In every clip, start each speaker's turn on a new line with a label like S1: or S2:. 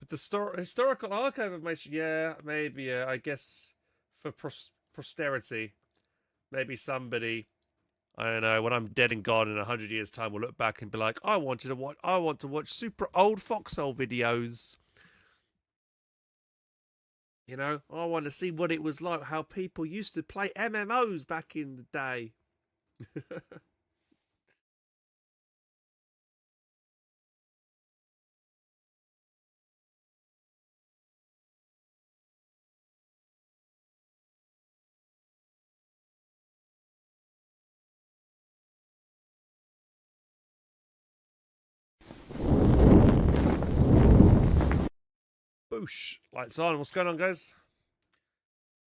S1: But the historical archive information, yeah, maybe, yeah, I guess for posterity, maybe somebody, I don't know, when I'm dead and gone in 100 years' time, will look back and be like, I want to watch super old Foxhole videos. You know, I want to see what it was like, how people used to play MMOs back in the day. Boosh. Lights on. What's going on, guys?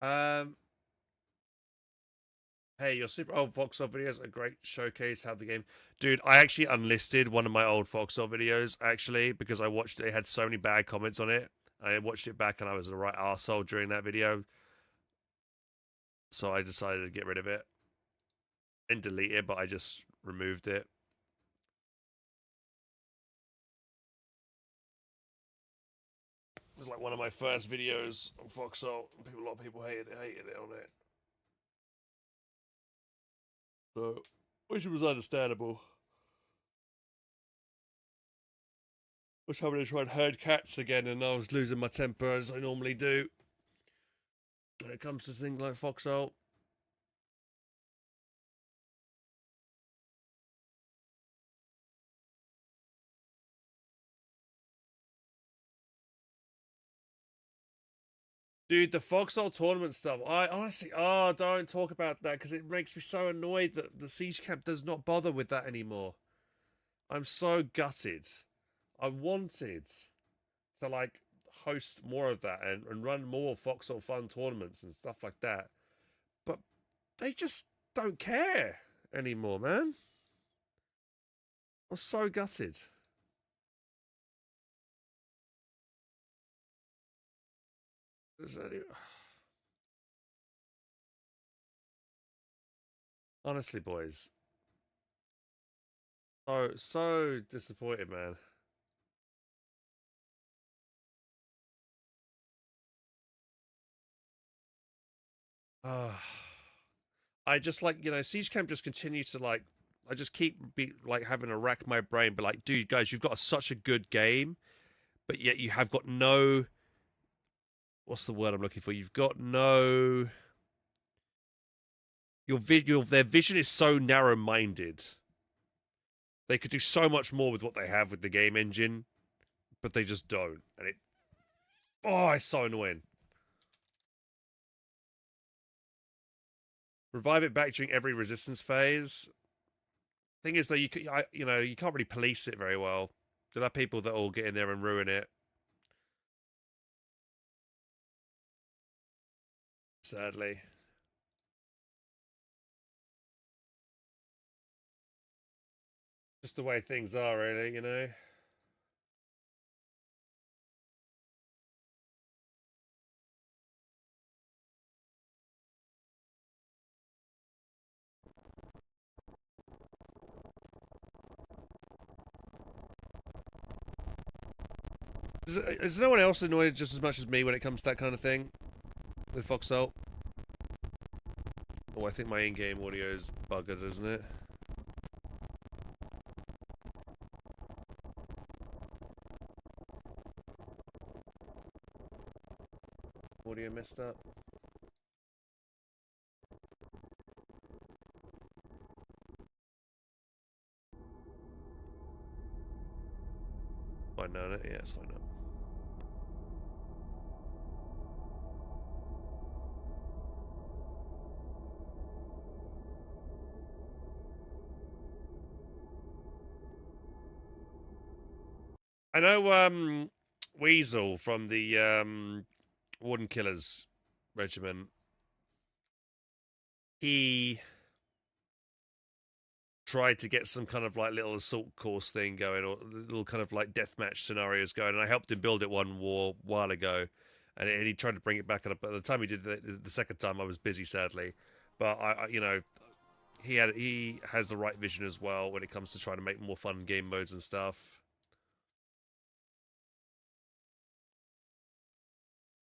S1: Um, Hey, your super old Foxhole videos are a great showcase how the game. Dude, I actually unlisted one of my old Foxhole videos, actually, because I watched it. It had so many bad comments on it. I watched it back and I was a right arsehole during that video. So I decided to get rid of it. And delete it, but I just removed it. It was like one of my first videos on Foxhole. A lot of people hated it on it. So, which was understandable. I was having to try and herd cats again, and I was losing my temper as I normally do when it comes to things like Foxhole. Dude, the Foxhole tournament stuff, I honestly, don't talk about that because it makes me so annoyed that the Siege Camp does not bother with that anymore. I'm so gutted. I wanted to, like, host more of that and run more Foxhole Fun tournaments and stuff like that. But they just don't care anymore, man. I'm so gutted. Honestly, boys, so disappointed, man. I just, like, Siege Camp just continues to, like, I just keep like having to rack my brain, but like, dude, guys, you've got such a good game, but yet you have got no, what's the word I'm looking for? You've got no, their vision is so narrow minded. They could do so much more with what they have with the game engine, but they just don't, and it's so annoying. Revive it back during every resistance phase. Thing is, though, you can't really police it very well. There are people that all get in there and ruin it. Sadly, just the way things are, really. Is no one else annoyed just as much as me when it comes to that kind of thing with Foxhole? Oh, I think my in-game audio is buggered, isn't it? Audio messed up. Fine now, yeah, it's fine now. I know Weasel from the Warden Killers regiment. He tried to get some kind of like little assault course thing going, or little kind of like deathmatch scenarios going, and I helped him build it one war while ago, and he tried to bring it back up. But the time he did the second time, I was busy, sadly. But he has the right vision as well when it comes to trying to make more fun game modes and stuff.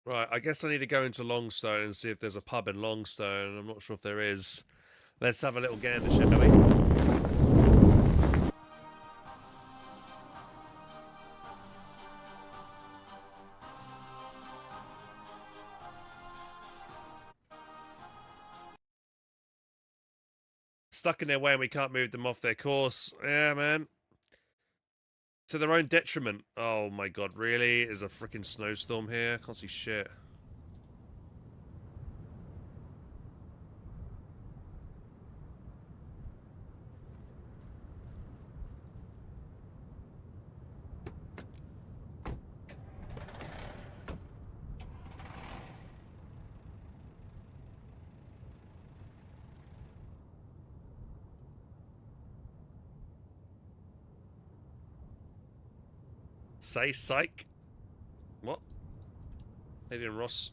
S1: Right, I guess I need to go into Longstone and see if there's a pub in Longstone. I'm not sure if there is. Let's have a little gander, shall we? Stuck in their way and we can't move them off their course. Yeah, man. To their own detriment. Oh my god, really? Is a freaking snowstorm here? Can't see shit. Say psych? What? Lady and Ross.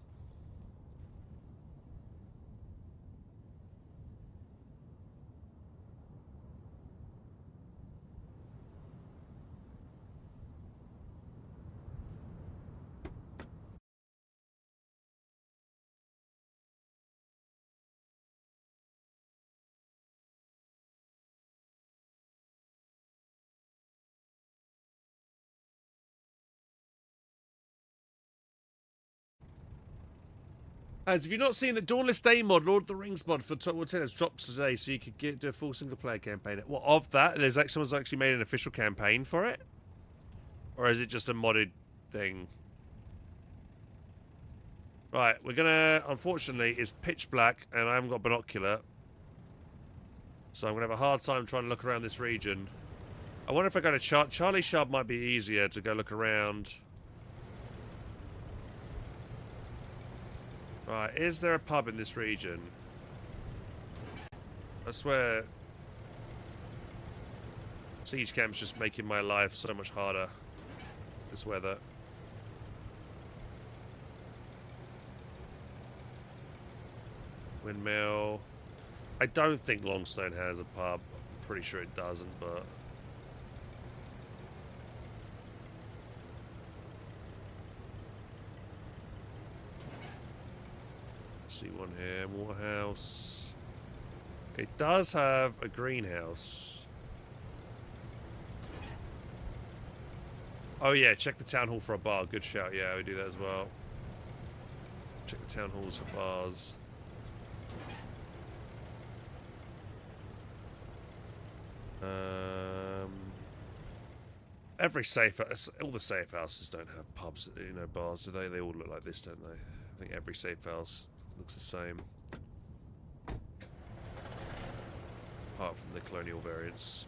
S1: As have you not seen the Dawnless Day mod, Lord of the Rings mod for Total Tennis drops today, so you could do a full single player campaign? Well, of that, there's like someone's actually made an official campaign for it, or is it just a modded thing? Right, we're gonna. Unfortunately, it's pitch black, and I haven't got binocular, so I'm gonna have a hard time trying to look around this region. I wonder if I go to Charlie Shard might be easier to go look around. Right, is there a pub in this region? I swear, siege camp's just making my life so much harder. This weather. Windmill. I don't think Longstone has a pub. I'm pretty sure it doesn't, but... see one here, Waterhouse. It does have a greenhouse. Oh yeah, check the town hall for a bar. Good shout. Yeah, we do that as well. Check the town halls for bars. Every safe, all the safe houses don't have pubs, you know, bars, do they? They all look like this, don't they? I think every safe house looks the same. Apart from the colonial variants.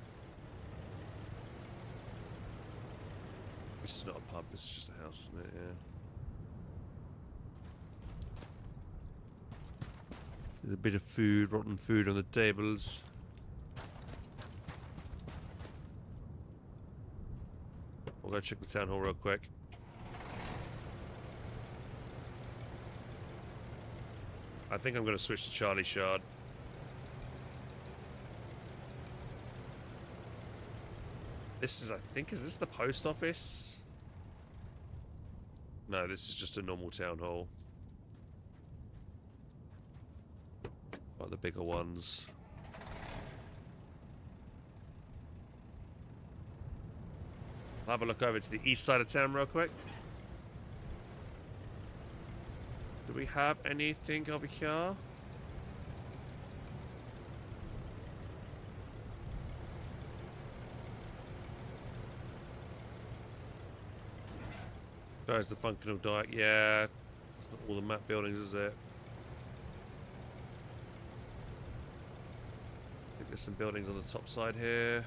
S1: This is not a pub, this is just a house, isn't it? Yeah. There's a bit of food, rotten food on the tables. We'll go check the town hall real quick. I think I'm going to switch to Charlie Shard. This is, I think, is this the post office? No, this is just a normal town hall. Like the bigger ones. I'll have a look over to the east side of town real quick. Do we have anything over here? There's the Funkinal Dyke. Yeah. It's not all the map buildings, is it? I think there's some buildings on the top side here.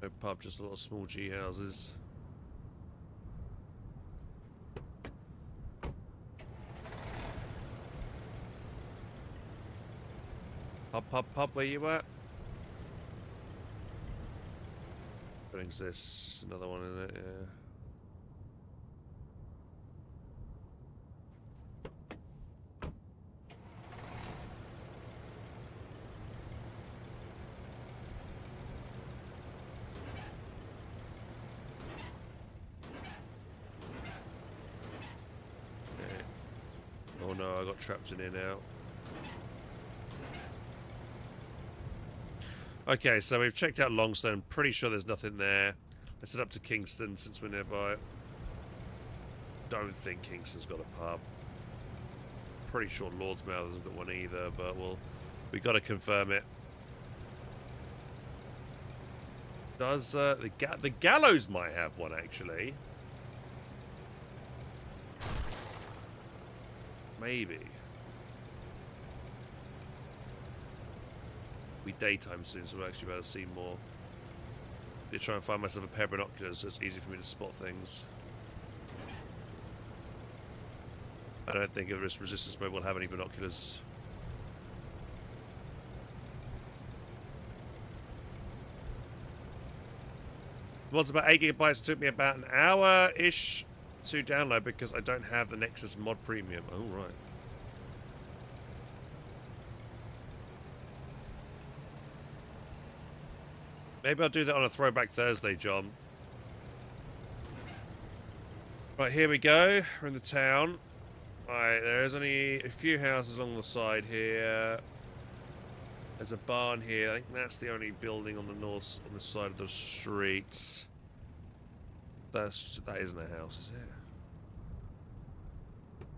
S1: No pub, just a lot of small G houses. Pub, where you at? Building's this, it's just another one, isn't it? Yeah. Oh no, I got trapped in here now. Okay, so we've checked out Longstone. Pretty sure there's nothing there. Let's head up to Kingston since we're nearby. Don't think Kingston's got a pub. Pretty sure Lordsmouth hasn't got one either, but we got to confirm it. Does the Gallows might have one actually? Maybe. Be daytime soon, so we'll actually be able to see more. I'm try and find myself a pair of binoculars so it's easy for me to spot things. I don't think this resistance mode will have any binoculars. Mod's about 8 gigabytes. It took me about an hour-ish to download because I don't have the Nexus Mod Premium. Oh, right. Maybe I'll do that on a Throwback Thursday, John. Right, here we go. We're in the town. Right, there's only a few houses along the side here. There's a barn here. I think that's the only building on the on the side of the street. That isn't a house, is it?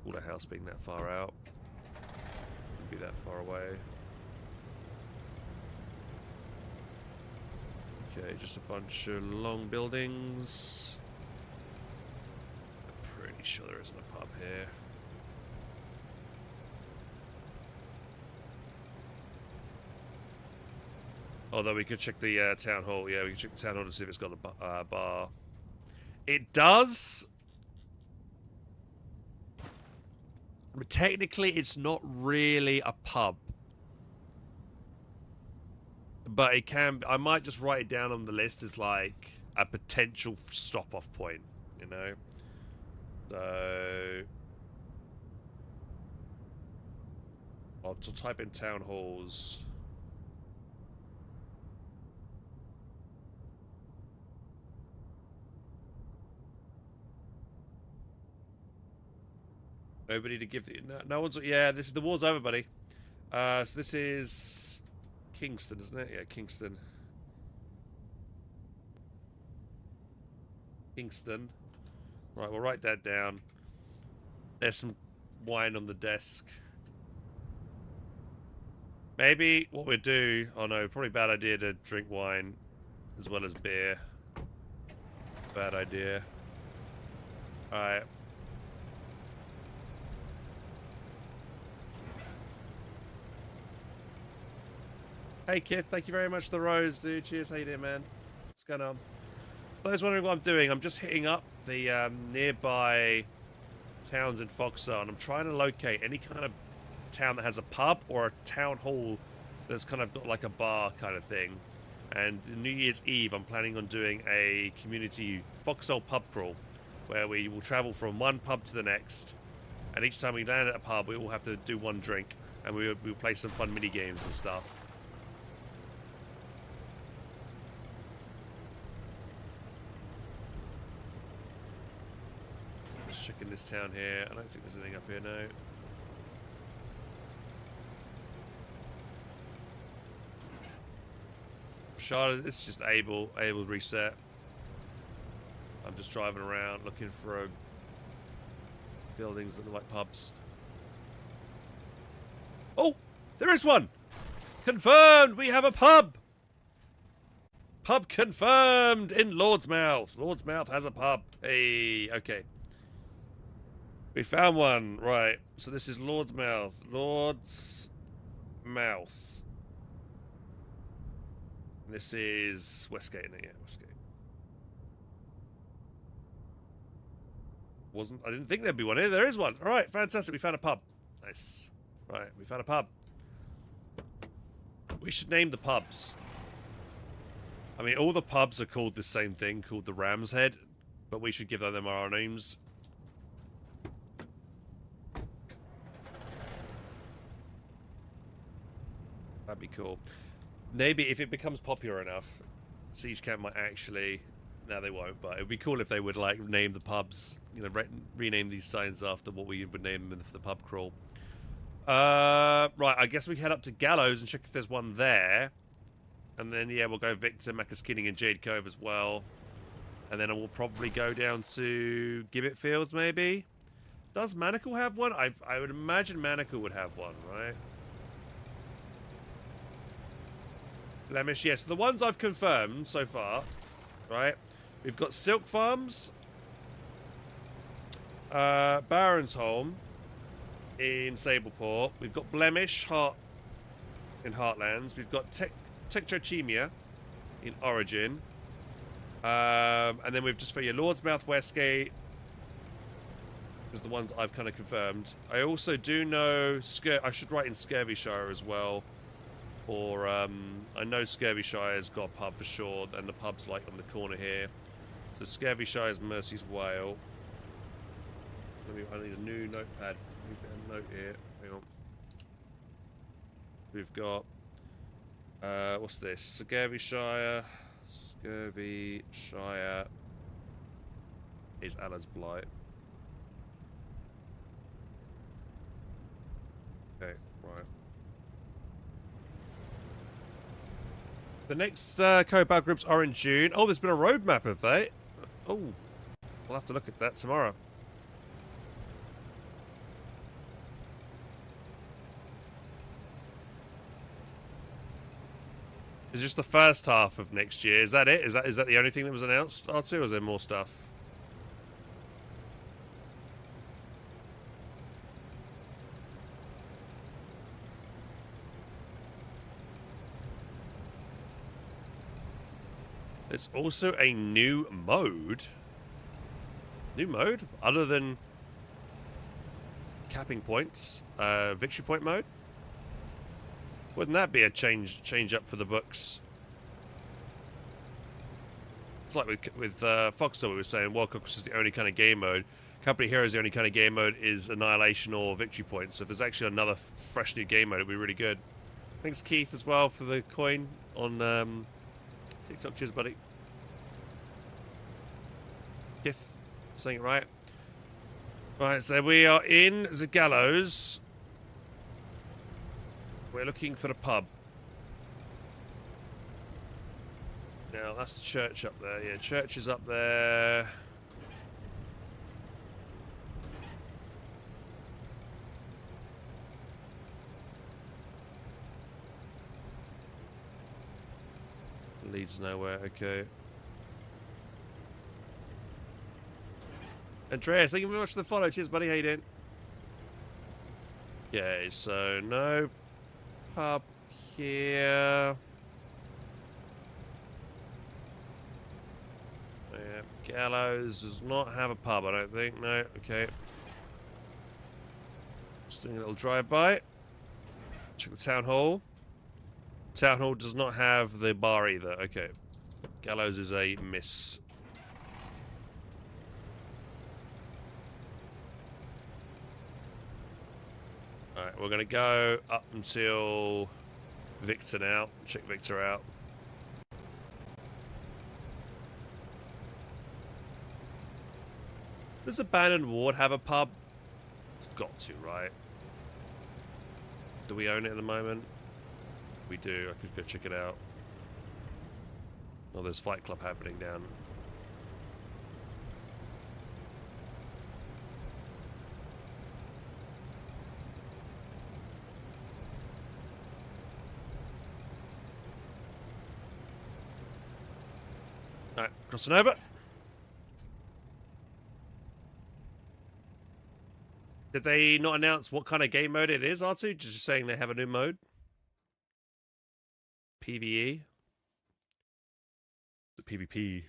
S1: All the house being that far out. Wouldn't be that far away. Okay, just a bunch of long buildings. I'm pretty sure there isn't a pub here. Although we could check the town hall. Yeah, we can check the town hall to see if it's got a bar. It does. But technically, it's not really a pub. But it can. I might just write it down on the list as like a potential stop-off point. You know. So I'll type in town halls. Nobody to give the... No one's... Yeah, this is... The war's over, buddy. So this is... Kingston, isn't it? Yeah, Kingston. Kingston. Right, we'll write that down. There's some wine on the desk. Maybe what we'll do... Oh no, probably bad idea to drink wine as well as beer. Bad idea. Alright. Hey Kith, thank you very much for the rose, dude. Cheers, how you doing, man? What's going on? For those wondering what I'm doing, I'm just hitting up the nearby towns in Foxhole, and I'm trying to locate any kind of town that has a pub or a town hall that's kind of got like a bar kind of thing. And New Year's Eve, I'm planning on doing a community Foxhole pub crawl, where we will travel from one pub to the next, and each time we land at a pub, we will have to do one drink, and we'll play some fun mini games and stuff. Just checking this town here. I don't think there's anything up here, no. Charlotte, it's just able reset. I'm just driving around looking for buildings that look like pubs. Oh, there is one. Confirmed, we have a pub. Pub confirmed in Lordsmouth. Lordsmouth has a pub. Hey, okay. We found one, right. So this is Lordsmouth. Lordsmouth. This is Westgate, isn't it? Yeah, Westgate. I didn't think there'd be one here. There is one. All right, fantastic. We found a pub. Nice. Right, we found a pub. We should name the pubs. I mean, all the pubs are called the same thing, called the Ram's Head, but we should give them our names. That'd be cool. Maybe if it becomes popular enough, Siege Camp might actually No, they won't. But it'd be cool if they would like name the pubs. You know, rename these signs after what we would name them for the pub crawl. Right. I guess we head up to Gallows and check if there's one there. And then yeah, we'll go Victor, Macaskinning, and Jade Cove as well. And then we'll probably go down to Gibbet Fields, maybe. Does Manacle have one? I would imagine Manacle would have one, right? Blemish, yes. The ones I've confirmed so far, right? We've got Silk Farms, Baronsholm in Sableport. We've got Blemish in Heartlands. We've got Tektrochemia in Origin. And then we've just for your Lordsmouth, Westgate is the ones I've kind of confirmed. I also do know I should write in Scurvyshire as well. For I know Scurvyshire's got a pub for sure, and the pub's like on the corner here. So Scurvyshire's Mercy's Whale. I need a new notepad. A note here. Hang on. We've got what's this? Scurvyshire is Alan's Blight. Okay, right. The next co-op groups are in June. Oh, there's been a roadmap, have they? Oh, we'll have to look at that tomorrow. It's just the first half of next year. Is that it? Is that the only thing that was announced, R2, or is there more stuff? It's also a new mode. New mode? Other than capping points. Victory point mode? Wouldn't that be a change up for the books? It's like with Foxhole, we were saying World Conquest is the only kind of game mode. Company Heroes, the only kind of game mode is Annihilation or Victory Points. So if there's actually another fresh new game mode, it'd be really good. Thanks, Keith, as well, for the coin on TikTok. Cheers, buddy. Keith, saying it right. Right, so we are in the Gallows. We're looking for the pub. Now, that's the church up there. Yeah, church is up there. Leads nowhere, okay. Andreas, thank you very much for the follow. Cheers, buddy. How you doing? Okay, so no pub here. Yeah, Gallows does not have a pub, I don't think. No, okay. Just doing a little drive-by. Check the town hall. Town hall does not have the bar either. Okay. Gallows is a miss. Alright, we're going to go up until Victor now. Check Victor out. Does Abandoned Ward have a pub? It's got to, right? Do we own it at the moment? We do. I could go check it out. Oh, there's Fight Club happening down. Alright, crossing over. Did they not announce what kind of game mode it is, R2? Just saying they have a new mode? PvE? The PvP.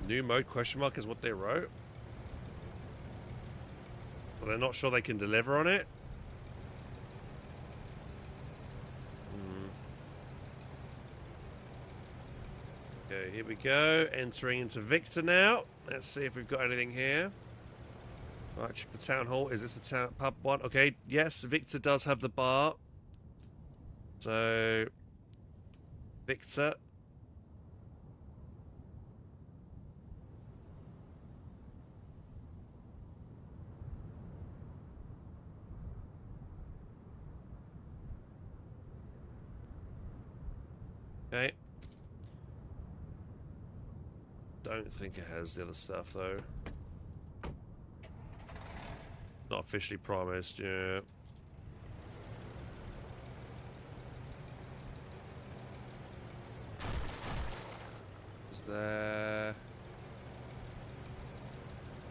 S1: New mode question mark is what they wrote? But they're not sure they can deliver on it? Okay, here we go. Entering into Victor now. Let's see if we've got anything here. Right, check the town hall. Is this a town pub one? Okay, yes, Victor does have the bar. So, Victor. Okay. Don't think it has the other stuff though. Not officially promised, yeah. Is there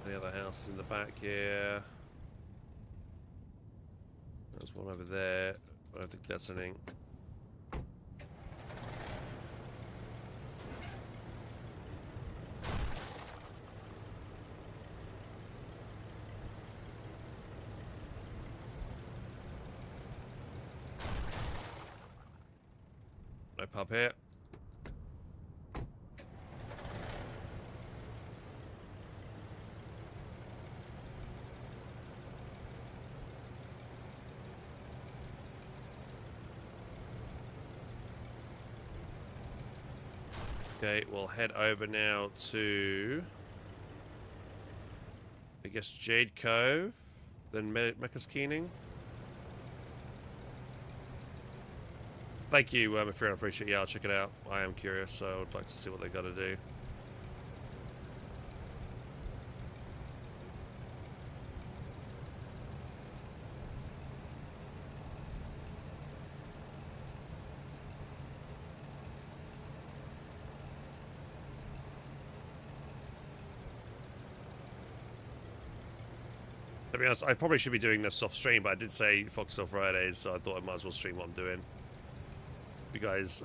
S1: any other houses in the back here? There's one over there. I don't think that's anything. No pub here. Okay, we'll head over now to, I guess, Jade Cove, then Mecca's Keening. Thank you, Mafira, I appreciate it. Yeah, I'll check it out. I am curious, so I'd like to see what they got to do. To be honest, I probably should be doing this off stream, but I did say Foxhole Fridays, so I thought I might as well stream what I'm doing. You guys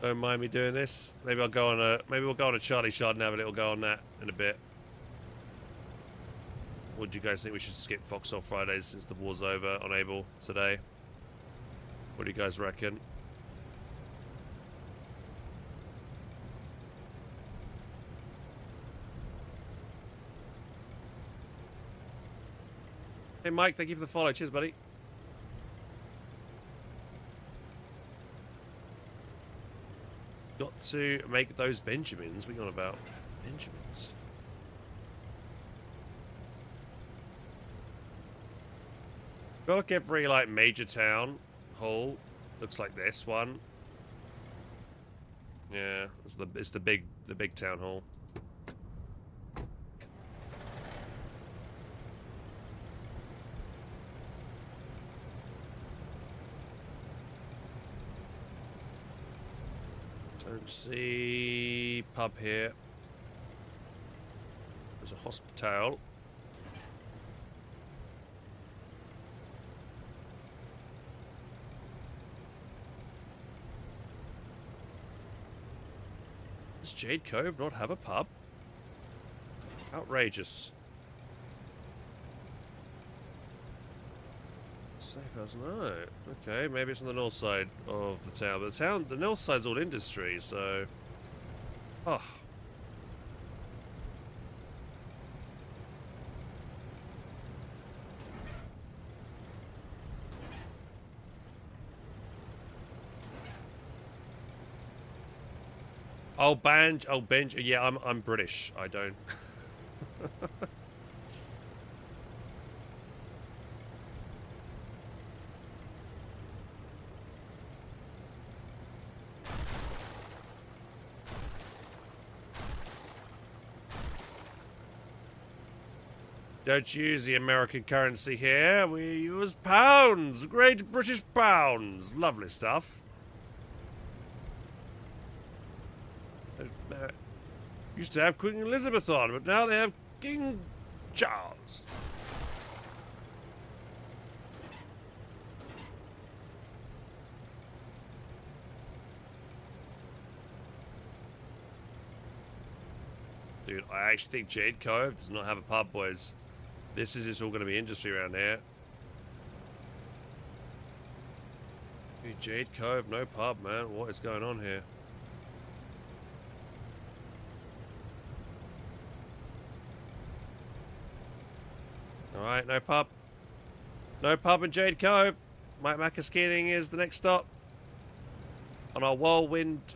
S1: don't mind me doing this. Maybe I'll go on a we'll go on a Charlie shot and have a little go on that in a bit. Or do you guys think we should skip Foxhole Fridays since the war's over on Able today? What do you guys reckon? Hey Mike, thank you for the follow. Cheers, buddy. Got to make those Benjamins. What are you on about? Benjamins. I feel like every like major town hall looks like this one. Yeah, it's the big town hall. Don't see pub here. There's a hospital. Does Jade Cove not have a pub? Outrageous. Safe house, no. Okay, maybe it's on the north side of the town. But the north side's all industry, so. Oh. Oh, Benj. Yeah, I'm British. I don't. Don't use the American currency here. We use pounds. Great British pounds. Lovely stuff. Used to have Queen Elizabeth on, but now they have King Charles. Dude, I actually think Jade Cove does not have a pub, boys. This is just all going to be industry around here. Dude, Jade Cove, no pub, man. What is going on here? Alright, no pub. No pub in Jade Cove. Mike Maccaskeening is the next stop on our whirlwind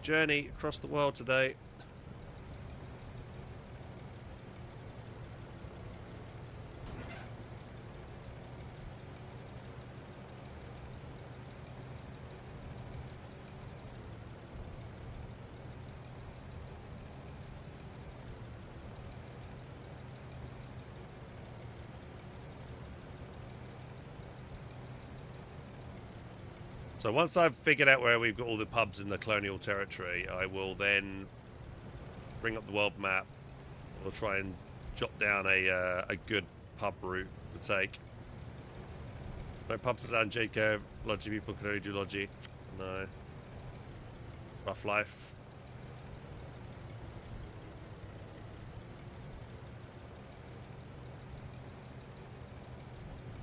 S1: journey across the world today. So once I've figured out where we've got all the pubs in the colonial territory, I will then bring up the world map. We'll try and jot down a good pub route to take. No pubs down Jade Cove. Lodgy people can only do lodgy. No. Rough life.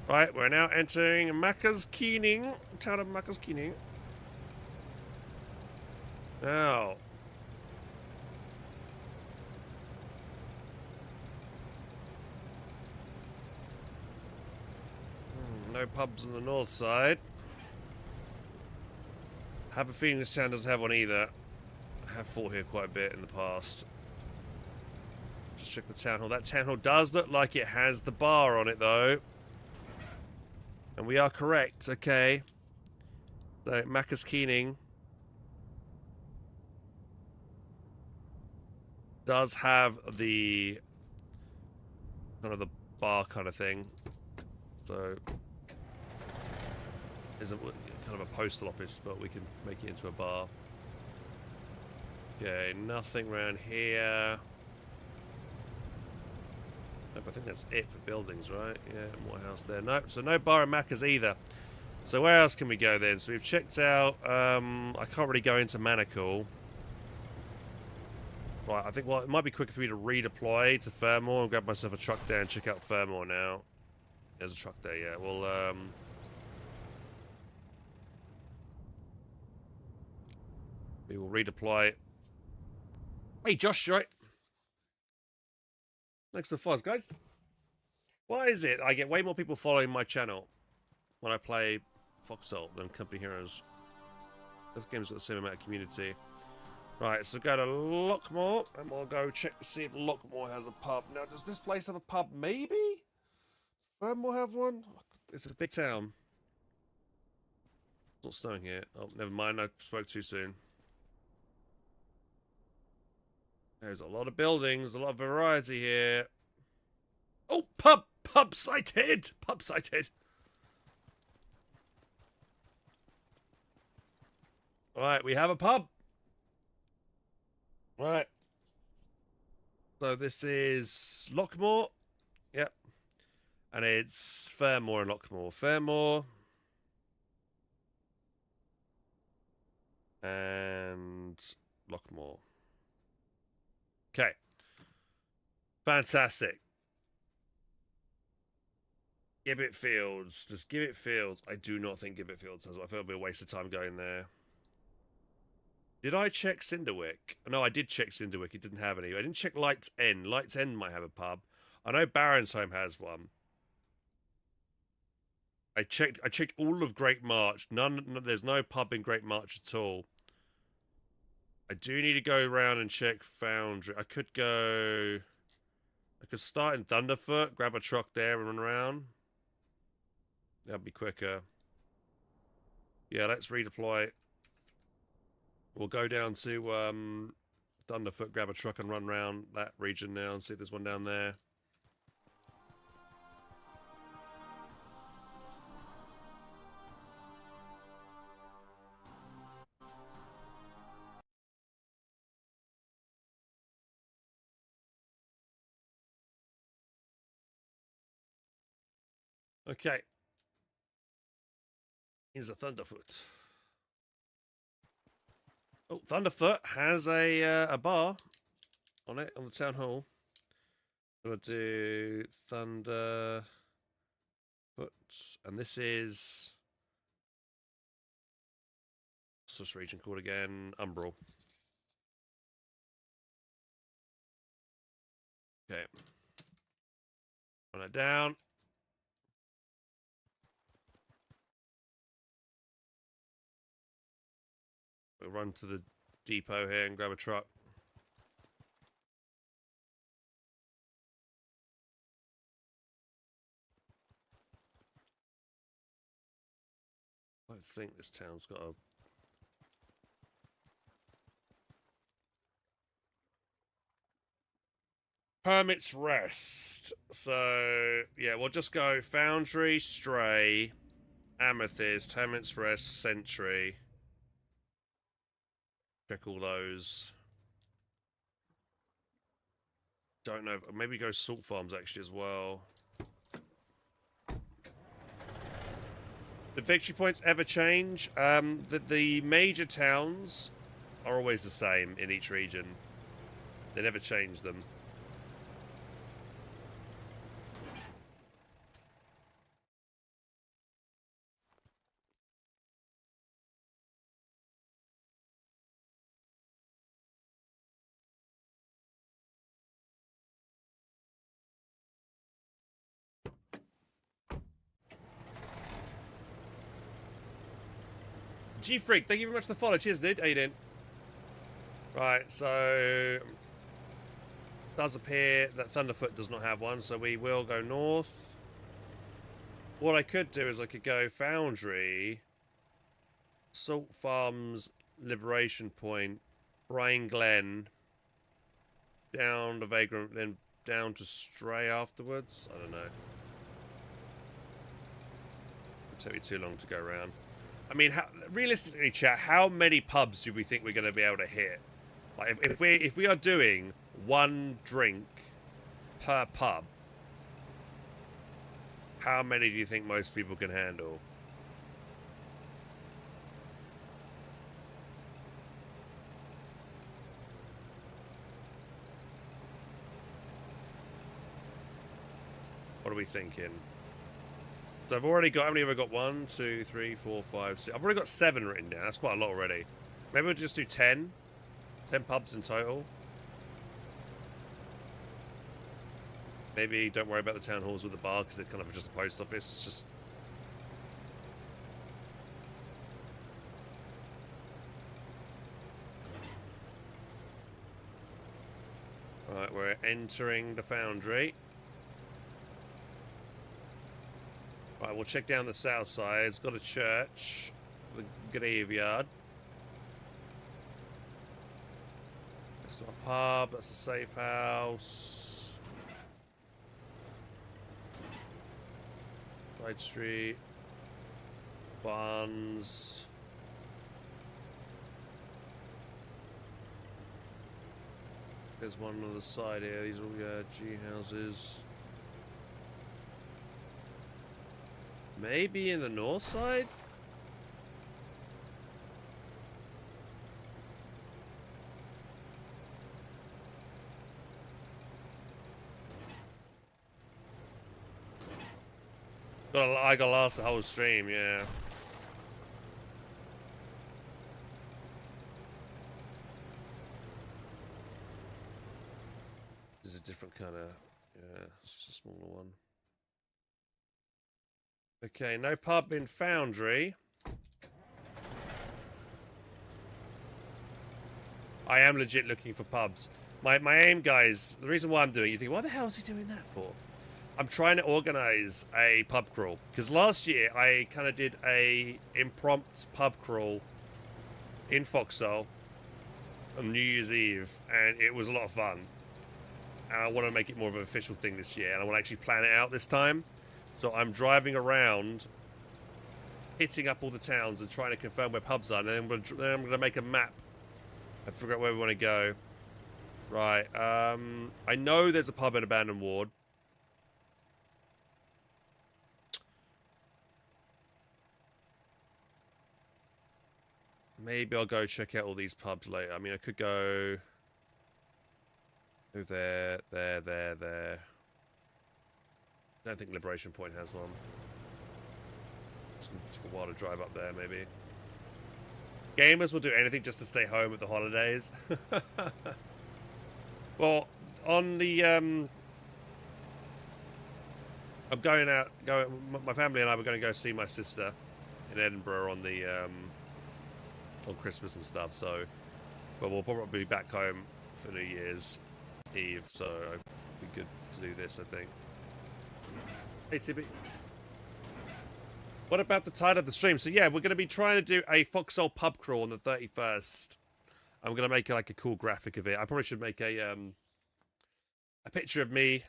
S1: Right, we're now entering Maccaskeening, town of Maccaskeening. Now, no pubs on the north side. Have a feeling this town doesn't have one either. I have fought here quite a bit in the past. Just check the town hall. That town hall does look like it has the bar on it, though. And we are correct, okay. So, Maccaskeening does have the kind of the bar kind of thing. So, isn't kind of a postal office, but we can make it into a bar. Okay, nothing around here. Nope, I think that's it for buildings, right? Yeah, more house there. Nope, so no bar and Macca's either. So where else can we go then? So we've checked out, I can't really go into Manacle. Right, I think, well, it might be quicker for me to redeploy to Fermor and grab myself a truck there and check out Fermor now. There's a truck there, yeah. Well, we will redeploy. Hey, Josh, you right? Thanks for the fuzz, guys. Why is it I get way more people following my channel when I play Foxhole than Company Heroes? This game's got the same amount of community. Right, so go to Lockmore, and we'll go check to see if Lockmore has a pub. Now, does this place have a pub? Maybe? Does Fermor have one? It's a big town. It's not snowing here. Oh, never mind, I spoke too soon. There's a lot of buildings, a lot of variety here. Oh, pub! Pub sighted! Pub sighted! Alright, we have a pub. Right. So this is Lockmore. Yep. And it's Fermor and Lockmore. Fermor. And Lockmore. Okay. Fantastic. Gibbet Fields. Does Gibbet Fields? I do not think Gibbet Fields has one. I feel it'll be a waste of time going there. Did I check Cinderwick? No, I did check Cinderwick. It didn't have any. I didn't check Light's End. Light's End might have a pub. I know Baronsholm has one. I checked all of Great March. There's no pub in Great March at all. I do need to go around and check Foundry. I could start in Thunderfoot, grab a truck there and run around. That'd be quicker. Yeah, let's redeploy. We'll go down to Thunderfoot, grab a truck and run around that region now and see if there's one down there. Okay. Here's a Thunderfoot. Oh, Thunderfoot has a bar on it, on the town hall. So we'll do Thunderfoot. And this is... what's this region called again? Umbral. Okay. Run it down. We'll run to the depot here and grab a truck. I don't think this town's got a... Hermit's Rest. So, yeah, we'll just go Foundry, Stray, Amethyst, Hermit's Rest, Sentry. Check all those. Don't know. Maybe go Salt Farms actually as well. The victory points ever change. The major towns are always the same in each region. They never change them. G-Freak, thank you very much for the follow. Cheers, dude. How you doing? Right, so... It does appear that Thunderfoot does not have one, so we will go north. What I could do is I could go Foundry, Salt Farms, Liberation Point, Brine Glen, down to Vagrant, then down to Stray afterwards. I don't know. It'll take me too long to go around. I mean, realistically, chat, how many pubs do we think we're going to be able to hit? Like, if we are doing one drink per pub, how many do you think most people can handle? What are we thinking? So I've already got, how many have I got? 1, 2, 3, 4, 5, 6. I've already got 7 written down. That's quite a lot already. Maybe we'll just do 10. 10 pubs in total. Maybe don't worry about the town halls with the bar because they're kind of just a post office. It's just... Right, we're entering the Foundry. Right, we'll check down the south side. It's got a church, the graveyard. It's not a pub, that's a safe house. Side street. Barns. There's one on the side here. These are all G houses. Maybe in the north side? I got lost the whole stream, yeah. This is a different kind of... Yeah, it's just a smaller one. Okay, no pub in Foundry. I am legit looking for pubs. My aim, guys, the reason why I'm doing it, you think, why the hell is he doing that for? I'm trying to organise a pub crawl. Because last year, I kind of did a impromptu pub crawl in Foxhole on New Year's Eve, and it was a lot of fun. And I want to make it more of an official thing this year, and I want to actually plan it out this time. So I'm driving around, hitting up all the towns and trying to confirm where pubs are. And then I'm going to make a map and figure out where we want to go. Right. I know there's a pub in Abandoned Ward. Maybe I'll go check out all these pubs later. I mean, I could go... there. I don't think Liberation Point has one. It's going to take a while to drive up there, maybe. Gamers will do anything just to stay home at the holidays. Well, on the... I'm going out... My family and I were going to go see my sister in Edinburgh on the on Christmas and stuff. So, but we'll probably be back home for New Year's Eve. So it'd be good to do this, I think. Hey, Tibby. What about the title of the stream? So yeah, we're going to be trying to do a Foxhole pub crawl on the 31st. I'm going to make like a cool graphic of it. I probably should make a picture of me.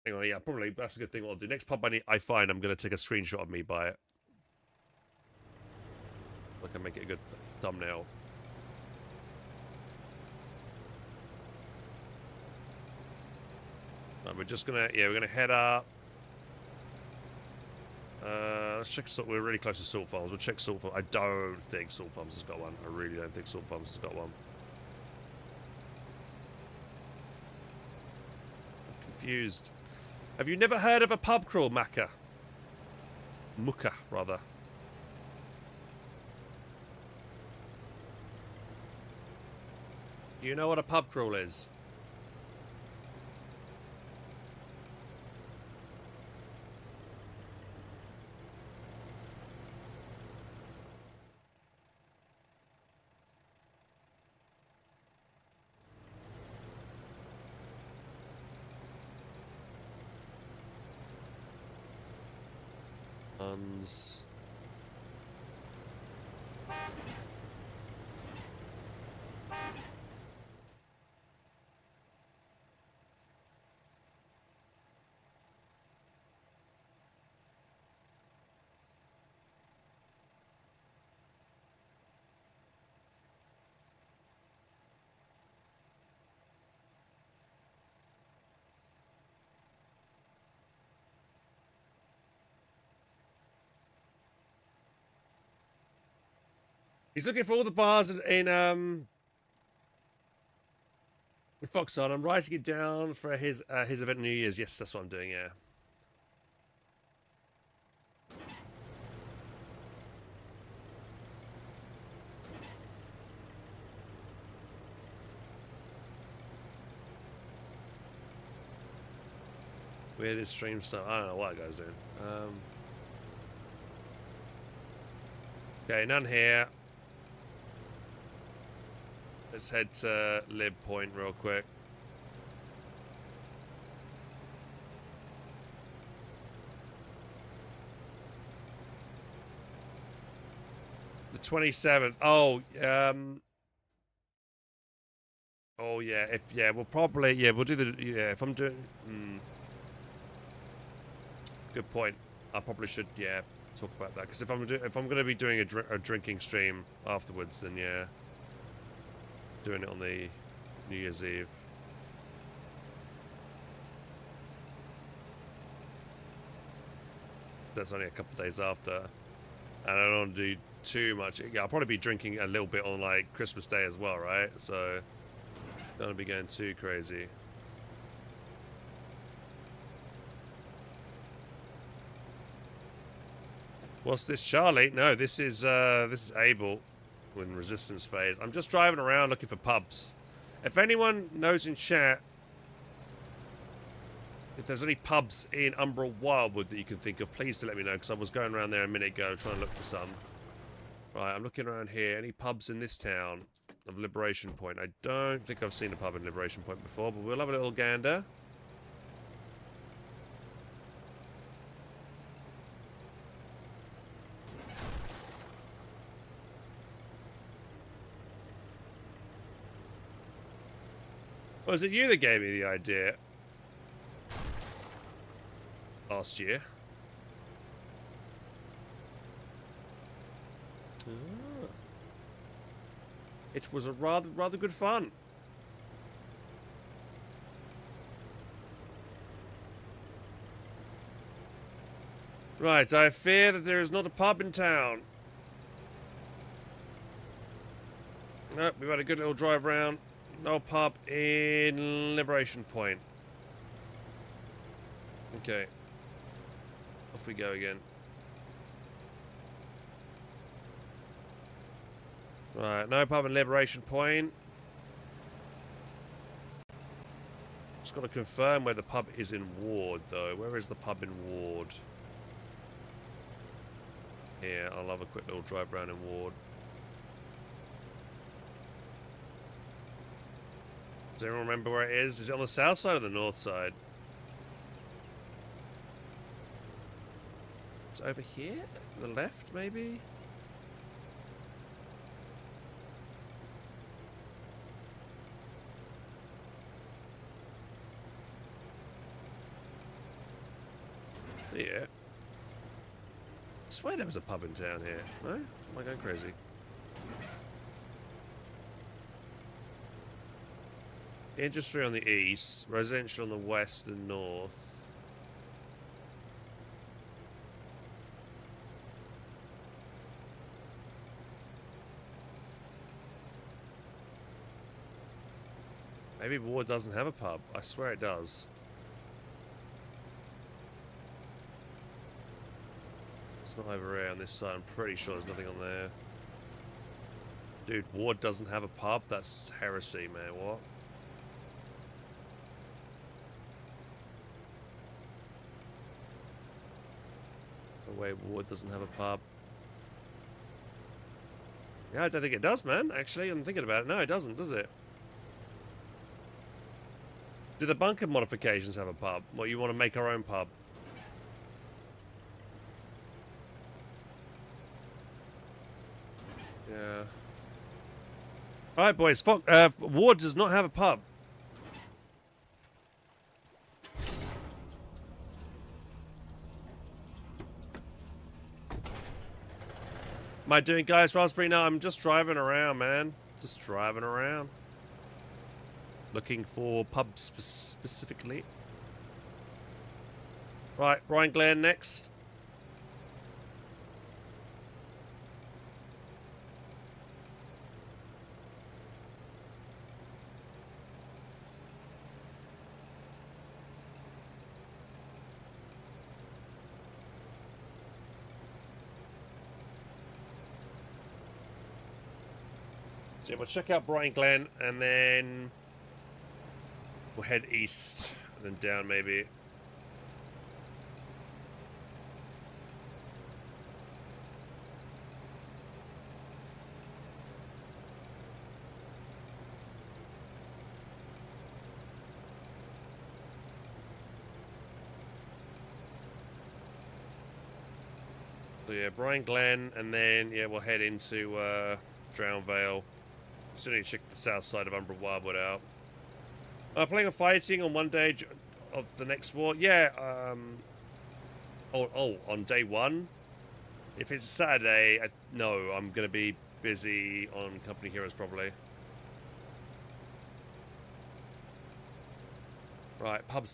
S1: Hang on, yeah, probably that's a good thing. What I'll do next pub I find, I'm going to take a screenshot of me by it. I can make it a good thumbnail. And we're just gonna, we're gonna head up. Let's check. We're really close to Salt Farms. We'll check Salt Farms. I don't think Salt Farms has got one. I really don't think Salt Farms has got one. I'm confused. Have you never heard of a pub crawl, Mucka, rather? Do you know what a pub crawl is? He's looking for all the bars in Foxhole. I'm writing it down for his event New Year's. Yes, that's what I'm doing. Yeah. Weirdest stream stuff. I don't know what guy's doing. Okay, none here. Let's head to Lib Point real quick. The 27th. Oh, oh yeah. We'll probably we'll do the if I'm doing. Good point. I probably should talk about that because if I'm going to be doing a drinking stream afterwards, then yeah. Doing it on the New Year's Eve. That's only a couple of days after. And I don't want to do too much. Yeah, I'll probably be drinking a little bit on like Christmas Day as well, right? So don't want to be going too crazy. What's this, Charlie? No, this is Abel. In resistance phase. I'm just driving around looking for pubs. If anyone knows in chat if there's any pubs in Umbral Wildwood that you can think of, please do let me know because I was going around there a minute ago trying to look for some. Right, I'm looking around here. Any pubs in this town of Liberation Point? I don't think I've seen a pub in Liberation Point before, but we'll have a little gander. Was it you that gave me the idea last year? Ah. It was a rather good fun. Right, I fear that there is not a pub in town. Nope, we've had a good little drive round. No pub in Liberation Point. Okay. Off we go again. Right, no pub in Liberation Point. Just got to confirm where the pub is in Ward, though. Where is the pub in Ward? Here, I'll have a quick little drive around in Ward. Does anyone remember where it is? Is it on the south side or the north side? It's over here? The left, maybe? Yeah. I swear there was a pub in town here. No? Am I going crazy? Industry on the east, residential on the west and north. Maybe Ward doesn't have a pub. I swear it does. It's not over here on this side. I'm pretty sure there's nothing on there. Dude, Ward doesn't have a pub? That's heresy, man. What? No way Ward doesn't have a pub. Yeah, I don't think it does, man. Actually, I'm thinking about it. No, it doesn't, does it? Do the bunker modifications have a pub? What, you want to make our own pub? Yeah. Alright, boys. Ward does not have a pub. Am I doing Guy's Raspberry? No, I'm just driving around, man. Just driving around. Looking for pubs specifically. Right, Brian Glenn next. So we'll check out Brian Glen and then we'll head east and then down maybe. So yeah, Brian Glen and then yeah, we'll head into Drown Vale. Still need to check the south side of Umbra Wildwood out. Playing and fighting on one day of the next war. Yeah, on day one? If it's a Saturday, no, I'm going to be busy on Company Heroes probably. Right, pubs.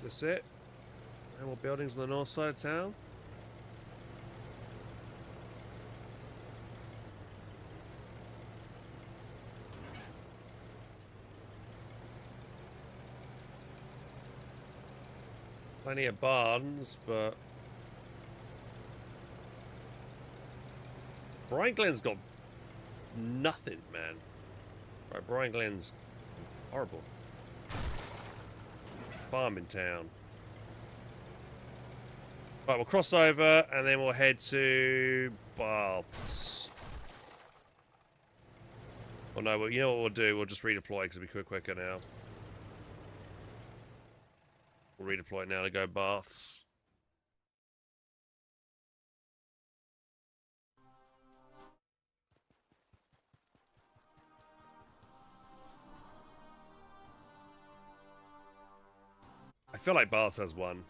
S1: That's it. And more buildings on the north side of town. Plenty of barns, but Brian Glen's got nothing, man. Right, Brian Glen's horrible. Farm in town. Right, we'll cross over and then we'll head to Baths. Well, no, you know what we'll do? We'll just redeploy because it'll be quicker now. We'll redeploy now to go Baths. I feel like Baths has one.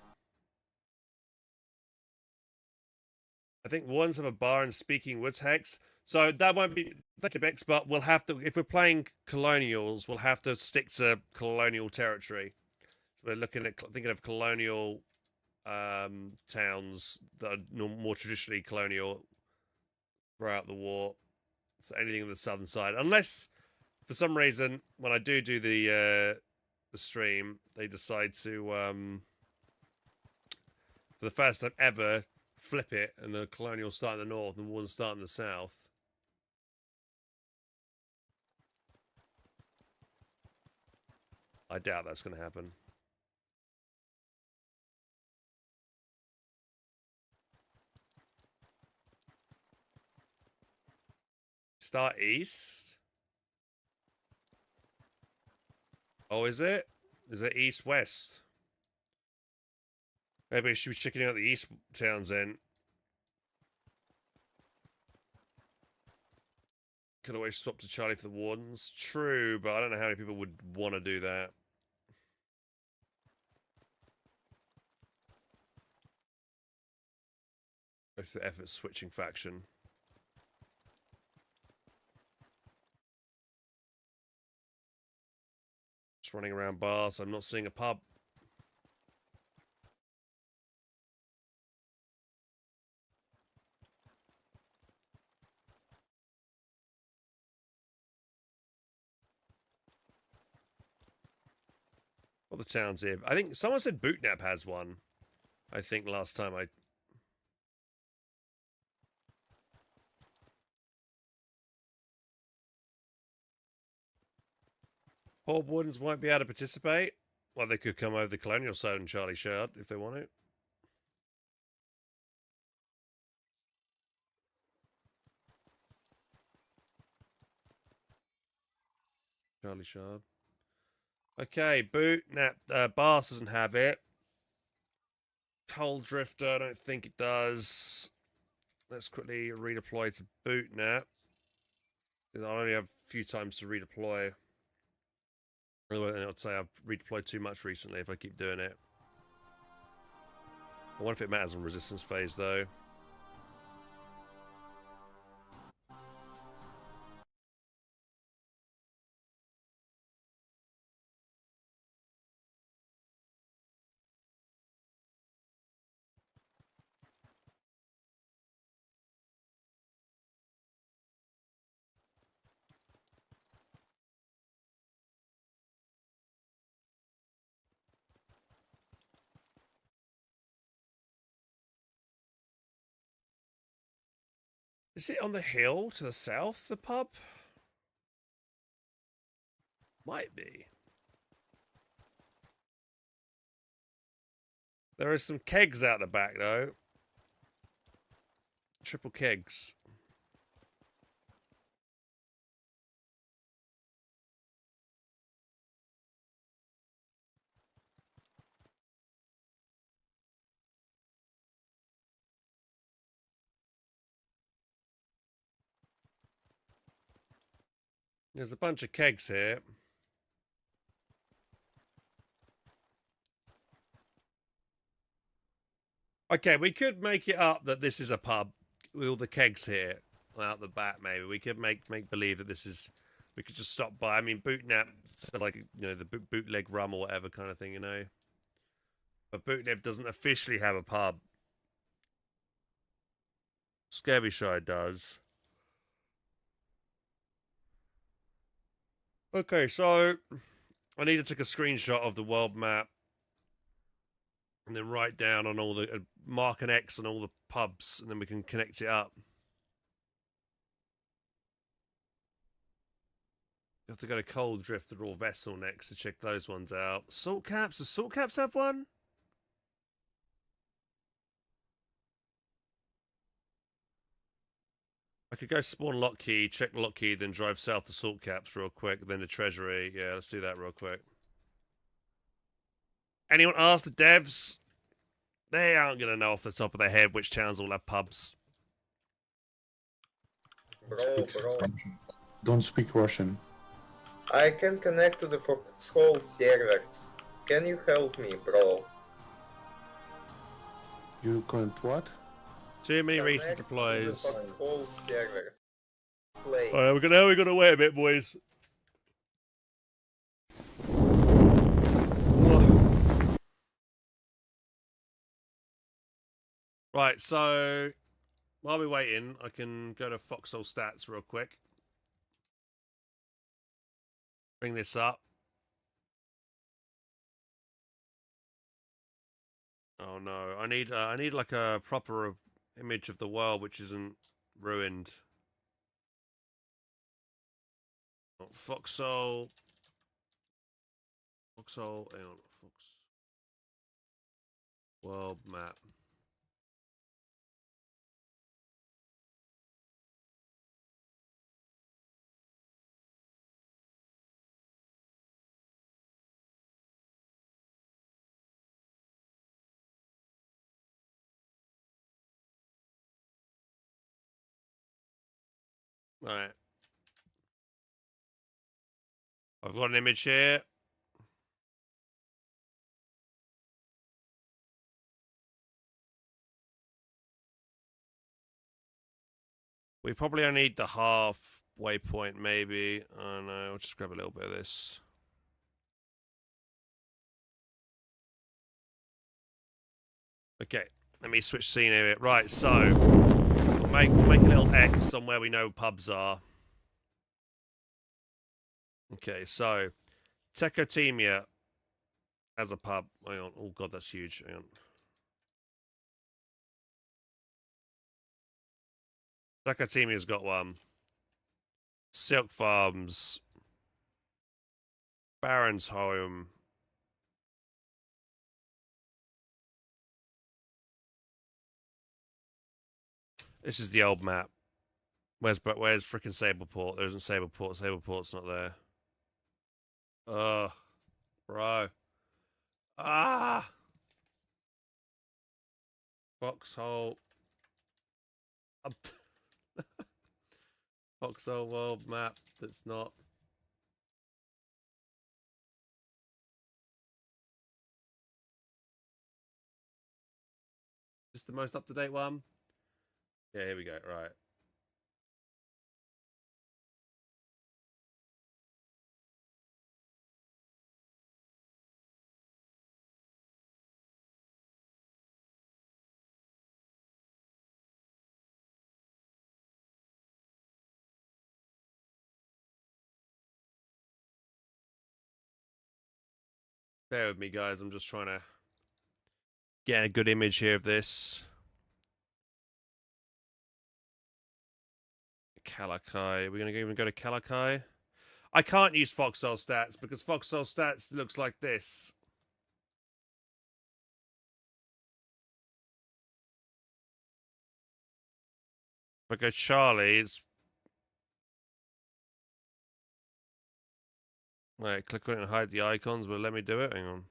S1: I think ones have a bar and Speaking Woods hex. So that won't be Quebec, but we'll have to, if we're playing colonials, we'll have to stick to colonial territory. So we're looking at thinking of colonial towns that are more traditionally colonial throughout the war. So anything on the southern side, unless for some reason when I do the stream, they decide to for the first time ever flip it and the colonials start in the north and the ones start in the south. I doubt that's going to happen. Start east. Oh, is it? Is it east-west? Maybe I should be checking out the east towns then. Could always swap to Charlie for the Wardens. True, but I don't know how many people would want to do that. If the effort switching faction. Just running around bars. I'm not seeing a pub. What the towns here? I think someone said Bootnap has one. I think last time I... Horde Wardens won't be able to participate. Well, they could come over the colonial side and Charlie Shard if they want it. Charlie Shard. Okay, Bootnap. Bars doesn't have it. Cold Drifter, I don't think it does. Let's quickly redeploy to Bootnap. I only have a few times to redeploy. I'd say I've redeployed too much recently if I keep doing it. I wonder if it matters on resistance phase though. Is it on the hill to the south, the pub? Might be. There are some kegs out the back, though. Triple kegs. There's a bunch of kegs here. Okay, we could make it up that this is a pub with all the kegs here out the back. Maybe we could make believe that this is. We could just stop by. I mean, Bootnap sounds like the bootleg rum or whatever kind of thing, But Bootnap doesn't officially have a pub. Scavishire does. Okay, so I need to take a screenshot of the world map and then write down on all the mark an X on all the pubs, and then we can connect it up. You have to go to Cold Drift or Vessel next to check those ones out. Salt Caps? Does Salt Caps have one? I could go spawn Lockheed, check Lockheed, then drive south to Salt Caps real quick, then the Treasury. Yeah, let's do that real quick. Anyone ask the devs? They aren't going to know off the top of their head which towns all have pubs.
S2: Bro.
S3: Don't speak Russian.
S2: I can connect to the Foxhole servers. Can you help me, bro?
S3: You can't what?
S1: Too many recent deploys.
S2: To the Foxhole servers. Play.
S1: Alright, we're gonna wait a bit, boys. Right, so while we're waiting, I can go to Foxhole stats real quick. Bring this up. Oh no, I need like a proper image of the world which isn't ruined. Oh, Foxhole, hang on, world map. Alright. I've got an image here. We probably only need the halfway point, maybe. I don't know. I'll just grab a little bit of this. Okay, let me switch scene here. Right, so we'll make a little X on where we know pubs are. Okay, so Techotemia as a pub. Hang on. Oh god, that's huge. Hang on. Techotemia got one. Silk Farms. Baron's Home. This is the old map. Where's freaking Sableport? There isn't Sableport. Sableport's not there. Ugh. Bro. Ah! Foxhole. Foxhole world map that's not. Is this the most up-to-date one? Yeah, here we go. Right. Bear with me, guys. I'm just trying to get a good image here of this. Calakai. Are we going to even go to Calakai? I can't use Foxhole stats because Foxhole stats looks like this. If I go Charlie's. Wait, click on it and hide the icons, but let me do it. Hang on.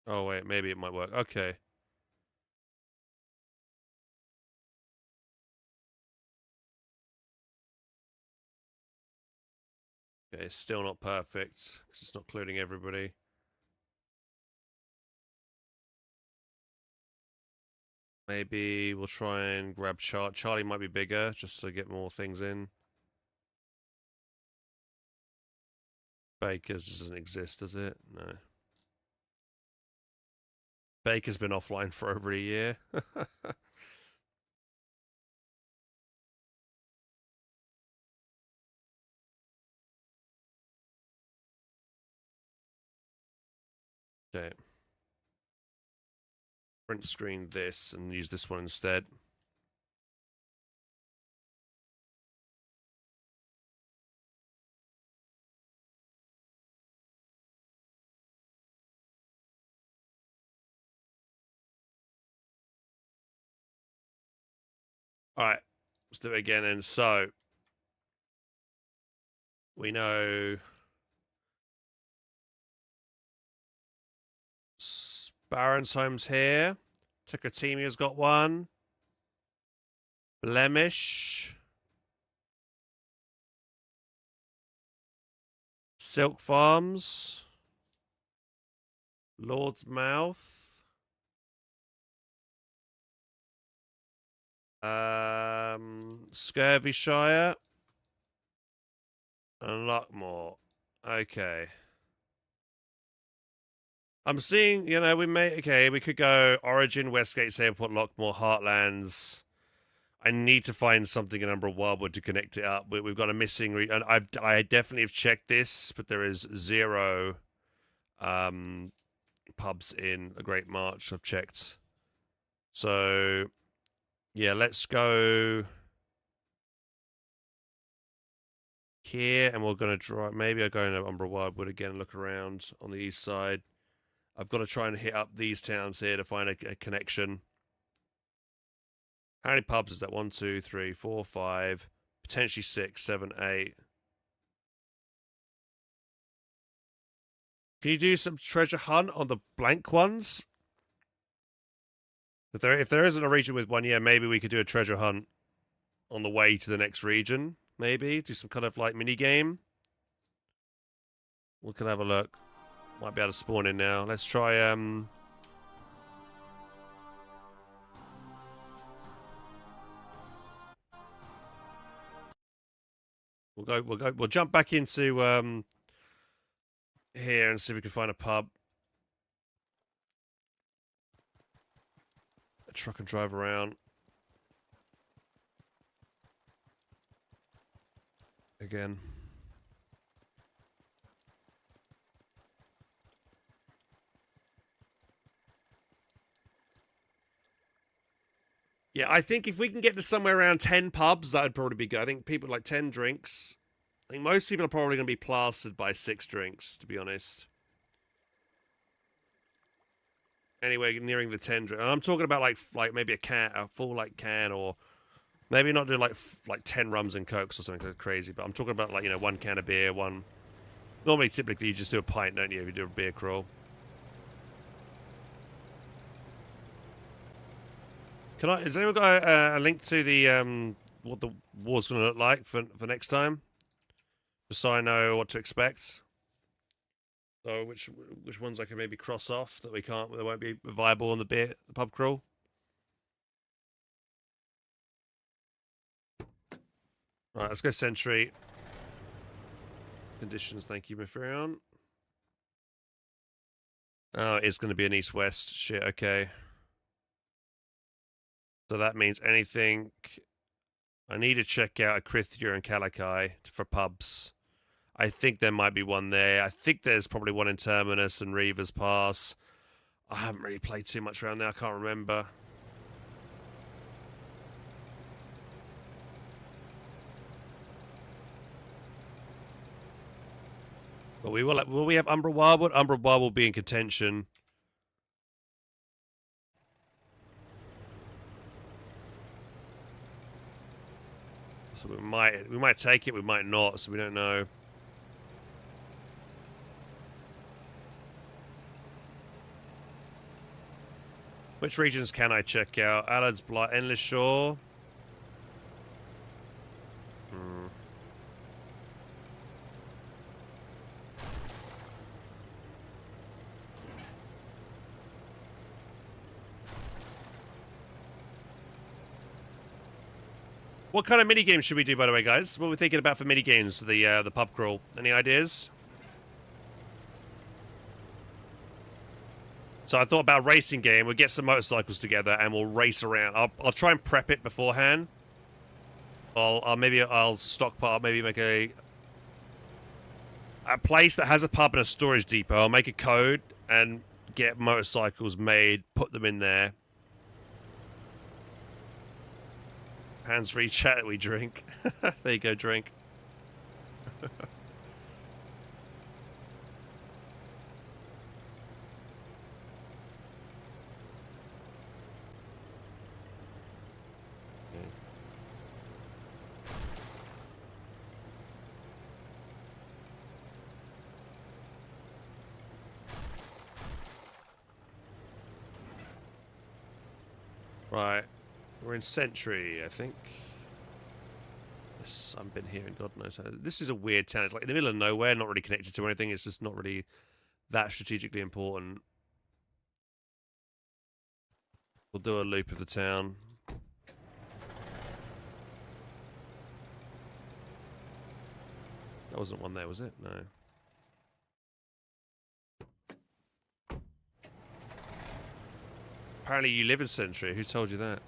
S1: Oh, wait, maybe it might work. Okay. Okay, it's still not perfect because it's not including everybody. Maybe we'll try and grab Charlie might be bigger just to get more things in. Baker's doesn't exist, does it? No. Baker's been offline for over a year. Okay. Print screen this and use this one instead. Alright. Let's do it again then. So we know Baron's Home's here. Techotemia got one. Blemish. Silk Farms. Lord's Mouth. Scurvyshire. And Lockmore. Okay. I'm seeing, you know, we could go Origin, Westgate, Sableport, Lockmore, Heartlands. I need to find something in Umbra Wildwood to connect it up. We've got a missing, and I definitely have checked this, but there is 0 pubs in a Great March. I've checked. So, yeah, let's go here, and we're going to drive. Maybe I'll go into Umbra Wildwood again and look around on the east side. I've got to try and hit up these towns here to find a connection. How many pubs is that? 1, 2, 3, 4, 5, potentially 6, 7, 8. Can you do some treasure hunt on the blank ones? If there isn't a region with one, yeah, maybe we could do a treasure hunt on the way to the next region. Maybe do some kind of like mini game. We can have a look. Might be able to spawn in now. Let's try we'll jump back into here and see if we can find a pub. A truck and drive around. Again. Yeah, I think if we can get to somewhere around 10 pubs, that would probably be good. I think people like 10 drinks. I think most people are probably going to be plastered by 6 drinks, to be honest. Anyway, nearing the 10 drink. I'm talking about like maybe a full like can, or maybe not do like 10 rums and cokes or something crazy. But I'm talking about like, you know, 1 can of beer, one. Normally, typically, you just do a pint, don't you? If you do a beer crawl. Has anyone got a link to the what the war's going to look like for next time, just so I know what to expect? So which ones I can maybe cross off that they won't be viable on the pub crawl. All right, let's go sentry. Conditions, thank you, Mifrion. Oh, it's going to be an east-west. Shit, okay. So that means anything. I need to check out Akrithia and Kalakai for pubs. I think there might be one there. I think there's probably one in Terminus and Reavers Pass. I haven't really played too much around there. I can't remember. But will we have Umbra Wildwood? Umbra Wildwood will be in contention. So we might take it, we might not, so we don't know. Which regions can I check out? Allard's Blight, Endless Shore. What kind of mini games should we do, by the way, guys? What are we thinking about for mini games for the pub crawl? Any ideas? So I thought about a racing game. We'll get some motorcycles together and we'll race around. I'll try and prep it beforehand. I'll stockpile. Maybe make a place that has a pub and a storage depot. I'll make a code and get motorcycles made. Put them in there. Hands-free chat, we drink. There you go, drink. Right. We're in Sentry, I think. Yes, I've been here and God knows how. This is a weird town. It's like in the middle of nowhere, not really connected to anything. It's just not really that strategically important. We'll do a loop of the town. That wasn't one there, was it? No. Apparently you live in Sentry. Who told you that?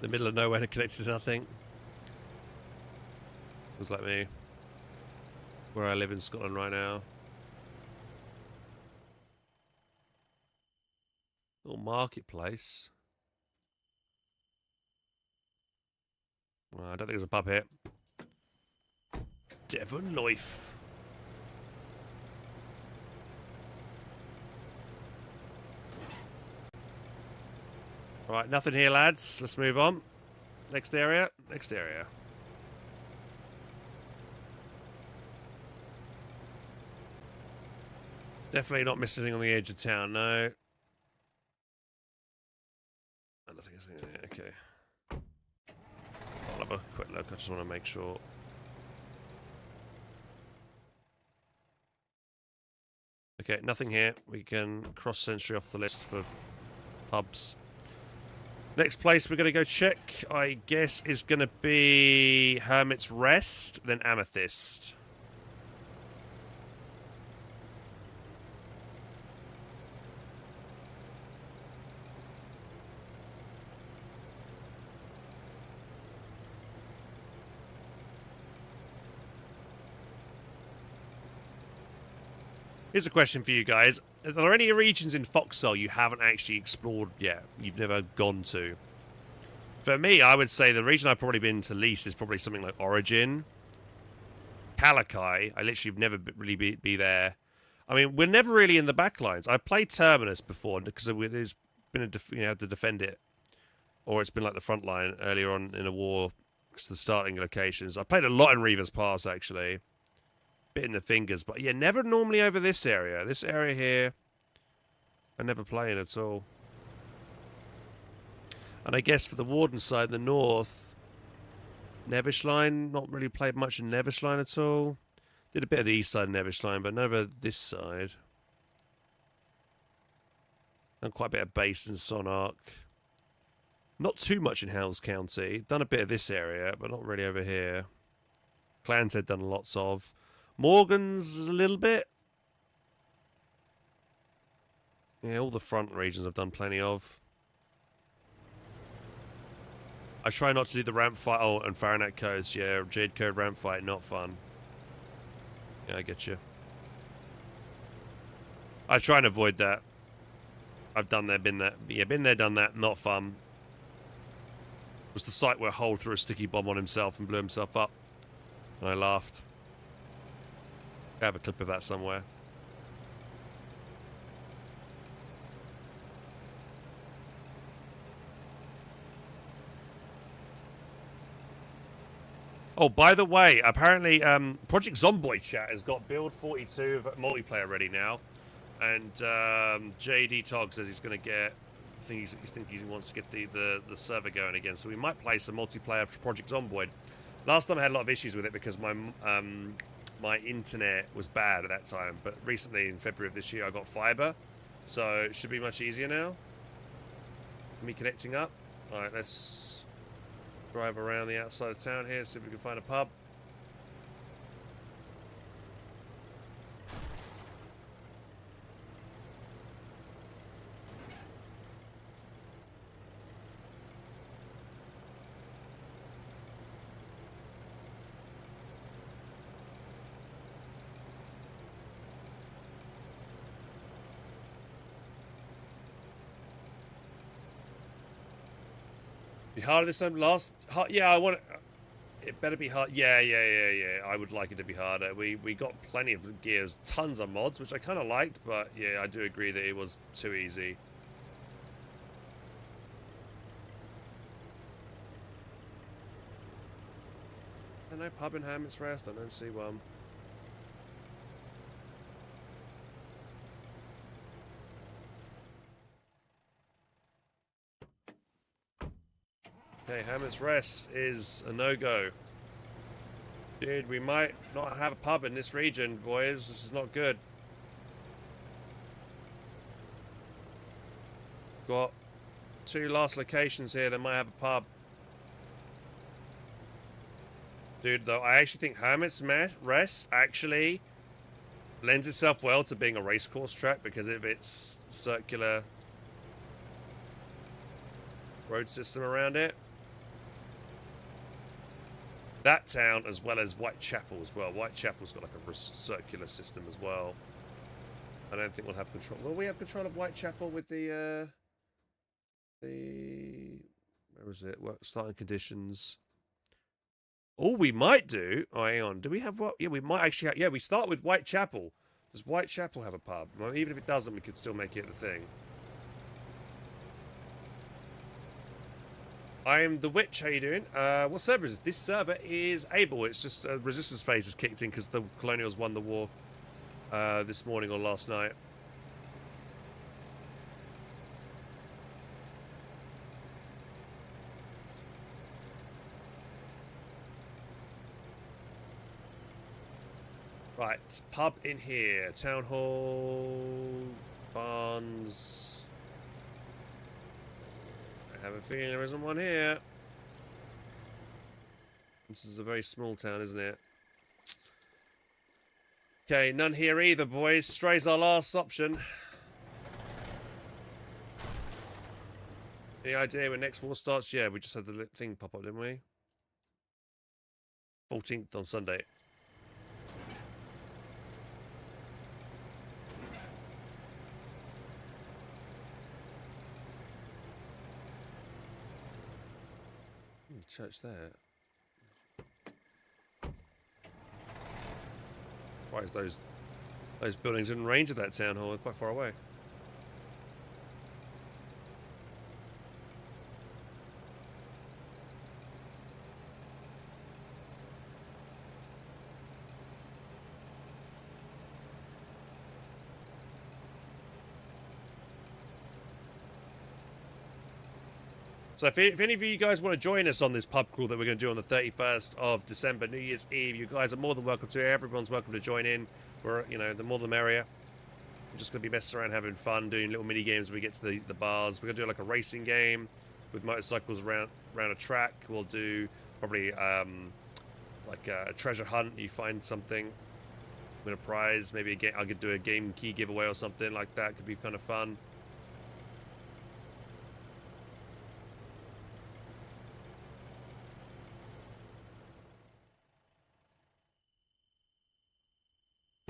S1: The middle of nowhere, connected to nothing. Was like me. Where I live in Scotland right now. Little marketplace. Well, I don't think there's a pub here. Devon Life. Right, nothing here, lads. Let's move on. Next area. Next area. Definitely not missing anything on the edge of town, no. I don't think it's okay. I'll have a quick look, I just want to make sure. Okay, nothing here. We can cross Century off the list for pubs. Next place we're going to go check, I guess, is going to be Hermit's Rest, then Amethyst. Here's a question for you guys. Are there any regions in Foxhole you haven't actually explored yet? You've never gone to? For me, I would say the region I've probably been to least is probably something like Origin. Calakai, I literally have never really be there. I mean, we're never really in the backlines. I've played Terminus before because there's been had to defend it. Or it's been like the front line earlier on in a war. It's the starting locations. I played a lot in Reaver's Pass, actually. Bit in the fingers, but yeah, never normally over this area. This area here, I never play in at all. And I guess for the Warden side, the north, Nevishline, not really played much in Nevishline at all. Did a bit of the east side of Nevishline, but never this side. Done quite a bit of base in Sonark. Not too much in Hells County. Done a bit of this area, but not really over here. Clans had done lots of. Morgan's a little bit. Yeah, all the front regions I've done plenty of. I try not to do the ramp fight. Oh, and Fahrenheit Coast. Yeah, Jade Code ramp fight, not fun. Yeah, I get you. I try and avoid that. I've done there, been there. Yeah, been there, done that. Not fun. It was the site where Hole threw a sticky bomb on himself and blew himself up. And I laughed. I have a clip of that somewhere. Oh, by the way, apparently Project Zomboid chat has got Build 42 multiplayer ready now. And JD Tog says he's going to get... I think he wants to get the server going again. So we might play some multiplayer for Project Zomboid. Last time I had a lot of issues with it because my internet was bad at that time, but recently in February of this year I got fiber, so it should be much easier now. Me connecting up. Alright, let's drive around the outside of town here, see if we can find a pub. Be harder this time. Yeah, I want it better be hard. Yeah. I would like it to be harder. We got plenty of gears, tons of mods, which I kind of liked, but yeah, I do agree that it was too easy. No pub in Hermit's Rest. I don't see one. Okay, Hermit's Rest is a no-go. Dude, we might not have a pub in this region, boys. This is not good. Got 2 last locations here that might have a pub. Dude, though, I actually think Hermit's Rest actually lends itself well to being a racecourse track because of its circular road system around it. That town, as well as Whitechapel as well. Whitechapel's got like a circular system as well. I don't think we'll have control. Will we have control of Whitechapel with the where was it? Work starting conditions. Oh, we might do. Oh, hang on. Do we have what? Yeah, we might actually have, yeah, we start with Whitechapel. Does Whitechapel have a pub? Well, even if it doesn't, we could still make it the thing. I'm the Witch. How you doing? What server is this? This server is Able. It's just resistance phase is kicked in because the Colonials won the war. this morning or last night. Right, pub in here. Town hall, barns. I have a feeling there isn't one here. This is a very small town, isn't it? Okay, none here either, boys. Stray's our last option. Any idea when next war starts? Yeah, we just had the thing pop up, didn't we? 14th on Sunday. Church there. Why is those buildings in range of that town hall? They're quite far away. So if any of you guys want to join us on this pub crawl that we're going to do on the 31st of December, New Year's Eve, you guys are more than welcome to. Everyone's welcome to join in. We're, you know, the more the merrier. We're just going to be messing around, having fun, doing little mini games when we get to the bars. We're going to do like a racing game with motorcycles around a track. We'll do probably like a treasure hunt. You find something, win a prize. Maybe I could do a game key giveaway or something like that. Could be kind of fun.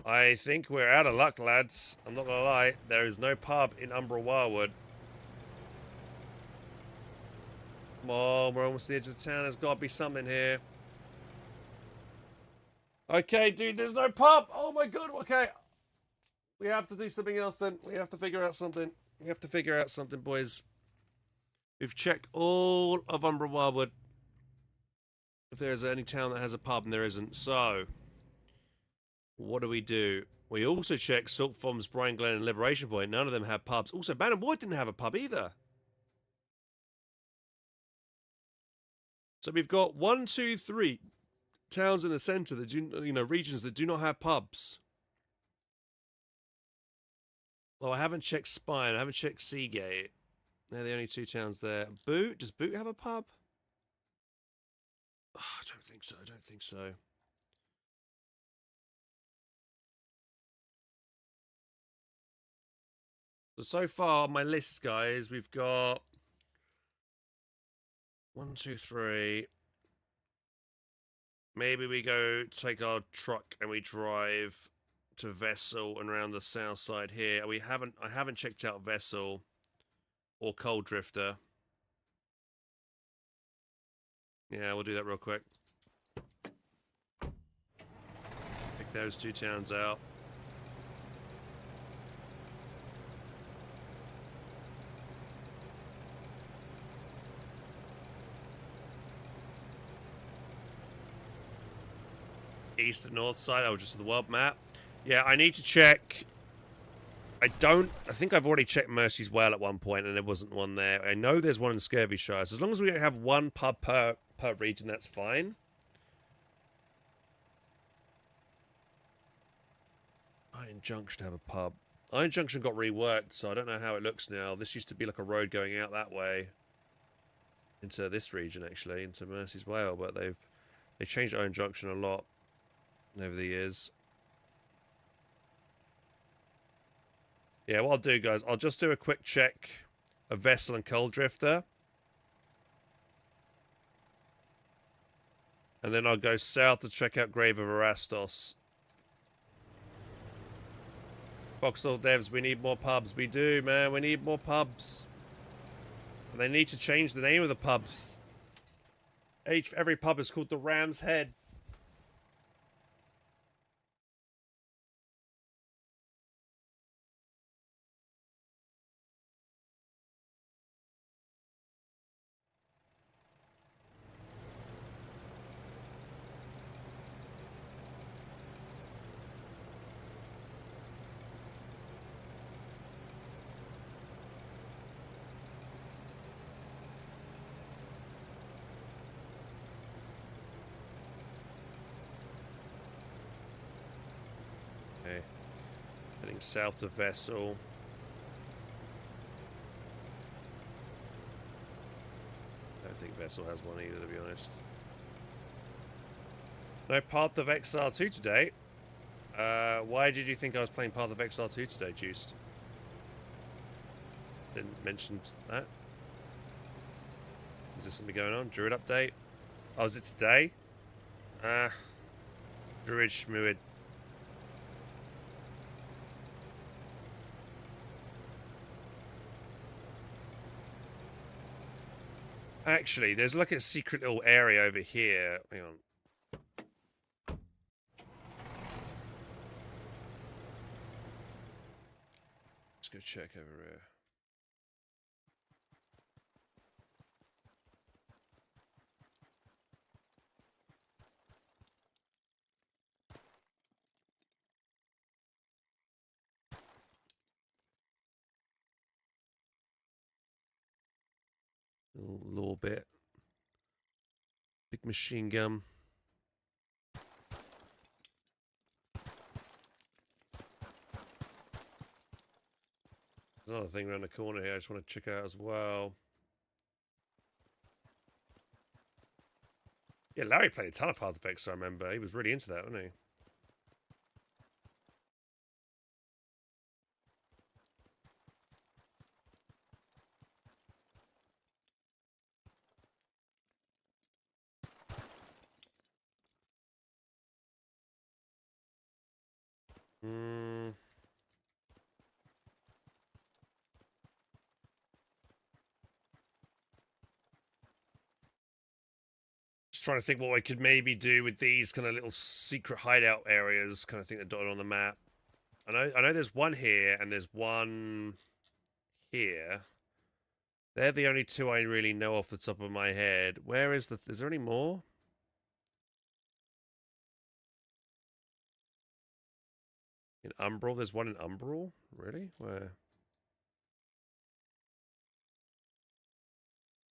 S1: I think we're out of luck, lads. I'm not gonna lie. There is no pub in Umbra Wildwood. Come on, we're almost to the edge of the town. There's got to be something here. Okay, dude, there's no pub. Oh my god. Okay, we have to do something else then. We have to figure out something. We have to figure out something, boys. We've checked all of Umbra Wildwood. If there's any town that has a pub, and there isn't. So, what do? We also checked Salt Farms, Bryan Glen, and Liberation Point. None of them have pubs. Also, Bannon Wood didn't have a pub either. So we've got 1, 2, 3 towns in the centre that do, you know, regions that do not have pubs. Oh, I haven't checked Spine. I haven't checked Seagate. They're the only 2 towns there. Boot? Does Boot have a pub? Oh, I don't think so. I don't think so. So far on my list, guys, we've got 1, 2, 3. Maybe we go take our truck and we drive to Vessel and around the south side here. I haven't checked out Vessel or Cold Drifter. Yeah, we'll do that real quick. Pick those 2 towns out. East and north side. Oh, just the world map. Yeah, I need to check. I think I've already checked Mercy's Well at one point and there wasn't one there. I know there's one in Scurvyshire. So as long as we have one pub per region, that's fine. Iron Junction have a pub. Iron Junction got reworked, so I don't know how it looks now. This used to be like a road going out that way into this region, actually, into Mercy's Well, but they changed Iron Junction a lot over the years. Yeah, what I'll do, guys, I'll just do a quick check of Vessel and Cold Drifter. And then I'll go south to check out Grave of Erastos. Foxhole devs, we need more pubs. We do, man. We need more pubs. And they need to change the name of the pubs. Every pub is called the Ram's Head. Okay. Heading south to Vessel. I don't think Vessel has one either, to be honest. No Path of Exile 2 today. Why did you think I was playing Path of Exile 2 today, Juiced? Didn't mention that. Is there something going on? Druid update? Oh, is it today? Druid Schmuid. Actually, there's like a secret little area over here. Hang on. Let's go check over here. A little bit. Big machine gun. There's another thing around the corner here I just want to check out as well. Yeah, Larry played a ton of Path of Exile, I remember. He was really into that, wasn't he? Just trying to think what I could maybe do with these kind of little secret hideout areas, kind of thing that dotted on the map. I know there's one here and there's one here. They're the only two I really know off the top of my head. Where is is there any more? In Umbral? There's one in Umbral? Really? Where?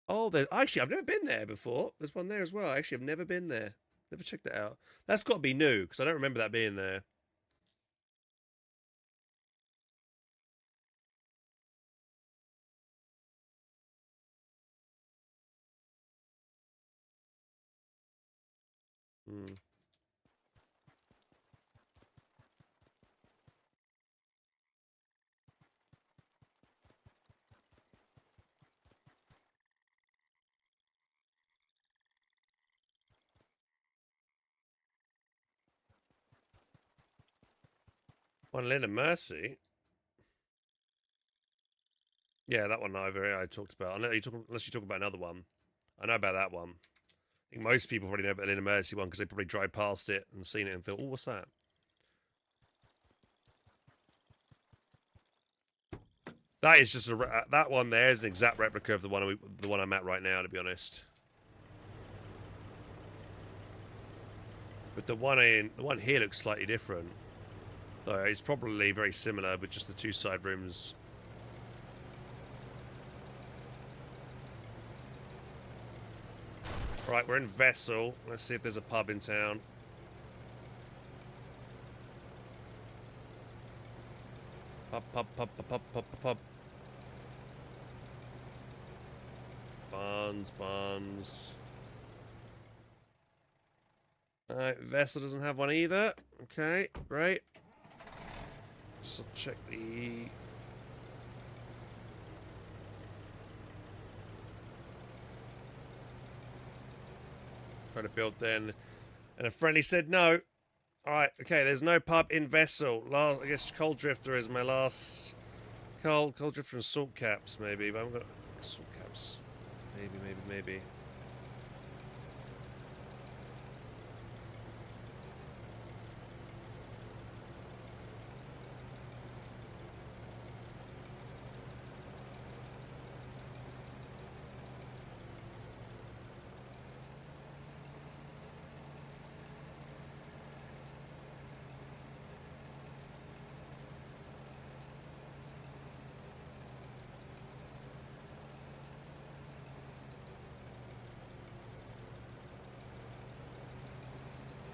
S1: Oh, actually, I've never been there before. There's one there as well. Actually, I've never been there. Never checked that out. That's got to be new, because I don't remember that being there. Hmm. One Land of Mercy? Yeah, that one I talked about. Unless you talk about another one. I know about that one. I think most people probably know about the Land of Mercy one because they probably drive past it and seen it and thought, oh, what's that? That is just that one there is an exact replica of the one I'm at right now, to be honest. But the one here looks slightly different. So it's probably very similar, but just the two side rooms. Right, we're in Vessel. Let's see if there's a pub in town. Pub. Barnes. Alright, Vessel doesn't have one either. Okay, great. Just check the... Try to build then. And a friendly said no. Alright, okay, there's no pub in Vessel. I guess Cold Drifter is my last... Cold Drifter and Salt Caps, maybe. But I'm gonna... Salt Caps. Maybe.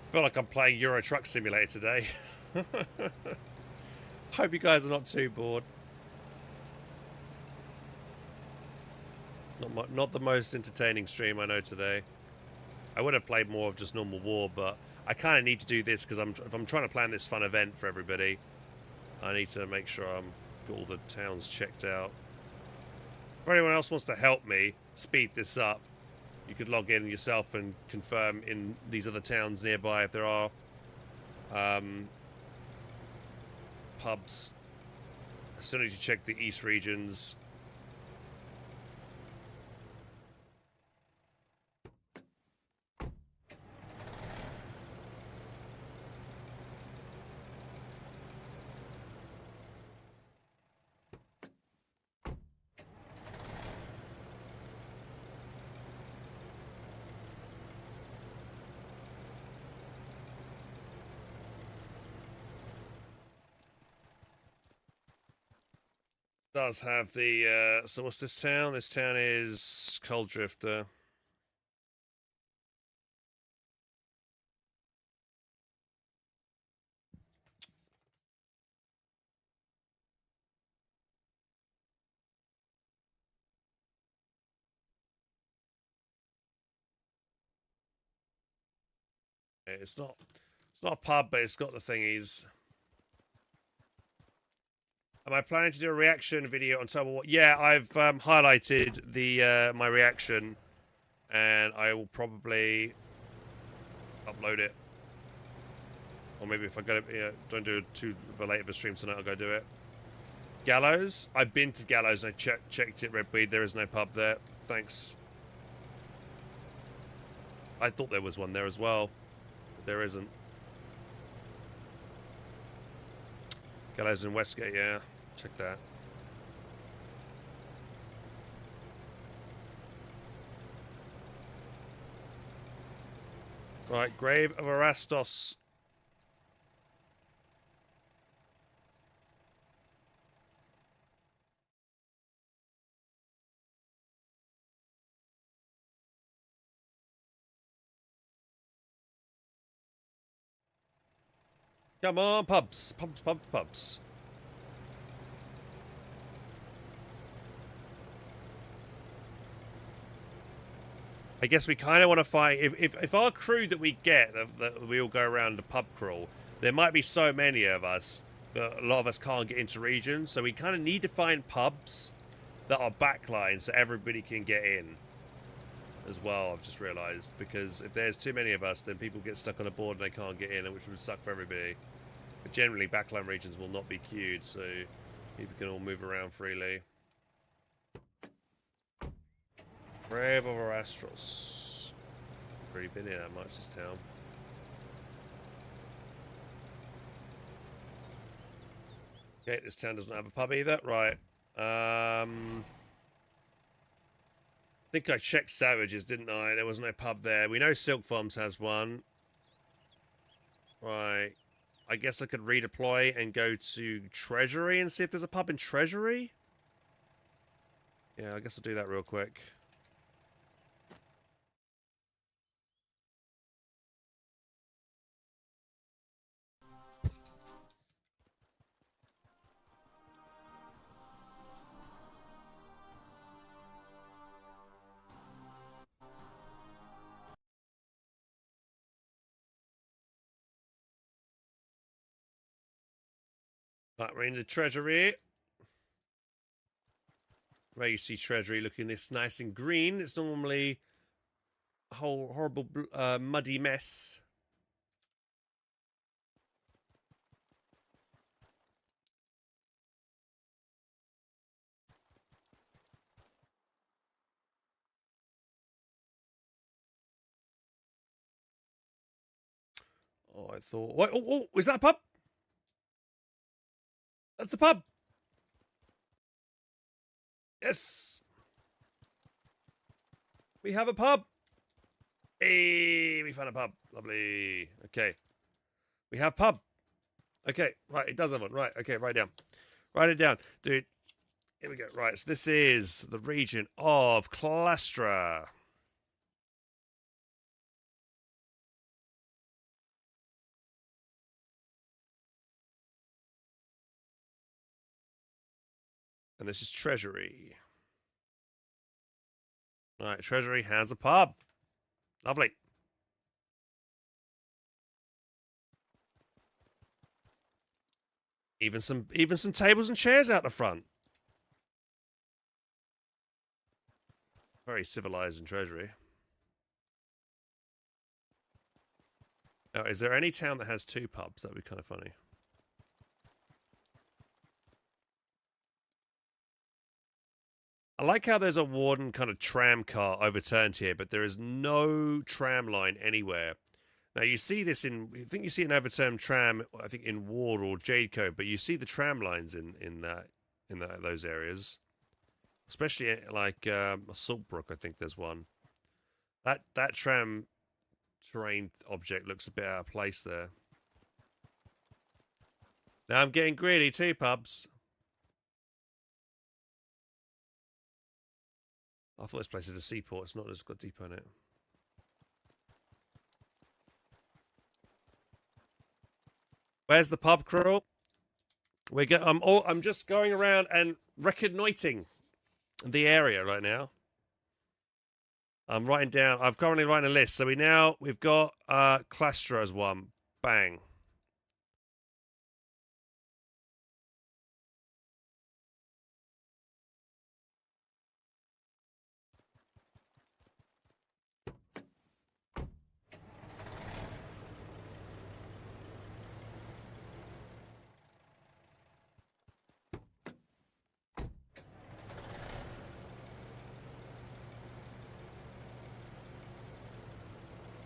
S1: I feel like I'm playing Euro Truck Simulator today. Hope you guys are not too bored. Not the most entertaining stream I know today. I would have played more of just normal war, but I kind of need to do this because if I'm trying to plan this fun event for everybody, I need to make sure I'm got all the towns checked out. If anyone else wants to help me speed this up, you could log in yourself and confirm in these other towns nearby if there are pubs. As soon as you check the east regions. Does have the so what's this town? This town is Cold Drifter. It's not a pub, but it's got the thingies. Am I planning to do a reaction video on top of what? Yeah, I've highlighted the my reaction, and I will probably upload it. Or maybe if I go, don't do too late of a stream tonight, I'll go do it. Gallows. I've been to Gallows and I checked it. Redweed. There is no pub there. Thanks. I thought there was one there as well. But there isn't. Gallows in Westgate. Yeah, check that. Right, Grave of Erastos. Come on, pubs, pubs, pubs, pubs. I guess we kind of want to find if our crew that we get that we all go around the pub crawl. There might be so many of us that a lot of us can't get into regions, so we kind of need to find pubs that are backlines so everybody can get in as well. I've just realised, because if there's too many of us, then people get stuck on a board and they can't get in, which would suck for everybody. But generally, backline regions will not be queued, so people can all move around freely. Grave of Erastros. Already been here that much, this town. Okay, this town doesn't have a pub either. Right. I think I checked Savages, didn't I? There was no pub there. We know Silk Farms has one. Right. I guess I could redeploy and go to Treasury and see if there's a pub in Treasury. Yeah, I guess I'll do that real quick. Right, we're in the Treasury. Where you see Treasury looking this nice and green. It's normally a whole horrible muddy mess. Oh, I thought... What? Oh, is that a pub? That's a pub! Yes! We have a pub! Hey, we found a pub. Lovely. Okay. We have pub. Okay, right, it does have one. Right, okay, write it down. Write it down. Dude, here we go. Right, so this is the region of Clastra. And this is Treasury. All right, Treasury has a pub. Lovely. Even some tables and chairs out the front. Very civilized in Treasury. Now, is there any town that has 2 pubs? That'd be kind of funny. I like how there's a Warden kind of tram car overturned here, but there is no tram line anywhere. Now you see this I think you see an overturned tram, I think in Ward or Jade Cove, but you see the tram lines in those areas, especially like Saltbrook. I think there's one. That tram terrain object looks a bit out of place there. Now I'm getting greedy. 2 pubs. I thought this place is a seaport. It's not. It's got depot in it. Where's the pub crawl? I'm just going around and reconnoitering the area right now. I'm writing down. I'm currently writing a list. So we've got Clastra as one. Bang.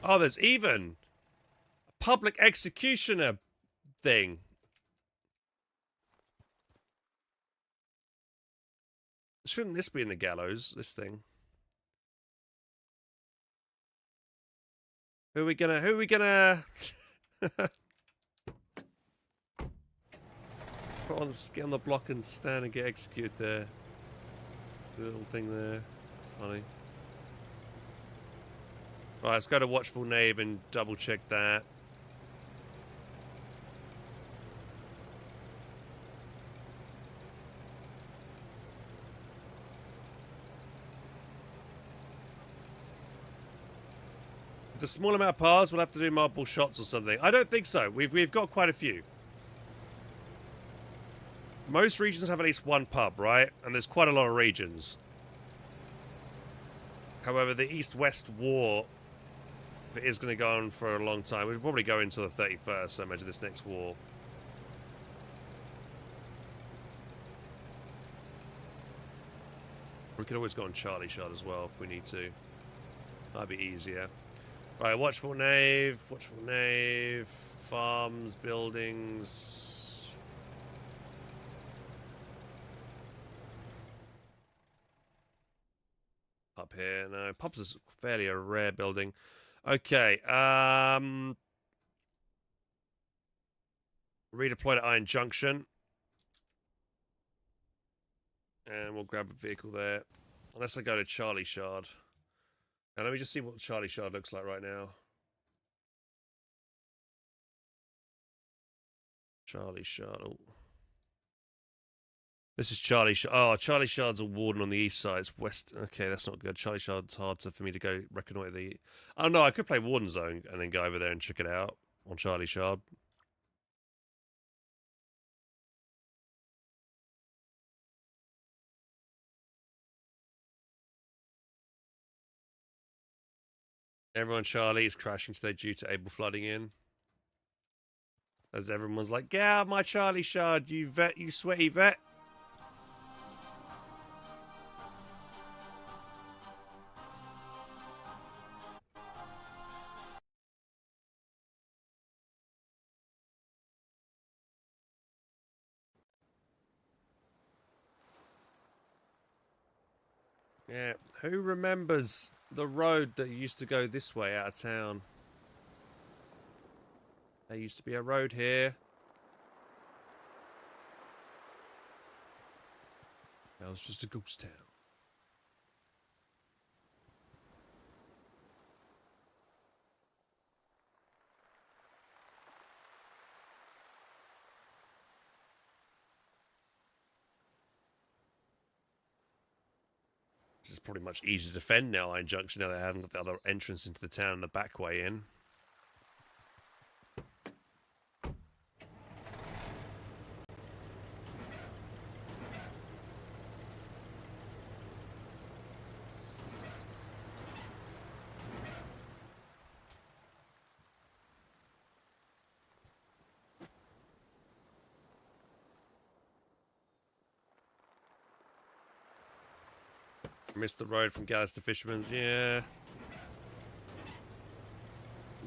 S1: Oh, there's even a public executioner thing. Shouldn't this be in the gallows, this thing? Who are we gonna get on the block and stand and get executed there? The little thing there. It's funny. Right, let's go to Watchful Knave and double check that. With a small amount of pars, we'll have to do multiple shots or something. I don't think so. We've got quite a few. Most regions have at least 1 pub, right? And there's quite a lot of regions. However, the East-West war, if it is going to go on for a long time, we'll probably go into the 31st, I imagine, this next war. We could always go on Charlie Shard as well if we need to. That'd be easier. Right, Watchful Knave, farms, buildings. Up here, no, pubs is fairly a rare building. Okay, redeploy to Iron Junction. And we'll grab a vehicle there. Unless I go to Charlie Shard. Now let me just see what Charlie Shard looks like right now. Charlie Shard. Oh. This is Charlie Shard. Oh, Charlie Shard's a warden on the east side. It's west. Okay, that's not good. Charlie Shard's hard for me to go reconnoiter the... Oh, no, I could play Warden Zone and then go over there and check it out on Charlie Shard. Everyone Charlie is crashing today due to Able flooding in. As everyone's like, get out of my Charlie Shard, you vet, you sweaty vet. Yeah, who remembers the road that used to go this way out of town? There used to be a road here. That was just a ghost town. probably much easier to defend now, Iron Junction, now they haven't got the other entrance into the town and the back way in. Missed the road from Gallus to Fisherman's, yeah.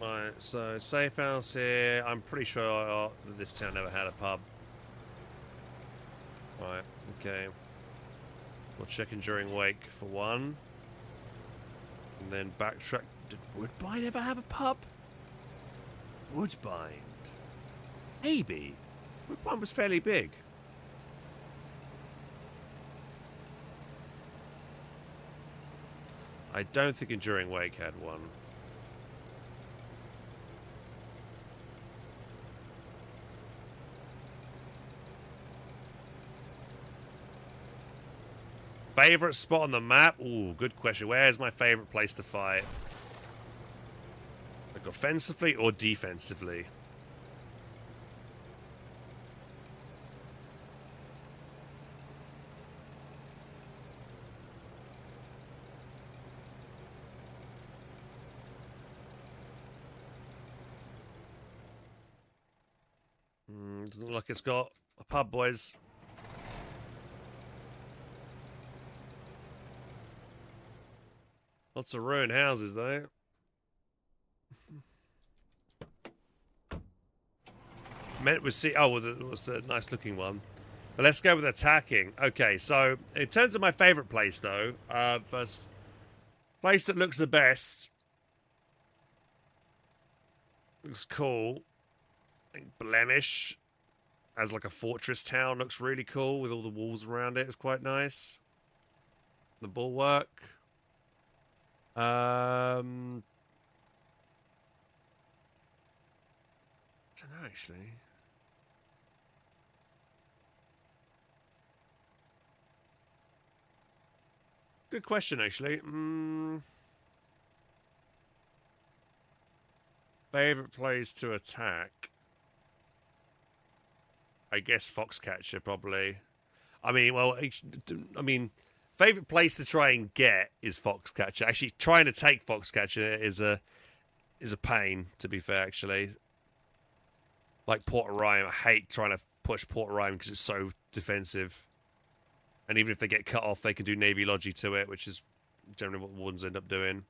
S1: Right, so safe house here. I'm pretty sure that this town never had a pub. Right, okay. We'll check Enduring Wake for one. And then backtrack. Did Woodbine ever have a pub? Woodbine. Maybe. Woodbine was fairly big. I don't think Enduring Wake had one. Favorite spot on the map? Ooh, good question. Where's my favorite place to fight? Like offensively or defensively? Doesn't look like it's got a pub, boys. Lots of ruined houses, though. Meant was see. Oh, well, it was a nice looking one. But let's go with attacking. Okay, so in terms of my favorite place, though, first place that looks the best, looks cool. I think Blemish as like a fortress town looks really cool with all the walls around it. It's quite nice. The bulwark. I don't know, actually. Good question, actually. Favorite place to attack? I guess Foxcatcher, probably. I mean, well, favorite place to try and get is Foxcatcher. Actually, trying to take Foxcatcher is a pain, to be fair, actually. Like Port Orion, I hate trying to push Port Orion because it's so defensive. And even if they get cut off, they can do Navy Logi to it, which is generally what Wardens end up doing.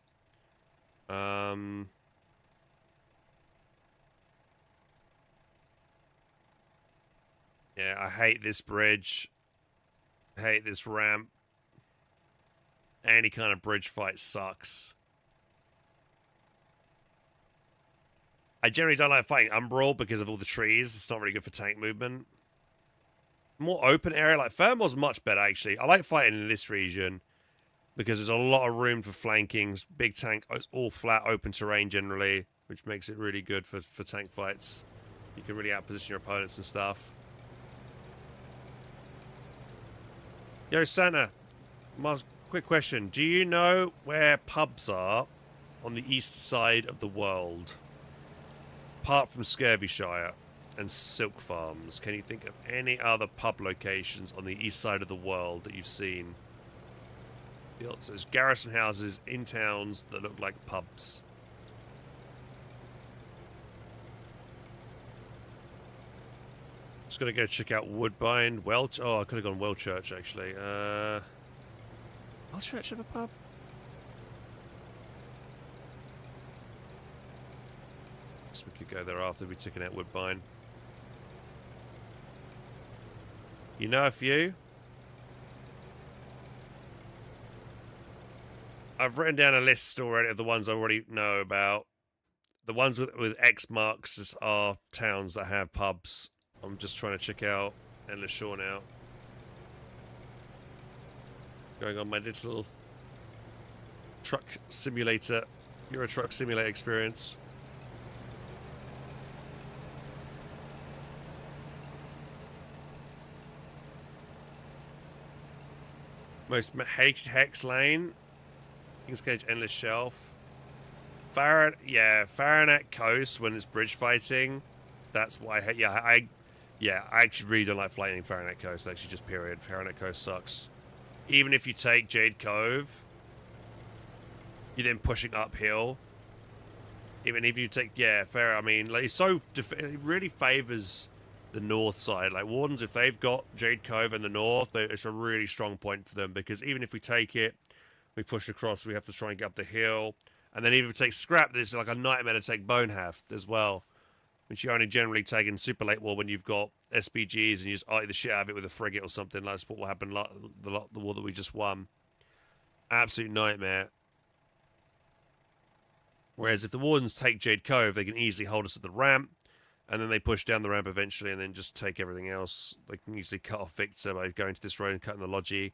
S1: Yeah, I hate this bridge. I hate this ramp. Any kind of bridge fight sucks. I generally don't like fighting Umbral because of all the trees. It's not really good for tank movement. More open area, like Thermal's much better, actually. I like fighting in this region because there's a lot of room for flankings. Big tank, it's all flat, open terrain generally, which makes it really good for tank fights. You can really outposition your opponents and stuff. Yo, Santa, quick question. Do you know where pubs are on the east side of the world? Apart from Scurvyshire and Silk Farms, can you think of any other pub locations on the east side of the world that you've seen? The answer is garrison houses in towns that look like pubs. Just gonna go check out Woodbine. Welch. Oh, I could have gone Wellchurch actually. Wellchurch have a pub? Guess we could go there after we taken out Woodbine. You know a few? I've written down a list already of the ones I already know about. The ones with X marks are towns that have pubs. I'm just trying to check out Endless Shore now. Going on my little truck simulator, Euro Truck Simulator experience. Most hated Hex Lane. King's Cage Endless Shelf. Fahrenheit Coast when it's bridge fighting. That's why I hate. Yeah, I actually really don't like fighting Fahrenheit Coast. Actually, just period. Fahrenheit Coast sucks. Even if you take Jade Cove, you're then pushing uphill. Even if you take, fair. I mean, like, it really favors the north side. Like, Wardens, if they've got Jade Cove in the north, it's a really strong point for them, because even if we take it, we push across, we have to try and get up the hill. And then even if we take Scrap, there's like a nightmare to take Bonehaft as well, which you only generally take in Super Late War when you've got SPGs and you just arty the shit out of it with a frigate or something. That's what will happen the war that we just won. Absolute nightmare. Whereas if the Wardens take Jade Cove, they can easily hold us at the ramp, and then they push down the ramp eventually and then just take everything else. They can easily cut off Victor by going to this road and cutting the Logi.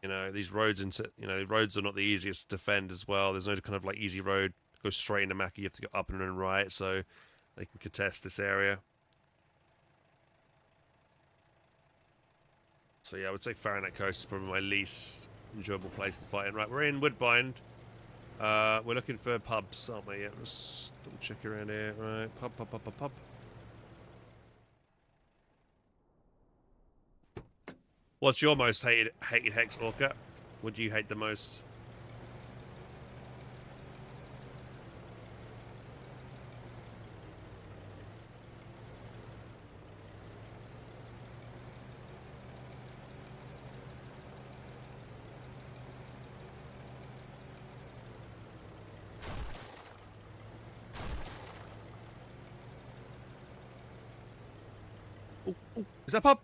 S1: You know, these roads roads are not the easiest to defend as well. There's no kind of like easy road. Go straight into Mackie, you have to go up and then right, so they can contest this area. So yeah, I would say Fahrenheit Coast is probably my least enjoyable place to fight in. Right, we're in Woodbine. We're looking for pubs, aren't we? Yeah, let's double check around here. Right, pub. What's your most hated Hex, Orca? What do you hate the most? Oh, is that pub?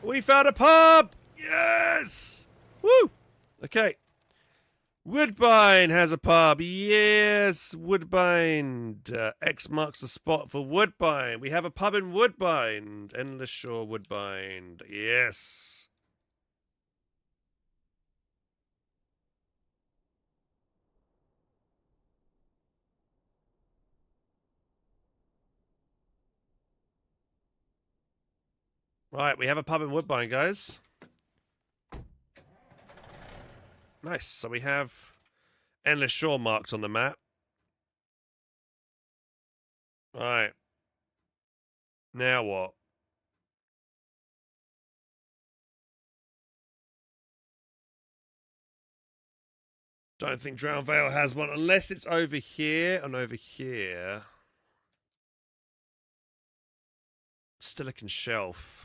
S1: We found a pub! Yes! Woo! Okay. Woodbine has a pub. Yes, Woodbine. X marks the spot for Woodbine. We have a pub in Woodbine. Endless Shore, Woodbine. Yes. Right, we have a pub in Woodbine, guys. Nice. So we have Endless Shore marked on the map. Right. Now what? Don't think Drown Vale has one unless it's over here and over here. Silicon Shelf.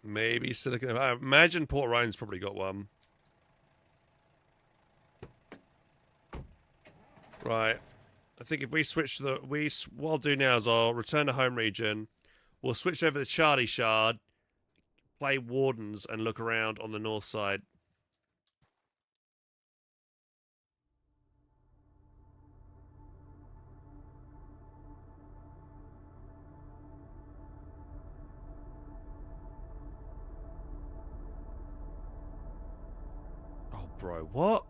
S1: Maybe Silicon. I imagine Port Ryan's probably got one. Right. I think if we switch to what I'll do now is I'll return to home region. We'll switch over to Charlie Shard, play Wardens, and look around on the north side. Oh, bro, what?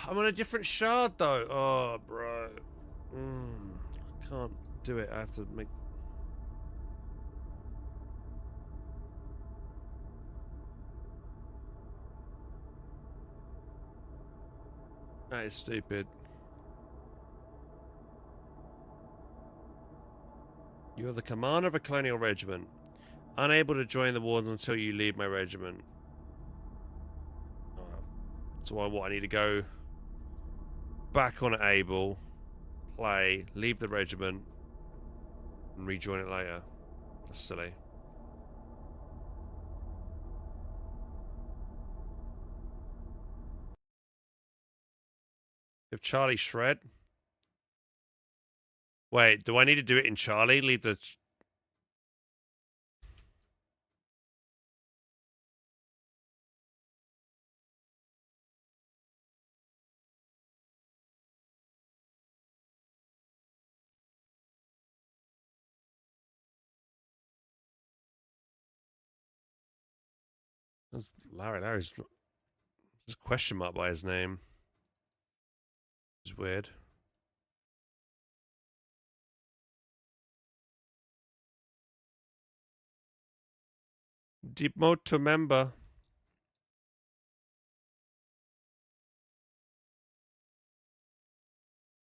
S1: I'm on a different shard, though. Oh, bro. I can't do it. I have to make... That is stupid. You are the commander of a colonial regiment. Unable to join the wardens until you leave my regiment. So I need to go back on Able, play, leave the regiment, and rejoin it later. That's silly. If Charlie shred. Wait, do I need to do it in Charlie? Leave the... That's Larry. Larry's just question mark by his name. It's weird. Demote to member.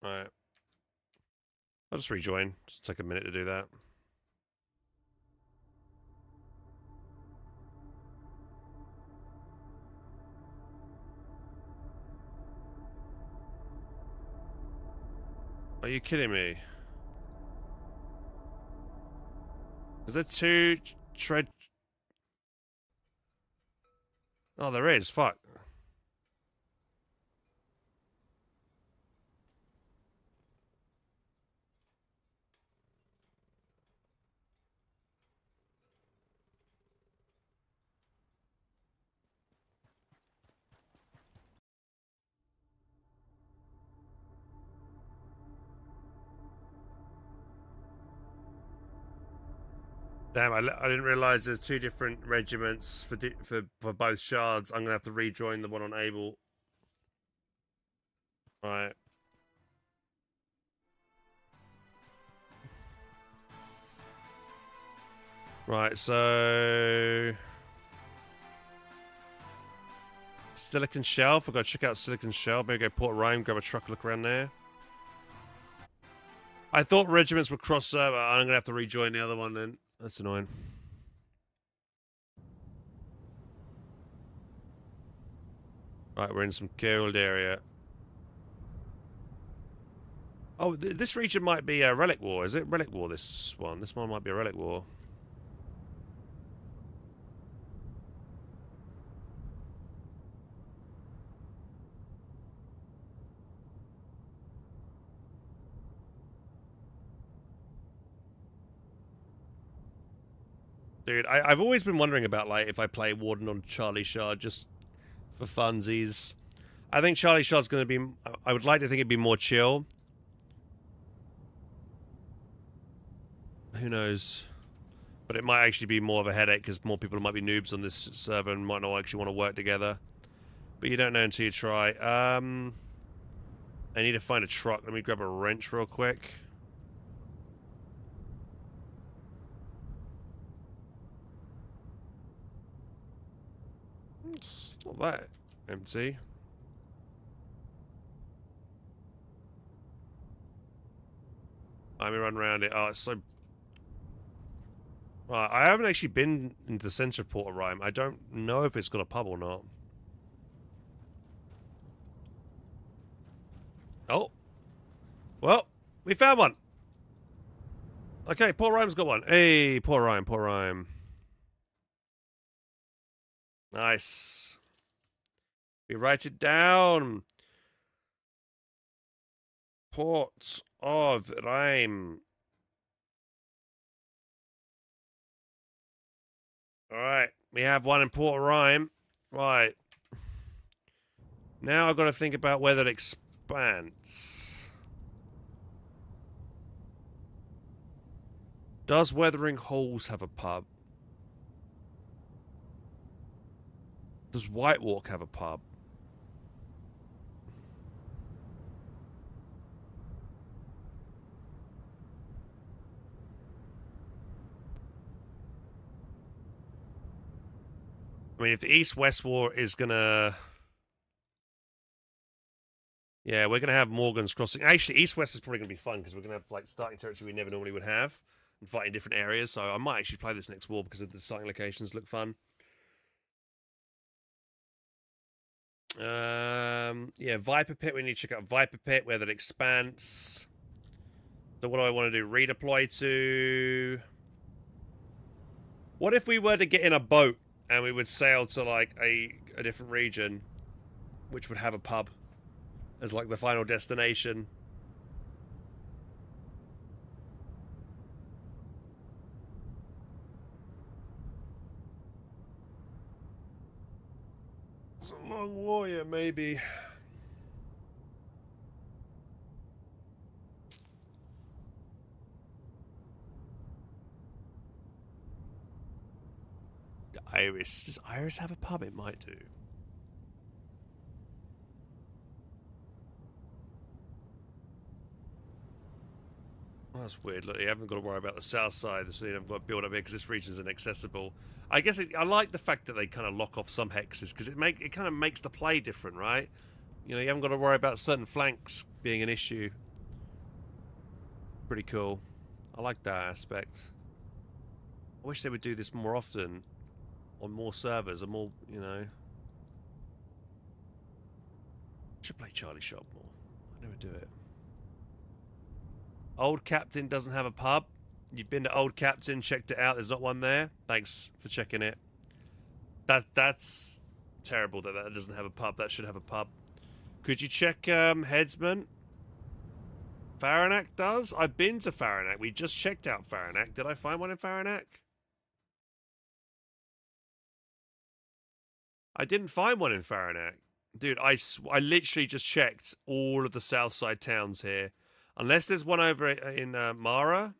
S1: Alright. I'll just rejoin. Just take a minute to do that. Are you kidding me? Is there two tread? Oh, there is. Fuck. Damn, I didn't realize there's two different regiments for both shards. I'm gonna have to rejoin the one on Able. Right. Right, so Silicon Shelf. I've got to check out Silicon Shelf. Maybe go Port Rhyme, grab a truck, look around there. I thought regiments would cross over. I'm gonna have to rejoin the other one then. That's annoying. Right, we're in some cold area. Oh, this region might be a Relic War. Is it Relic War, this one? This one might be a Relic War. Dude, I've always been wondering about, like, if I play Warden on Charlie Shard just for funsies. I think Charlie Shard's going to be... I would like to think it'd be more chill. Who knows? But it might actually be more of a headache because more people might be noobs on this server and might not actually want to work together. But you don't know until you try. I need to find a truck. Let me grab a wrench real quick. It's not that empty. Let me run around it. Oh, it's so... Right, I haven't actually been into the centre of Port Rhyme. I don't know if it's got a pub or not. Oh. Well, we found one. Okay, Port Rhyme's got one. Hey, Port Rhyme, Port Rhyme. Nice. We write it down. Port of Rhyme. Alright, we have one in Port Rhyme. Right. Now I've got to think about whether it expands. Does Weathering Holes have a pub? Does White Walk have a pub? I mean, if the East-West War is gonna... Yeah, we're gonna have Morgan's Crossing. Actually, East-West is probably gonna be fun because we're gonna have, like, starting territory we never normally would have and fight in different areas. So I might actually play this next war because of the starting locations look fun. Yeah, Viper Pit. We need to check out Viper Pit, where that expands. So what do I want to do? Redeploy to... What if we were to get in a boat and we would sail to, like, a different region, which would have a pub as, like, the final destination? It's a long war, yeah, maybe. Iris. Does Iris have a pub? It might do. Oh, that's weird. Look, you haven't got to worry about the south side, so you haven't got to build up here because this region's inaccessible. I guess I like the fact that they kind of lock off some hexes because it kind of makes the play different, right? You know, you haven't got to worry about certain flanks being an issue. Pretty cool. I like that aspect. I wish they would do this more often on more servers and more, you know. Should play Charlie Shop more. I never do it. Old Captain doesn't have a pub. You've been to Old Captain, checked it out. There's not one there. Thanks for checking it. That's terrible that that doesn't have a pub. That should have a pub. Could you check Headsman? Faranac does? I've been to Faranac. We just checked out Faranac. Did I find one in Faranac? I didn't find one in Faranac. Dude, I literally just checked all of the Southside towns here. Unless there's one over in Mara.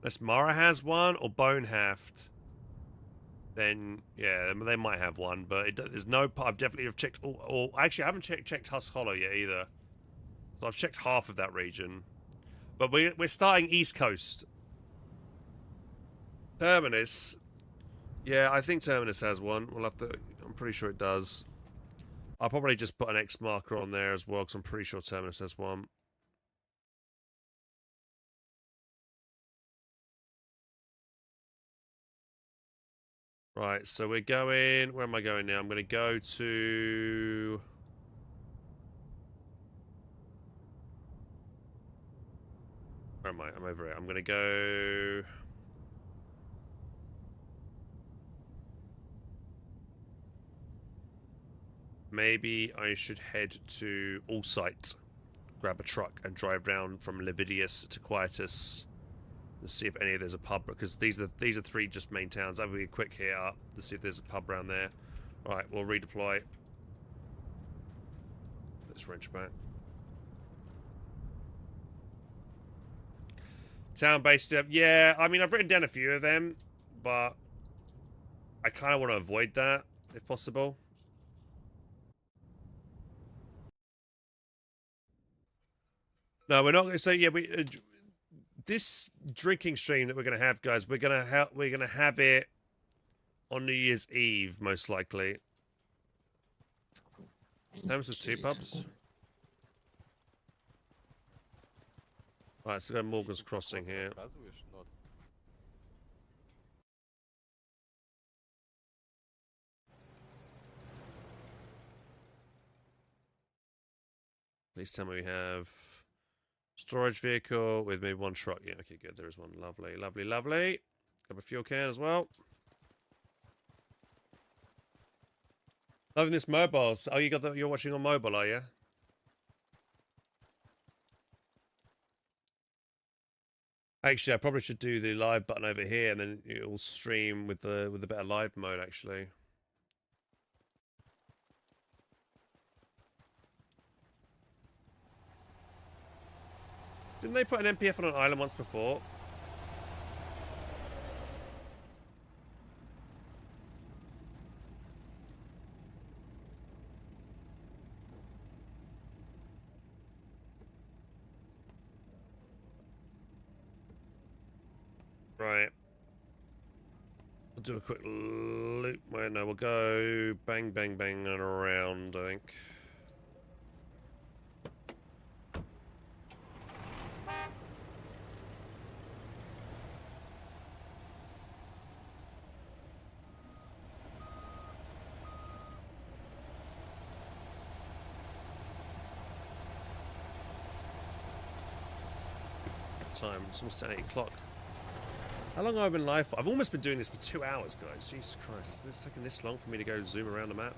S1: Unless Mara has one or Bonehaft. Then, yeah, they might have one. But there's no... I've definitely checked... actually, I haven't checked Husk Hollow yet either. So I've checked half of that region. But we're starting East Coast. Terminus. Yeah, I think Terminus has one. We'll have to... I'm pretty sure it does. I'll probably just put an X marker on there as well, because I'm pretty sure Terminus has one. Right, so we're going... Where am I going now? I'm going to go to... Where am I? I'm over here. I'm going to go... Maybe I should head to Allsight, grab a truck, and drive round from Levidius to Quietus and see if any of there's a pub, because these are three just main towns. I'll be a quick hit up to see if there's a pub around there. Alright, we'll redeploy. Let's wrench back. Town-based stuff. Yeah, I mean, I've written down a few of them, but I kind of want to avoid that, if possible. No, we're not going to say, yeah, this drinking stream that we're going to have, guys, we're going to have it on New Year's Eve, most likely. There's two pubs. Alright, so go Morgan's Crossing here. Please tell me we have storage vehicle with maybe one truck. Yeah, okay, good. There is one. Lovely, lovely, lovely. Grab a fuel can as well. Loving this mobile. Oh, you're watching on mobile, are you? Actually, I probably should do the live button over here, and then it'll stream with the better live mode. Actually. Didn't they put an MPF on an island once before? Right. We'll do a quick loop. Wait, no, we'll go bang, bang, bang and around, I think. Time. It's almost 8 o'clock. How long have I been live for? I've almost been doing this for 2 hours, guys. Jesus Christ. Is this taking this long for me to go zoom around the map?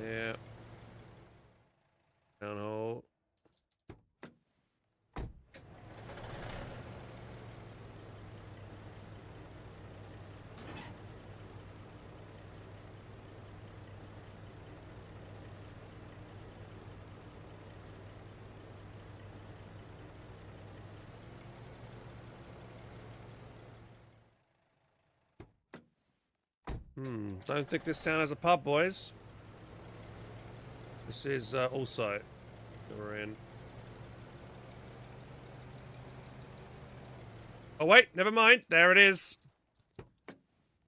S1: Yeah. Town hall. Don't think this town has a pub, boys. This is all site that we're in. Oh wait, never mind. There it is.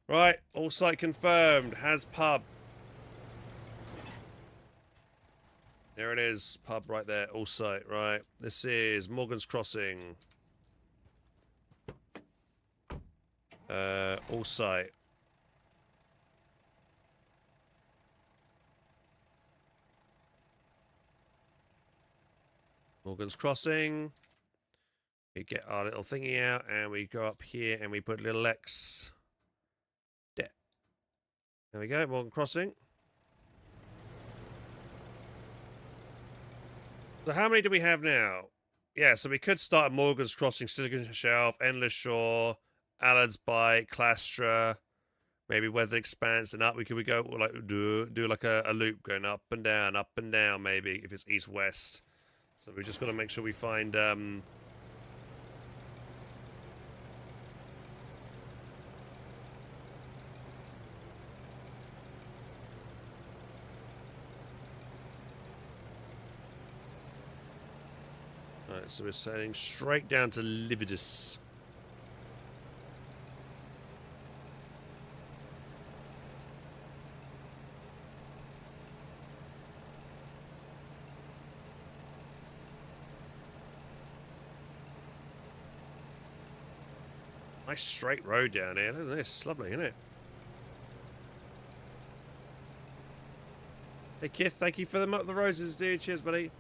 S1: Right, all site confirmed. Has pub. There it is. Pub right there. All site. Right. This is Morgan's Crossing. All site. Morgan's Crossing. We get our little thingy out and we go up here and we put little X. There. There we go, Morgan Crossing. So how many do we have now? Yeah, so we could start at Morgan's Crossing, Silicon Shelf, Endless Shore, Allard's Bite, Clastra, maybe Weather Expanse, and up. We go like do like a loop going up and down, maybe if it's east-west. So we've just got to make sure we find Alright, so we're sailing straight down to Lividus. Nice straight road down here. Look at this. Lovely, isn't it? Hey, Kith, thank you for the roses, dude. Cheers, buddy.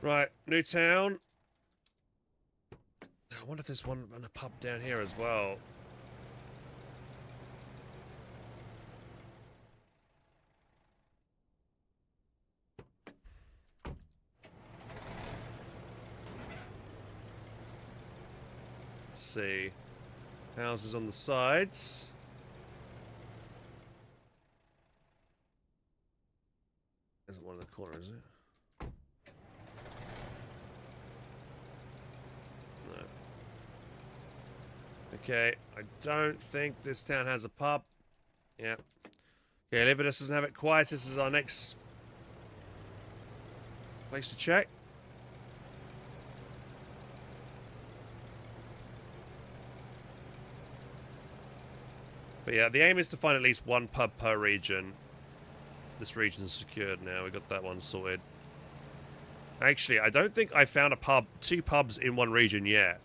S1: Right, new town. I wonder if there's one in a pub down here as well. Let's see. Houses on the sides. Isn't one in the corner, is it? No. Okay, I don't think this town has a pub. Yeah. Okay, Lividus doesn't have it quite. This is our next place to check. But yeah, the aim is to find at least one pub per region. This region's secured now. We got that one sorted. Actually, I don't think I found two pubs in one region yet.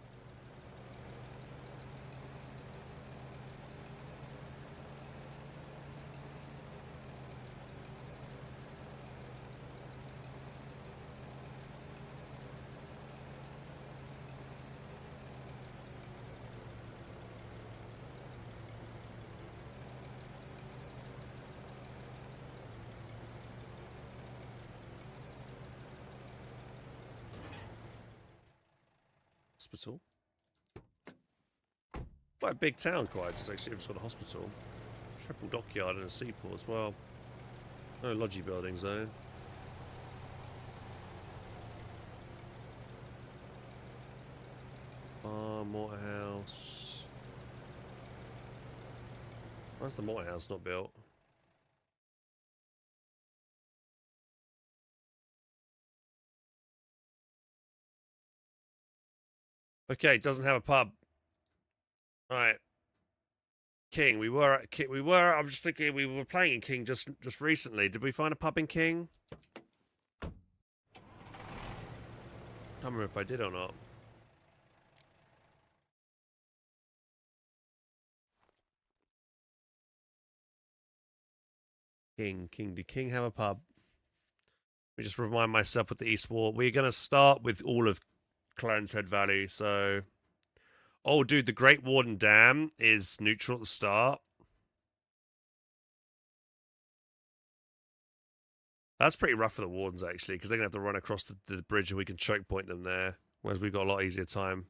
S1: Hospital. Quite a big town, quite. It's actually got a hospital. Triple dockyard and a seaport as well. No lodgy buildings though. Motorhouse. Why's the Motorhouse not built? Okay, doesn't have a pub. Right. King, I'm just thinking we were playing in King just recently. Did we find a pub in King? Can't remember if I did or not. King, did King have a pub? Let me just remind myself with the East Wall. We're gonna start with all of Clarence Head Valley, so oh dude, the Great Warden Dam is neutral at the start. That's pretty rough for the Wardens, actually, because they're going to have to run across the bridge and we can choke point them there, whereas we've got a lot easier time.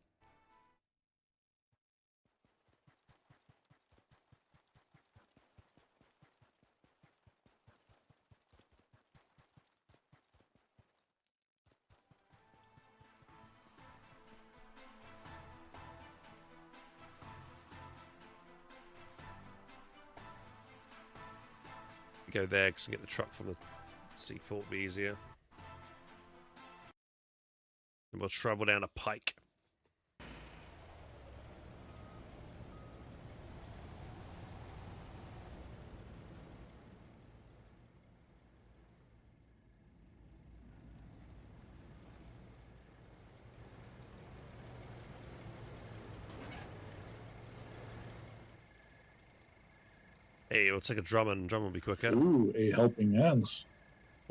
S1: Go there because we can get the truck from the seaport, be easier. And we'll travel down a pike. Hey, we'll take a drum and drum will be quicker.
S4: Ooh, a helping hands.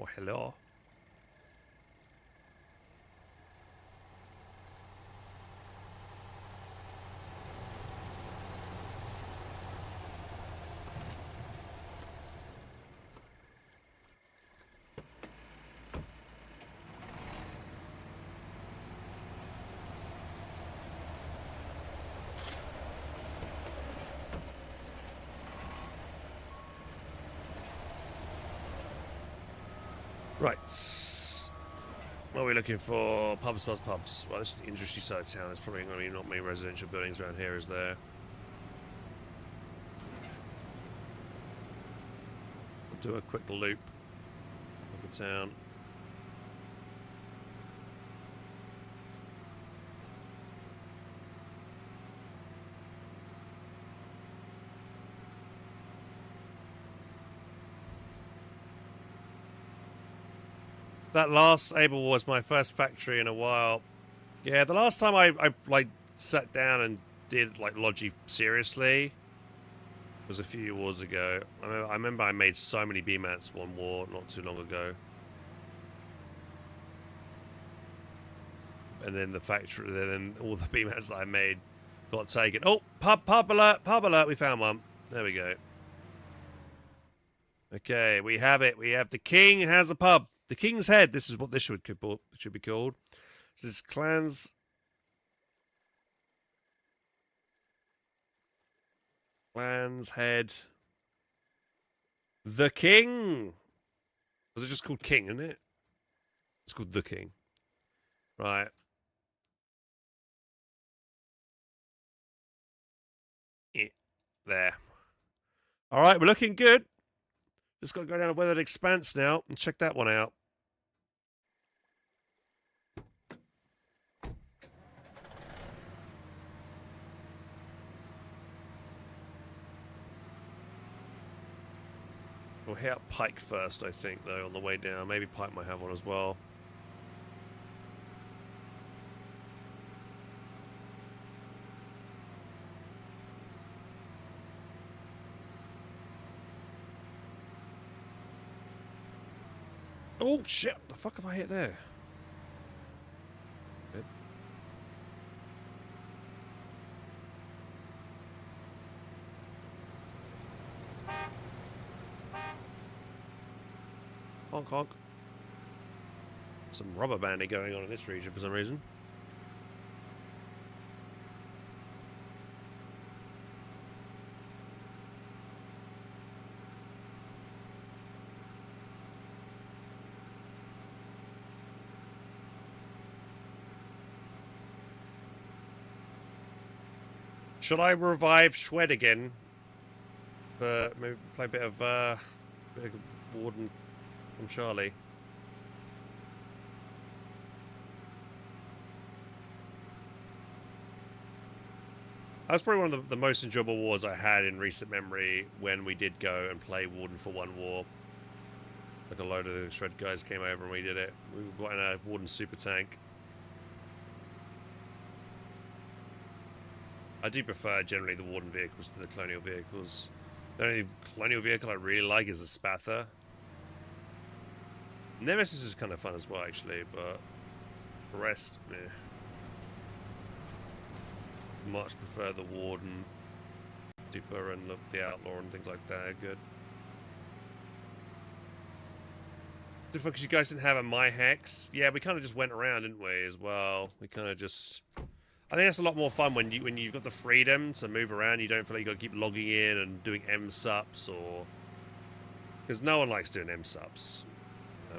S1: Oh, hello. Right. What are we looking for? Pubs. Well, this is the industry side of town. There's probably going to be not many residential buildings around here, is there? We'll do a quick loop of the town. That last stable was my first factory in a while. Yeah, the last time I like sat down and did like Logi seriously was a few wars ago. I remember I made so many B-mats one war not too long ago. And then the factory, then all the B-mats that I made got taken. Oh, pub alert, we found one. There we go. Okay, we have it. We have the king has a pub. The King's Head. This is what this should be called. This is Clan's Head. The King. Was it just called King, isn't it? It's called The King. Right. Yeah. There. All right, we're looking good. Just got to go down to Weathered Expanse now and check that one out. We'll hit up Pike first, I think, though, on the way down. Maybe Pike might have one as well. Oh, shit. The fuck have I hit there? Good. Honk, honk. Some rubber banding going on in this region for some reason. Should I revive Shwed again? Maybe play a bit of Warden and Charlie. That was probably one of the most enjoyable wars I had in recent memory when we did go and play Warden for one war. Like a load of the Shred guys came over and we did it. We got in a Warden super tank. I do prefer generally the Warden vehicles to the Colonial vehicles. The only Colonial vehicle I really like is the Spather. Nemesis is kind of fun as well, actually, but the rest, meh. Much prefer the Warden, Duper, and the Outlaw and things like that. Good. Because you guys didn't have a my hex. Yeah, we kind of just went around, didn't we? As well, we kind of just. I think that's a lot more fun when you've got the freedom to move around. You don't feel like you got to keep logging in and doing M-sups or because no one likes doing M-sups.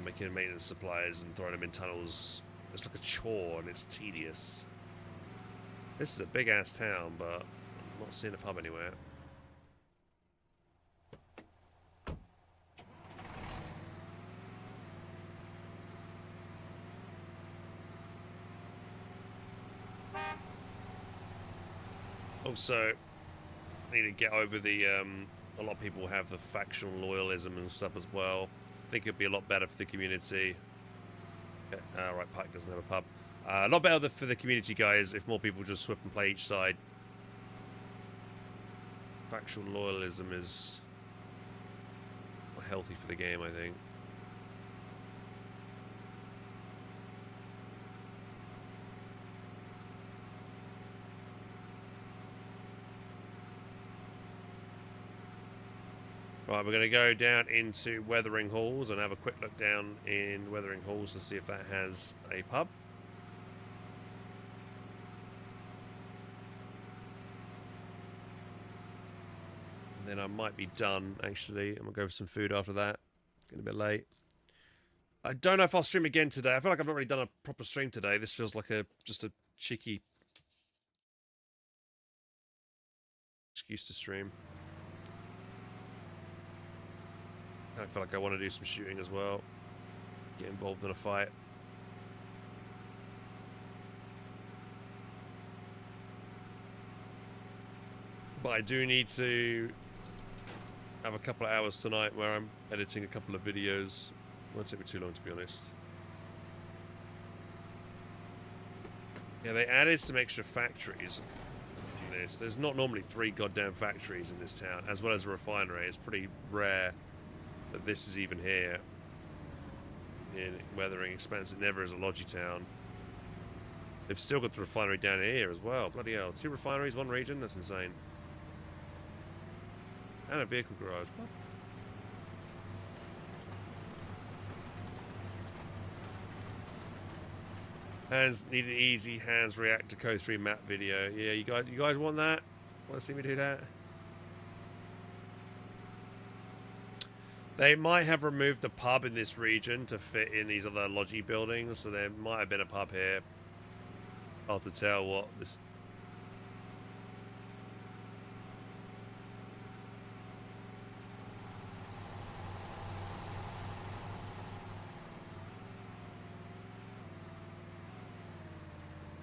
S1: Making maintenance supplies and throwing them in tunnels. It's like a chore and it's tedious. This is a big ass town, but I'm not seeing a pub anywhere. Also, I need to get over the, a lot of people have the factional loyalism and stuff as well. I think it'd be a lot better for the community. Okay, right, Pike doesn't have a pub. A lot better for the community, guys, if more people just swap and play each side. Factional loyalism is not healthy for the game, I think. Right, we're going to go down into Weathering Halls and have a quick look down in Weathering Halls to see if that has a pub. And then I might be done, actually. I'm going to go for some food after that. It's getting a bit late. I don't know if I'll stream again today. I feel like I've not really done a proper stream today. This feels like just a cheeky excuse to stream. I feel like I want to do some shooting as well. Get involved in a fight. But I do need to have a couple of hours tonight where I'm editing a couple of videos. It won't take me too long, to be honest. Yeah, they added some extra factories in this. There's not normally 3 goddamn factories in this town, as well as a refinery. It's pretty rare that this is even here in Weathering Expanse. It never is a lodgy town. They've still got the refinery down here as well. Bloody hell. 2 refineries, 1 region? That's insane. And a vehicle garage. What? Hands need an easy hands react to Code 3 map video. Yeah, you guys want that? Want to see me do that? They might have removed the pub in this region to fit in these other lodgy buildings, so there might have been a pub here. Hard to tell what this.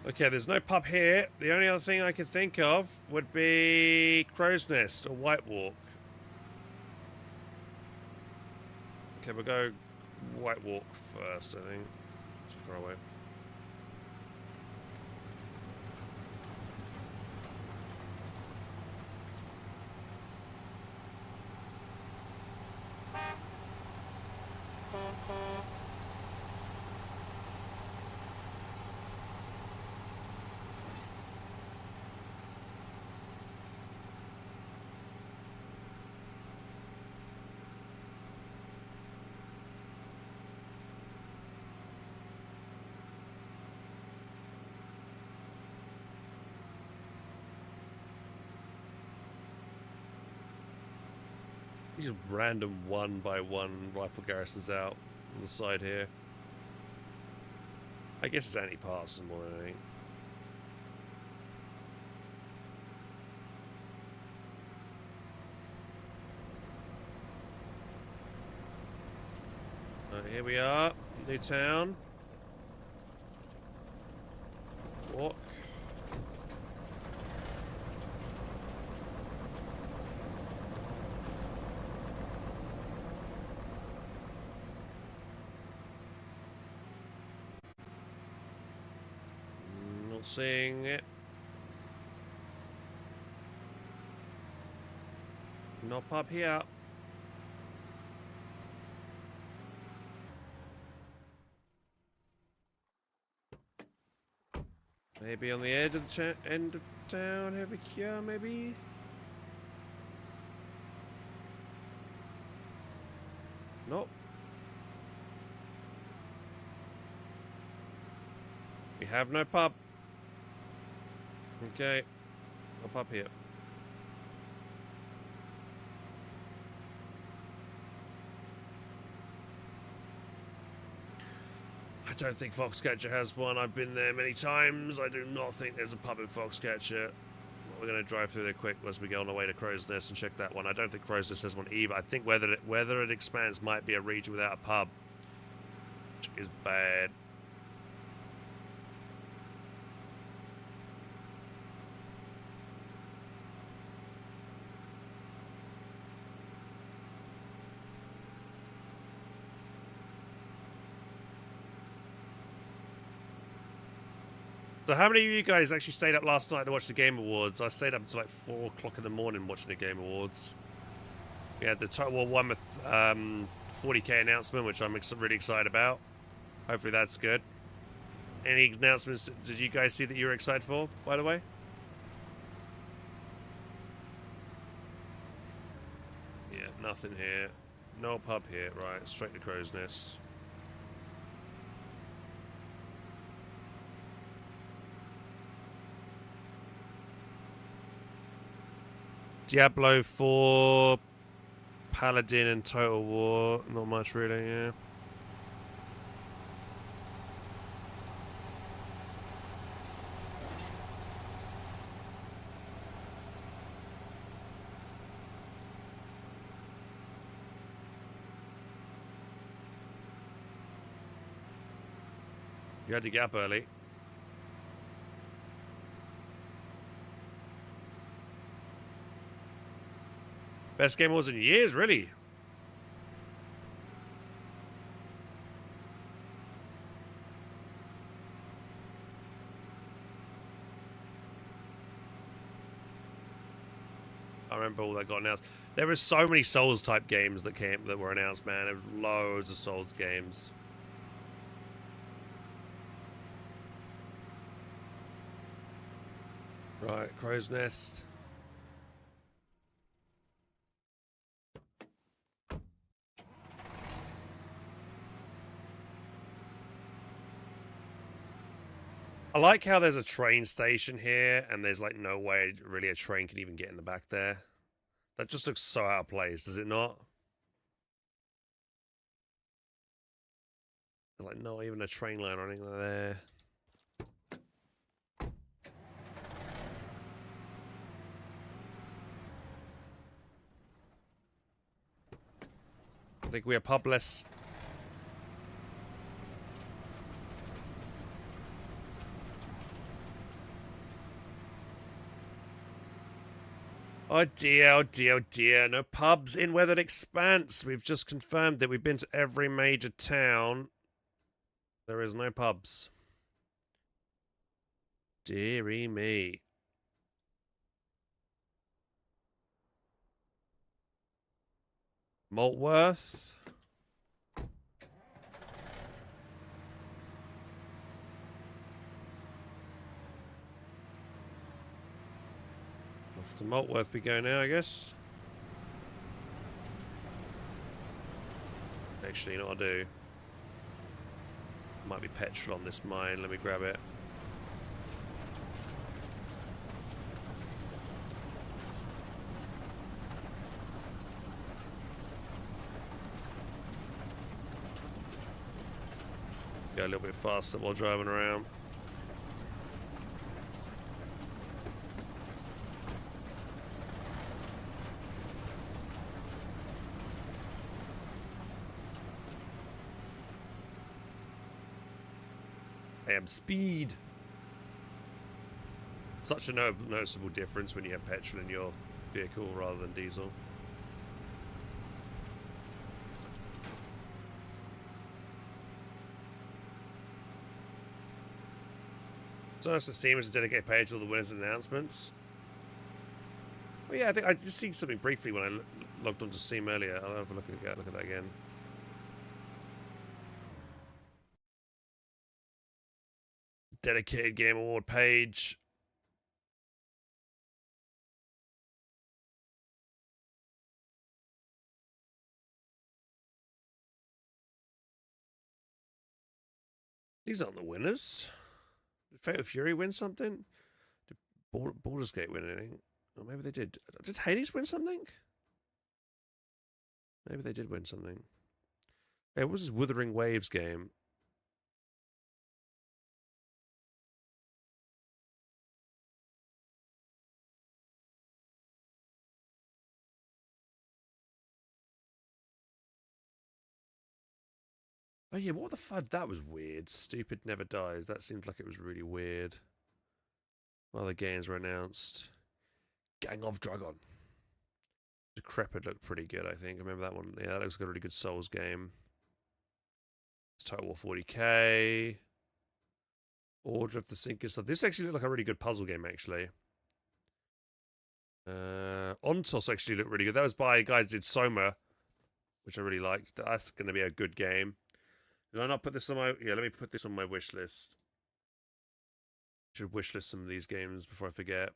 S1: Okay, there's no pub here. The only other thing I could think of would be Crow's Nest or White Walk. Okay, we'll go White Walk first, I think. Too far away. These random 1-by-1 rifle garrisons out on the side here. I guess it's anti-partisan more than anything. Here we are, new town. Walk. Not seeing it. Not pub here. Maybe on the edge of the end of town, over here, maybe? Nope. We have no pub. Okay. No pub here. I don't think Foxcatcher has one. I've been there many times. I do not think there's a pub in Foxcatcher. We're going to drive through there quick as we go on our way to Crow's Nest and check that one. I don't think Crow's Nest has one either. I think whether it expands might be a region without a pub, which is bad. So how many of you guys actually stayed up last night to watch the Game Awards? I stayed up until like 4 o'clock in the morning watching the Game Awards. We had the total one with 40k announcement, which I'm really excited about. Hopefully that's good. Any announcements did you guys see that you were excited for, by the way? Yeah, nothing here. No pub here. Right, straight to Crow's Nest. Diablo 4, Paladin, and Total War. Not much really, yeah. You had to get up early. Best Game Awards in years, really. I remember all that got announced. There were so many Souls type games that were announced, man. There was loads of Souls games. Right, Crow's Nest. I like how there's a train station here, and there's like no way really a train can even get in the back there. That just looks so out of place, does it not? There's like not even a train line or anything there. I think we are publess. Oh dear, oh dear, oh dear. No pubs in Weathered Expanse. We've just confirmed that we've been to every major town. There is no pubs. Deary me. Maltworth. Off to Maltworth we go now, I guess. Actually, you know what I'll do? Might be petrol on this mine. Let me grab it. Go a little bit faster while driving around. I am speed. Such a noticeable difference when you have petrol in your vehicle rather than diesel. So nice that Steam has a dedicated page with all the winners and announcements. Well, yeah, I think I just seen something briefly when I logged onto Steam earlier. I'll have a look at that again. Dedicated Game Award page. These aren't the winners. Did Fatal Fury win something? Did Baldur's Gate win anything? Or maybe they did. Did Hades win something? Maybe they did win something. Hey, what was this Wuthering Waves game? Oh yeah, what the fudge? That was weird. Stupid Never Dies. That seemed like it was really weird. Well, the games were announced. Gang of Dragon. Decrepit looked pretty good, I think. I remember that one. Yeah, that looks like a really good Souls game. It's Total War 40k. Order of the Sinking Sun. This actually looked like a really good puzzle game, actually. Ontos actually looked really good. That was by guys who did Soma, which I really liked. That's going to be a good game. Did I not put this on my... Yeah, let me put this on my wish list. Should wish list some of these games before I forget.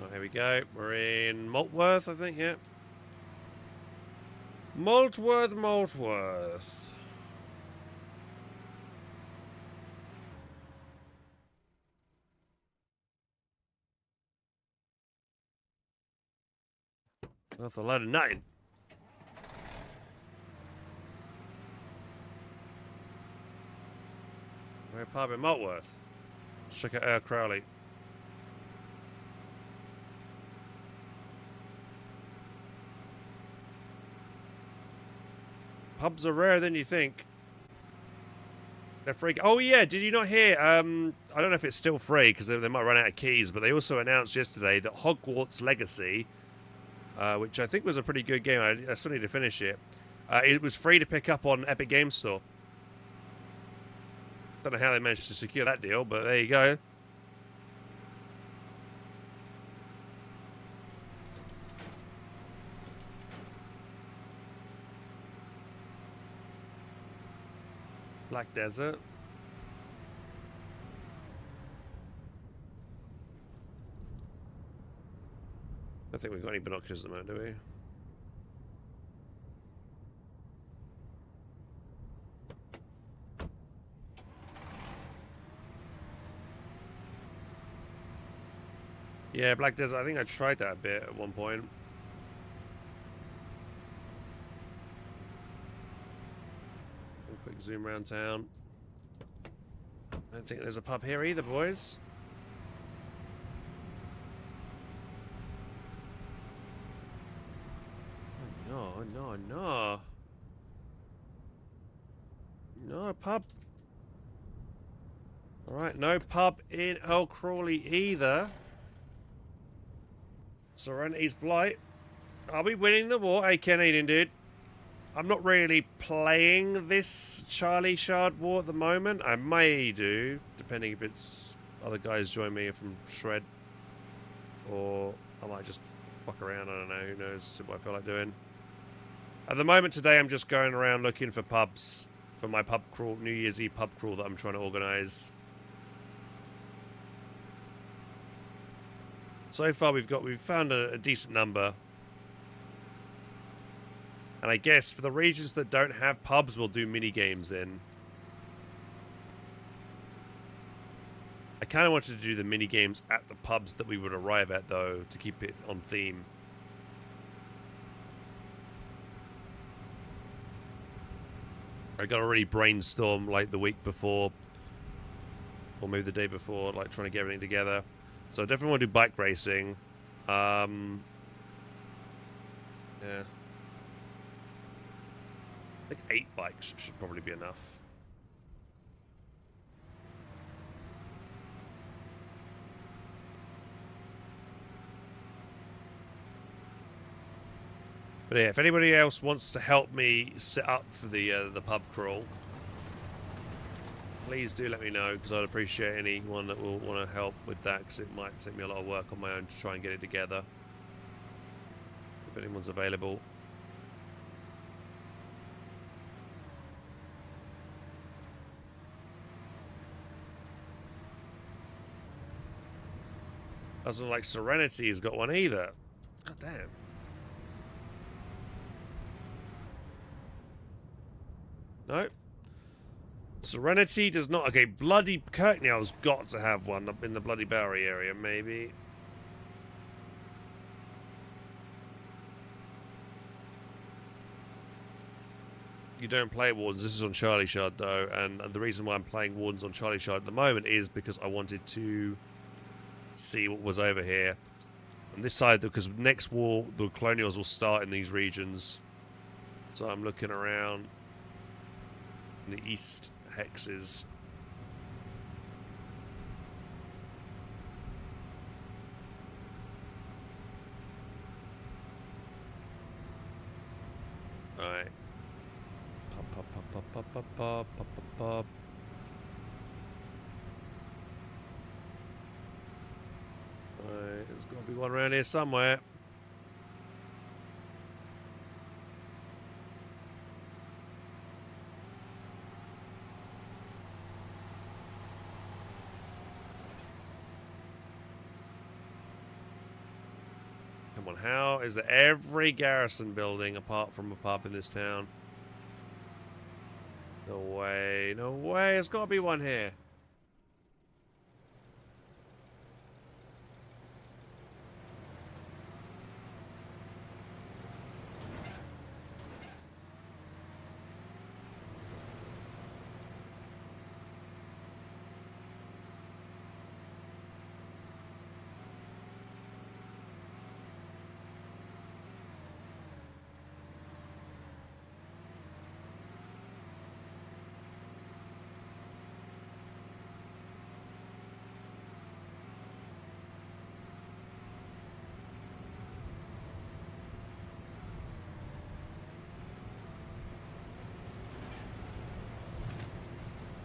S1: Oh, here we go. We're in Maltworth, I think, yeah. Maltworth. That's a load of nutting. We're a pub in Maltworth. Let's check out Earl Crowley. Pubs are rarer than you think. They're free. Oh yeah, did you not hear? I don't know if it's still free because they might run out of keys, but they also announced yesterday that Hogwarts Legacy, which I think was a pretty good game. I still need to finish it. It was free to pick up on Epic Games Store. Don't know how they managed to secure that deal, but there you go. Black Desert. I don't think we've got any binoculars at the moment, do we? Yeah, Black Desert. I think I tried that a bit at one point. A quick zoom around town. I don't think there's a pub here either, boys. Oh, no. No pub. Alright, no pub in Earl Crawley either. Serenity's Blight. Are we winning the war? Hey, Canadian dude. I'm not really playing this Charlie Shard war at the moment. I may do, depending if it's other guys join me from Shred. Or I might just fuck around, I don't know, who knows, see what I feel like doing. At the moment today, I'm just going around looking for pubs for my pub crawl, New Year's Eve pub crawl that I'm trying to organise. So far, we've found a decent number. And I guess for the regions that don't have pubs, we'll do mini games in. I kind of wanted to do the mini games at the pubs that we would arrive at, though, to keep it on theme. I got to already brainstorm like the week before, or maybe the day before, like trying to get everything together. So I definitely want to do bike racing. Yeah. I think 8 bikes should probably be enough. But yeah, if anybody else wants to help me set up for the pub crawl, please do let me know, because I'd appreciate anyone that will want to help with that, because it might take me a lot of work on my own to try and get it together. If anyone's available. Doesn't like Serenity's got one either. God damn. Nope. Serenity does not. Okay, Bloody Kirknail's got to have one up in the Bloody Bowery area, maybe. You don't play Wardens. This is on Charlie Shard, though, and the reason why I'm playing Wardens on Charlie Shard at the moment is because I wanted to see what was over here. On this side, because next war, the Colonials will start in these regions. So I'm looking around in the east hexes. Alright. Pop, pop, pop, pop, pop, pop, pop, pop, pop. Alright, there's got to be one around here somewhere. Come on, how is there every garrison building apart from a pub in this town? No way, no way, there's got to be one here.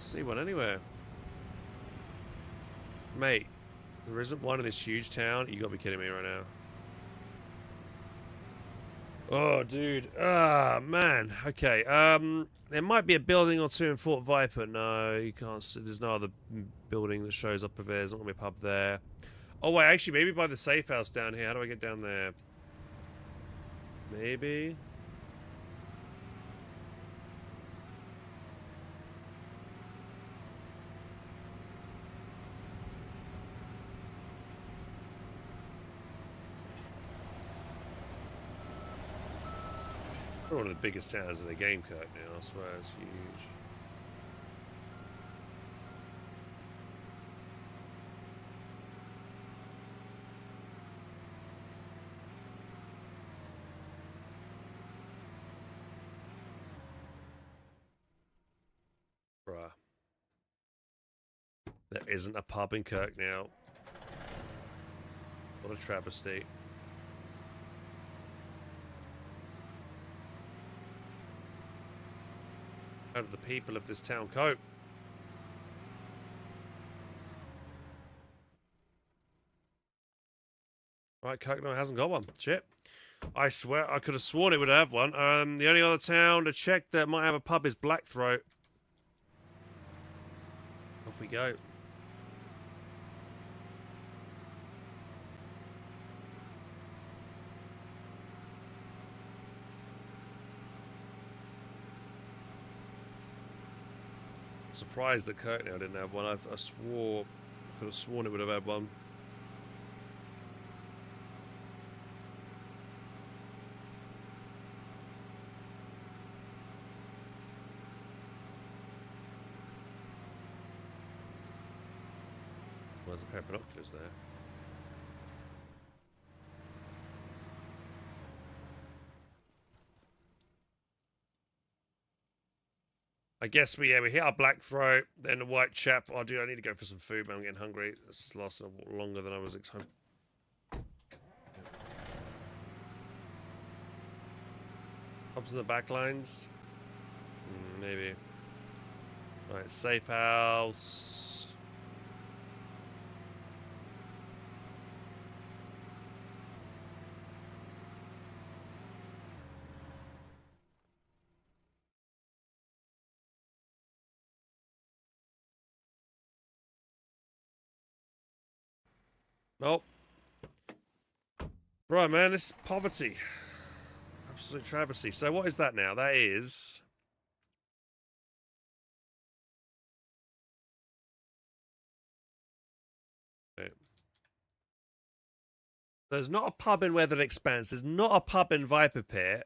S1: See one anywhere. Mate, there isn't one in this huge town. You gotta be kidding me right now. Oh, dude. Ah, man. Okay. There might be a building or two in Fort Viper. No, you can't see. There's no other building that shows up over there. There's not gonna be a pub there. Oh, wait. Actually, maybe by the safe house down here. How do I get down there? Maybe. We're one of the biggest towns in the game, Kirk, now. I swear, it's huge. Bruh. There isn't a pub in Kirk now. What a travesty. How do the people of this town cope? Right, Kirkno hasn't got one. Shit. I swear I could have sworn it would have one. The only other town to check that might have a pub is Blackthroat. Off we go. Surprised that Kirknail didn't have one. I swore, I could have sworn it would have had one. Well, there's a pair of binoculars there. I guess we hit our Blackthroat, then the White Chap. Oh, dude, I need to go for some food, man. I'm getting hungry. This is lasting longer than I was expecting. Pubs in the back lines? Maybe. Right, safe house. Nope. Right, man, this is poverty. Absolute travesty. So what is that now? That is... There's not a pub in Weathered Expanse. There's not a pub in Viper Pit.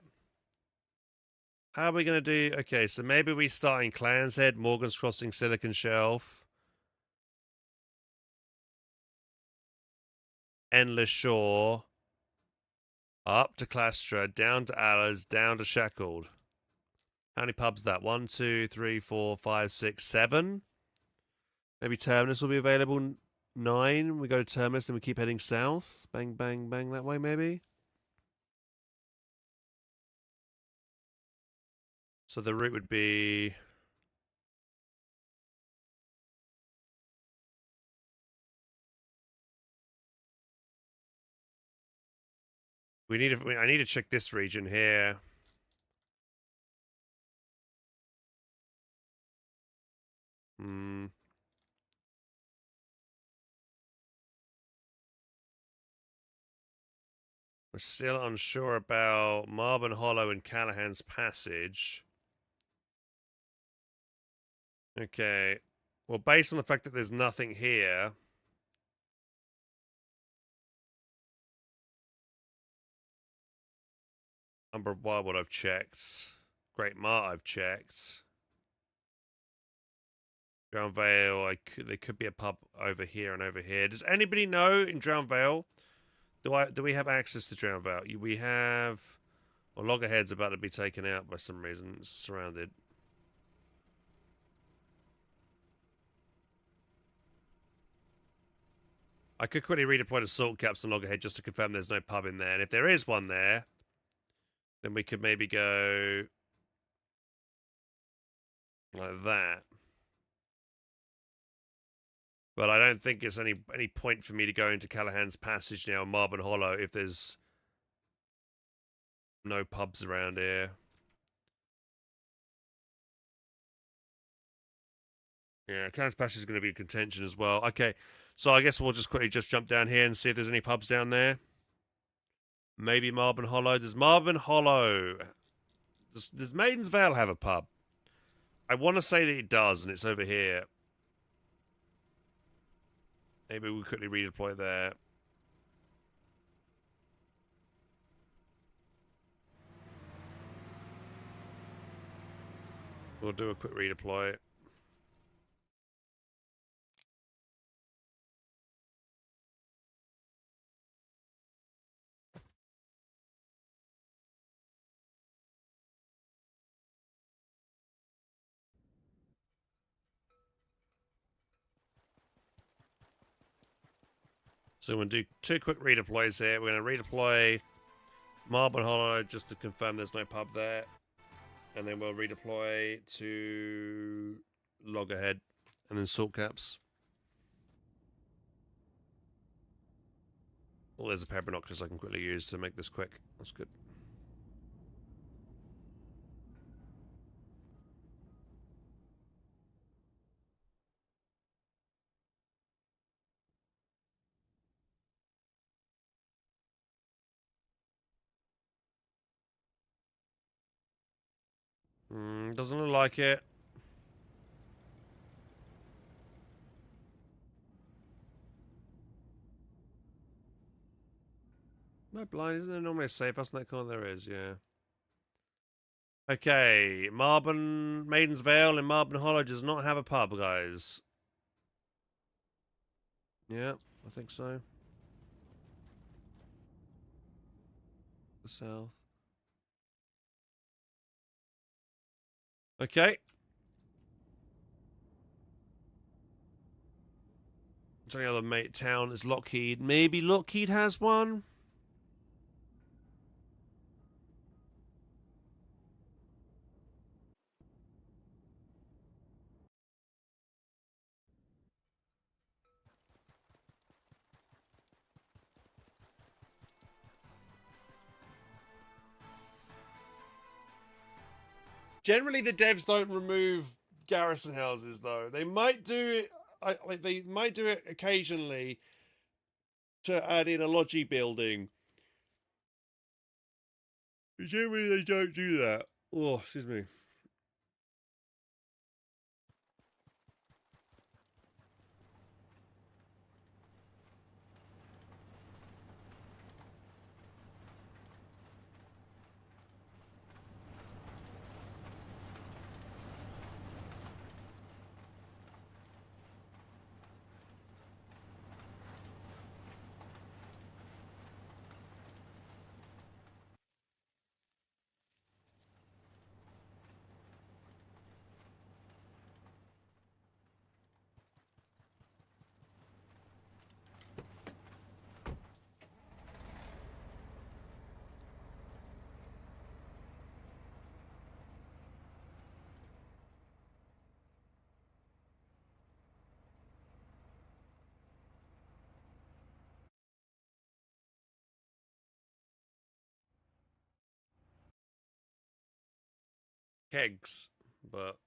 S1: How are we going to do... Okay, so maybe we start in Clan's Head, Morgan's Crossing, Silicon Shelf. Endless Shore. Up to Clastra, down to Allers, down to Shackled. How many pubs is that? 1, 2, 3, 4, 5, 6, 7? Maybe Terminus will be available. 9. We go to Terminus and we keep heading south. Bang, bang, bang that way, maybe. So the route would be... I need to check this region here. Hmm. We're still unsure about Marble Hollow and Callahan's Passage. Okay. Well, based on the fact that there's nothing here... Umber of Wildwood I've checked. Great Mart I've checked. Drown Vale, there could be a pub over here and over here. Does anybody know in Drown Vale? Do we have access to Drown Vale? We have... Well, Loggerhead's about to be taken out by some reason. It's surrounded. I could quickly redeploy the Salt Caps and Loggerhead just to confirm there's no pub in there. And if there is one there, then we could maybe go... like that. But I don't think it's any point for me to go into Callahan's Passage now, Marble Hollow, if there's no pubs around here. Yeah, Callahan's Passage is going to be a contention as well. Okay, so I guess we'll just quickly jump down here and see if there's any pubs down there. Maybe Marble Hollow. Does Marble Hollow... Does Maiden's Vale have a pub? I want to say that it does, and it's over here. Maybe we quickly redeploy there. We'll do a quick redeploy. So we'll do 2 quick redeploys here. We're going to redeploy Marble Hollow just to confirm there's no pub there. And then we'll redeploy to Loggerhead and then Salt Caps. Oh, there's a pair of binoculars I can quickly use to make this quick. That's good. Doesn't look like it. No blind, isn't there normally a safe house in that corner? There is, yeah. Okay, Maiden's Vale in Marble Hollow does not have a pub, guys. Yeah, I think so. The south. Okay. It's only other mate town is Lockheed. Maybe Lockheed has one? Generally, the devs don't remove garrison houses, though. They might do it. They might do it occasionally to add in a logi building. Generally, they don't do that. Oh, excuse me. Kegs, but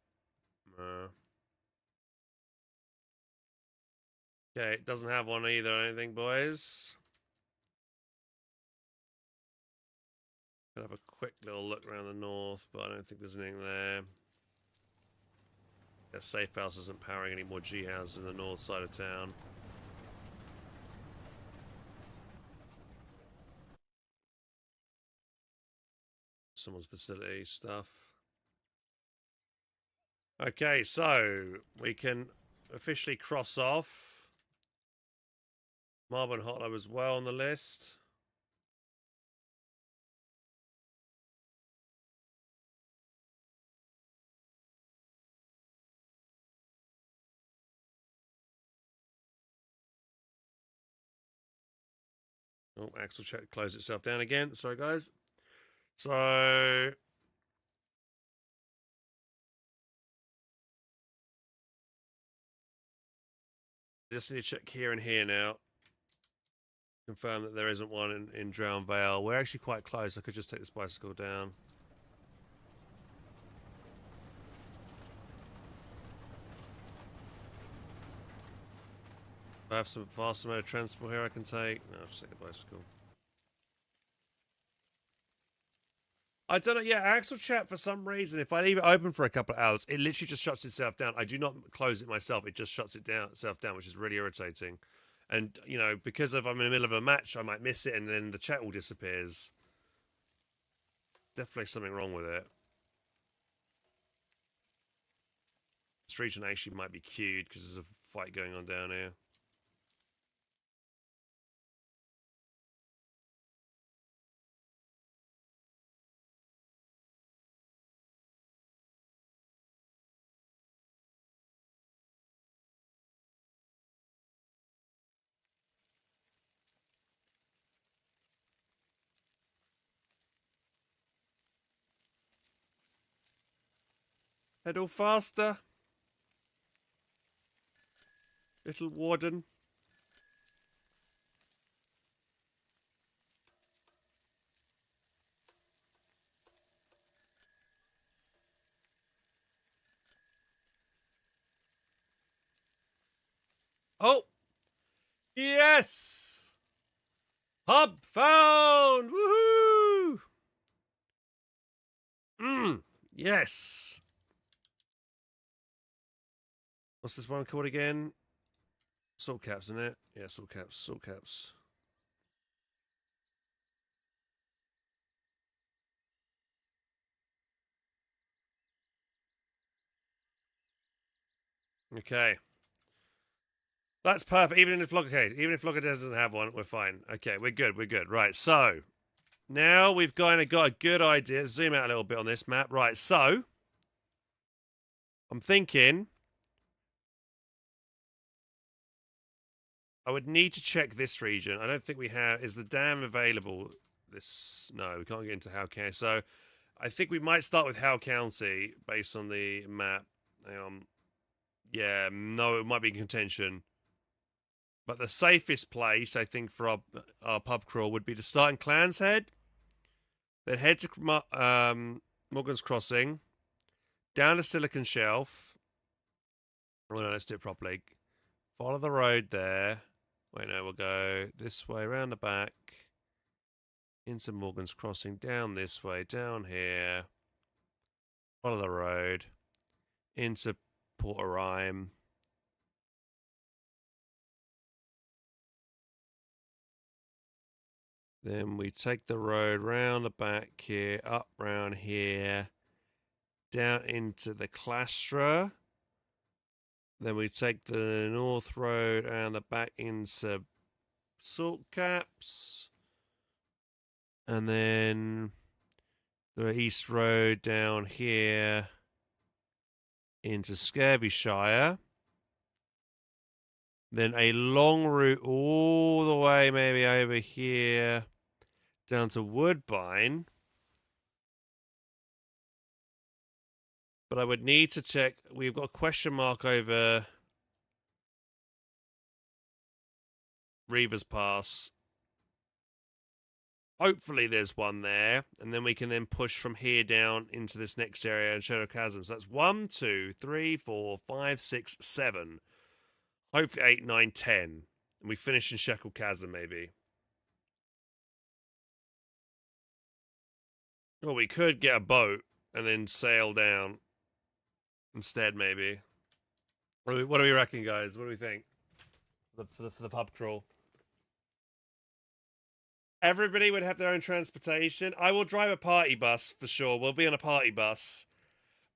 S1: okay, it doesn't have one either. I don't think, boys. Gonna have a quick little look around the north, but I don't think there's anything there. Yeah, safe house isn't powering any more G houses in the north side of town. Someone's facility stuff. Okay, so we can officially cross off Marble and Hollow as well on the list. Oh, Axel check closed itself down again. Sorry, guys. So just need to check here and here now. Confirm that there isn't one in Drown Vale. We're actually quite close. I could just take this bicycle down. I have some faster mode of transport here I can take. No, I'll just take the bicycle. I don't know. Yeah, Axel chat, for some reason, if I leave it open for a couple of hours, it literally just shuts itself down. I do not close it myself. It just shuts itself down, which is really irritating. And, you know, because if I'm in the middle of a match, I might miss it and then the chat all disappears. Definitely something wrong with it. This region actually might be queued because there's a fight going on down here. Head all faster. Little warden. Oh! Yes! Hub found! Woohoo! Yes! What's this one called again? Salt caps, isn't it? Yeah, salt caps, salt caps. Okay. That's perfect. Even if Flogger doesn't have one, we're fine. Okay, we're good, we're good. Right, so now we've kind of got a good idea. Zoom out a little bit on this map. Right, so I'm thinking I would need to check this region. I don't think we have. Is the dam available? No, we can't get into Howe County. So I think we might start with Howe County based on the map. Yeah, no, it might be in contention. But the safest place, I think, for our pub crawl would be to start in Clans Head, then head to Morgan's Crossing, down to Silicon Shelf. Oh no, let's do it properly. Follow the road there. Wait, no, we'll go this way, around the back, into Morgan's Crossing, down this way, down here. Follow the road, into Port Rhyme. Then we take the road round the back here, up round here, down into the Clastra. Then we take the North Road and the back into Salt Caps. And then the East Road down here into Scurvyshire. Then a long route all the way maybe over here down to Woodbine. But I would need to check. We've got a question mark over Reavers Pass. Hopefully there's one there. And then we can then push from here down into this next area in Shadow Chasm. So that's 1, 2, 3, 4, 5, 6, 7. Hopefully 8, 9, 10. And we finish in Shekel Chasm maybe. Or we could get a boat and then sail down instead, maybe. What do we reckon, guys? What do we think for the pub crawl? Everybody would have their own transportation. I will drive a party bus for sure. We'll be on a party bus,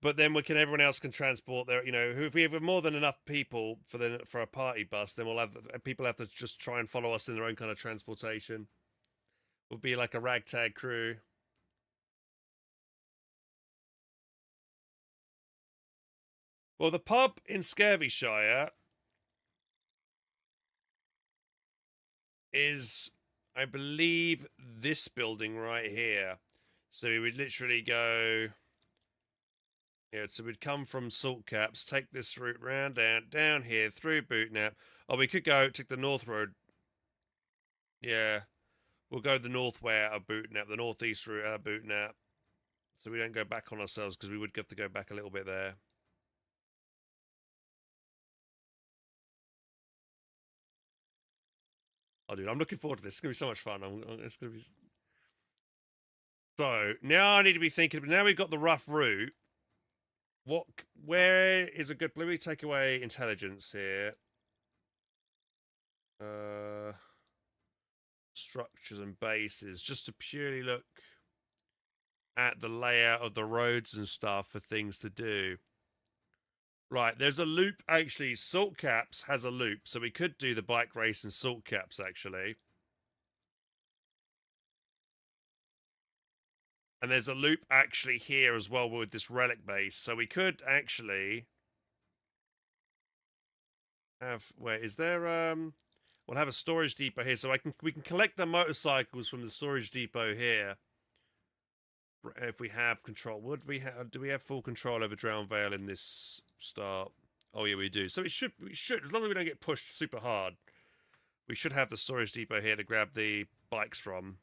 S1: but then everyone else can transport their. You know, if we have more than enough people for a party bus, then we'll have people have to just try and follow us in their own kind of transportation. We'll be like a ragtag crew. Well, the pub in Scurvyshire is, I believe, this building right here. So we would literally go... Yeah, so we'd come from Salt Caps, take this route round down here, through Bootnap. Oh, we could go take the North Road. Yeah. We'll go the north way out of Bootnap, the northeast route out of Bootnap. So we don't go back on ourselves, because we would have to go back a little bit there. Oh, dude, I'm looking forward to this. It's going to be so much fun. It's going to be... So, now I need to be thinking... Now we've got the rough route. Where is a good... Let me take away intelligence here. Structures and bases. Just to purely look at the layout of the roads and stuff for things to do. Right, there's a loop, actually. Salt Caps has a loop, so we could do the bike race in Salt Caps, actually. And there's a loop, actually, here as well with this relic base, so we could actually have... Wait, is there... We'll have a storage depot here, so we can collect the motorcycles from the storage depot here. If we have control, do we have full control over Drown Vale in this start? Oh yeah, we do. So we should, as long as we don't get pushed super hard, we should have the storage depot here to grab the bikes from.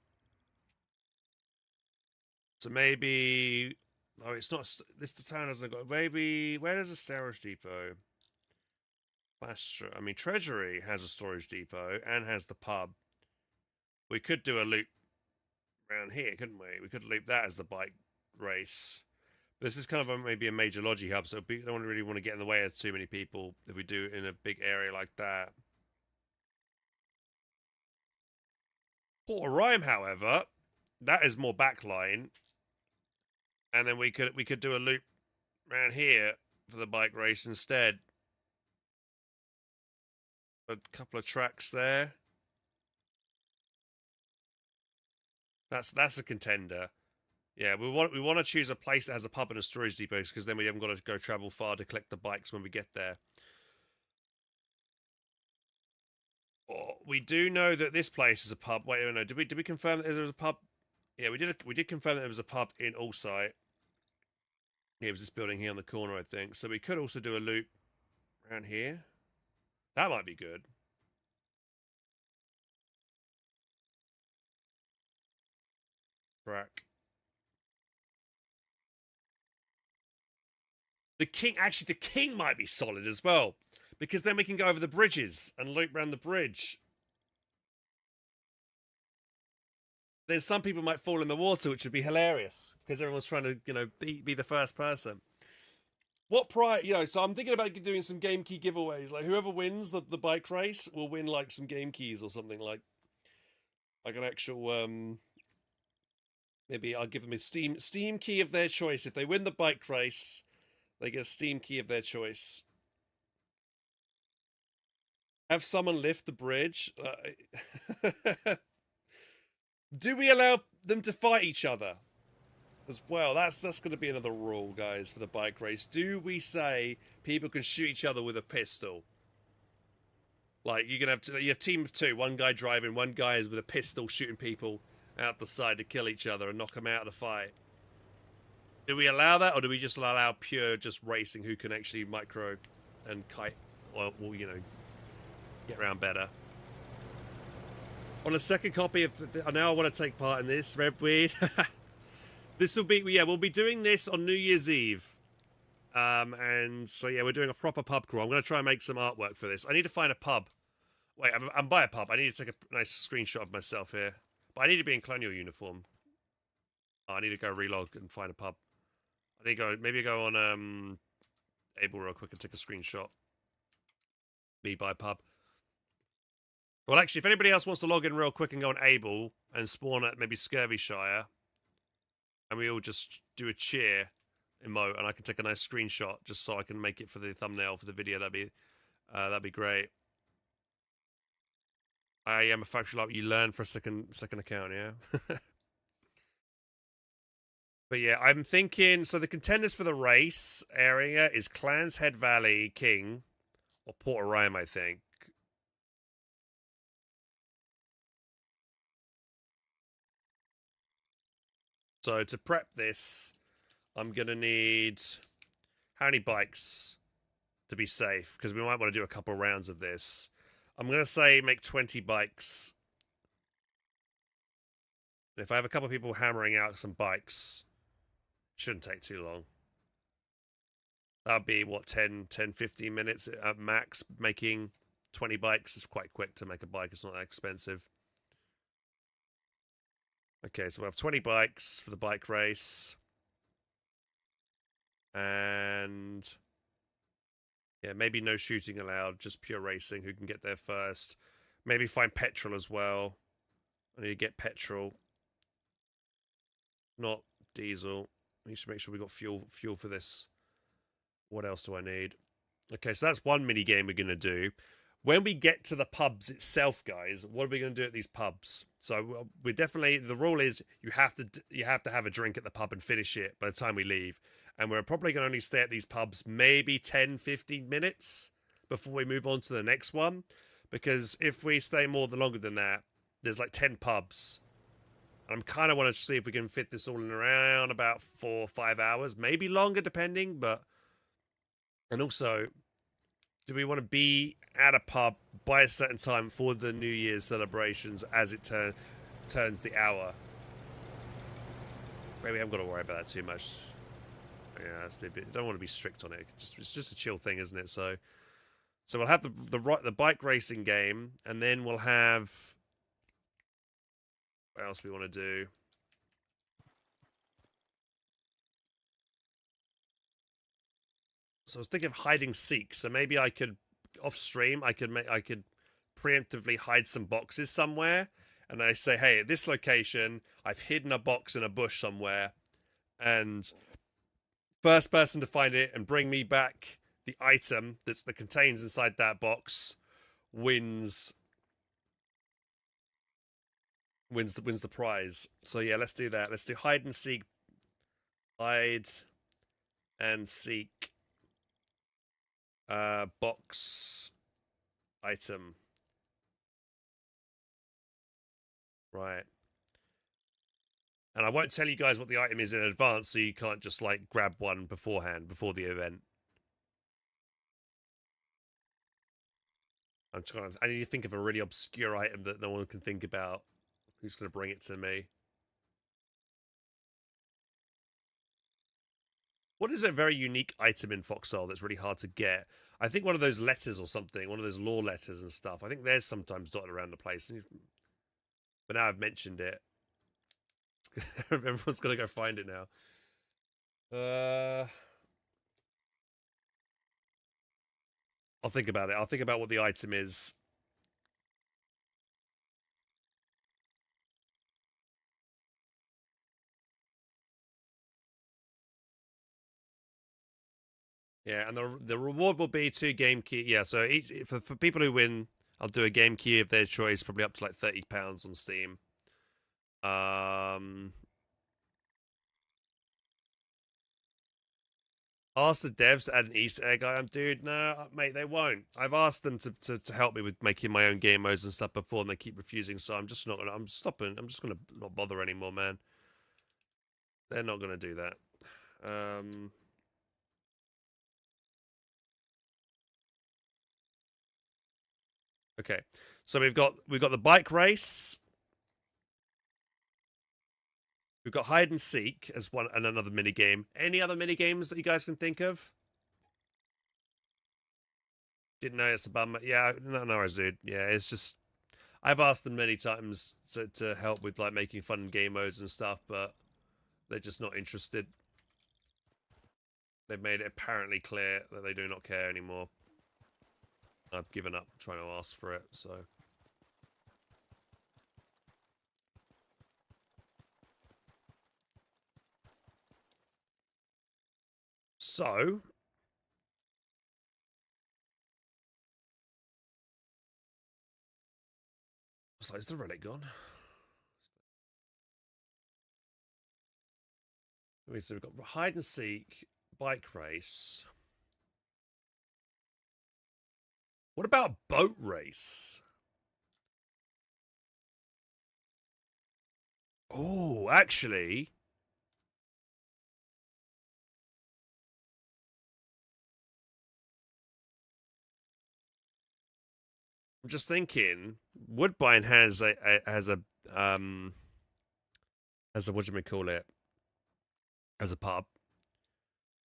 S1: So maybe, oh, it's not. The town hasn't got. Maybe where is the storage depot? I mean, Treasury has a storage depot and has the pub. We could do a loop around here, couldn't we? We could loop that as the bike race. But this is kind of maybe a major logi hub, so we don't really want to get in the way of too many people if we do it in a big area like that. Port Rhyme, however, that is more backline, and then we could do a loop around here for the bike race instead. A couple of tracks there. That's a contender. Yeah, we want to choose a place that has a pub and a storage depot, because then we haven't got to go travel far to collect the bikes when we get there. Oh, we do know that this place is a pub. Wait, no, did we confirm that there was a pub? Yeah, we did confirm that there was a pub in Allsight. Yeah, it was this building here on the corner, I think. So we could also do a loop around here. That might be good. Track. The king might be solid as well, because then we can go over the bridges and loop around the bridge. Then some people might fall in the water, which would be hilarious because everyone's trying to, be the first person. What price, so I'm thinking about doing some game key giveaways. Like whoever wins the bike race will win like some game keys or something like an actual maybe I'll give them a Steam key of their choice. If they win the bike race, they get a Steam key of their choice. Have someone lift the bridge. Do we allow them to fight each other as well? That's going to be another rule, guys, for the bike race. Do we say people can shoot each other with a pistol? Like you have a team of two, one guy driving, one guy is with a pistol shooting people out the side to kill each other and knock them out of the fight. Do we allow that, or do we just allow pure just racing who can actually micro and kite, or get around better? On a second copy of now I want to take part in this Red Weed. This will be we'll be doing this on New Year's Eve, and so we're doing a proper pub crawl. I'm going to try and make some artwork for this. I need to find a pub. Wait, I'm by a pub. I need to take a nice screenshot of myself here, but I need to be in colonial uniform. Oh, I need to go relog and find a pub. I need to go on Able real quick and take a screenshot. Me by pub. Well, actually, if anybody else wants to log in real quick and go on Able and spawn at maybe Scurvyshire, and we all just do a cheer emote, and I can take a nice screenshot just so I can make it for the thumbnail for the video, that'd be great. I am a factual up. You learn for a second account, yeah. But yeah, I'm thinking. So the contenders for the race area is Clans Head Valley, King, or Port Orion, I think. So to prep this, I'm going to need how many bikes to be safe? Because we might want to do a couple rounds of this. I'm going to say make 20 bikes. And if I have a couple of people hammering out some bikes, shouldn't take too long. That'll be, 15 minutes at max. Making 20 bikes is quite quick to make a bike. It's not that expensive. Okay, so we have 20 bikes for the bike race. And maybe no shooting allowed, just pure racing. Who can get there first? Maybe find petrol as well. I need to get petrol, not diesel. We should make sure we got fuel for this. What else do I need? Okay, so that's one mini game we're going to do. When we get to the pubs itself, guys, what are we going to do at these pubs? So we definitely, the rule is you have to have a drink at the pub and finish it by the time we leave. And we're probably going to only stay at these pubs maybe 10, 15 minutes before we move on to the next one. Because if we stay longer than that, there's like 10 pubs. I'm kind of want to see if we can fit this all in around about 4 or 5 hours, maybe longer depending. And also, do we want to be at a pub by a certain time for the New Year's celebrations as it turns the hour? Maybe I haven't got to worry about that too much. Yeah, that's a bit, don't want to be strict on it. It's just a chill thing, isn't it? So we'll have the bike racing game, and then we'll have, what else we want to do? So I was thinking of hide and seek. So maybe I could off stream. I could preemptively hide some boxes somewhere, and I say, hey, at this location, I've hidden a box in a bush somewhere, and first person to find it and bring me back the item that contains inside that box wins the prize. So yeah, let's do that. Let's do hide and seek. Hide and seek. Box item. Right. And I won't tell you guys what the item is in advance, so you can't just like grab one beforehand, before the event. I need to think of a really obscure item that no one can think about. Who's going to bring it to me? What is a very unique item in Foxhole that's really hard to get? I think one of those letters or something, one of those lore letters and stuff. I think there's sometimes dotted around the place. But now I've mentioned it. Everyone's got to go find it now. I'll think about it. I'll think about what the item is. Yeah, and the reward will be 2 game key. Yeah, so each for people who win, I'll do a game key of their choice, probably up to like £30 on Steam. Ask the devs to add an Easter egg item, dude. No, mate, they won't. I've asked them to help me with making my own game modes and stuff before, and they keep refusing. So I'm just not gonna. I'm stopping. I'm just gonna not bother anymore, man. They're not gonna do that. Okay, so we've got the bike race. We've got hide and seek as one and another mini game. Any other mini games that you guys can think of? Didn't know it's a bummer. Yeah, no, dude. Yeah, it's just I've asked them many times to help with like making fun game modes and stuff, but they're just not interested. They've made it apparently clear that they do not care anymore. I've given up trying to ask for it, so. So. Is the Reddit gone? So we've got hide and seek, bike race. What about boat race? Oh, actually. I'm just thinking, Woodbine has a what do you call it? As a pub.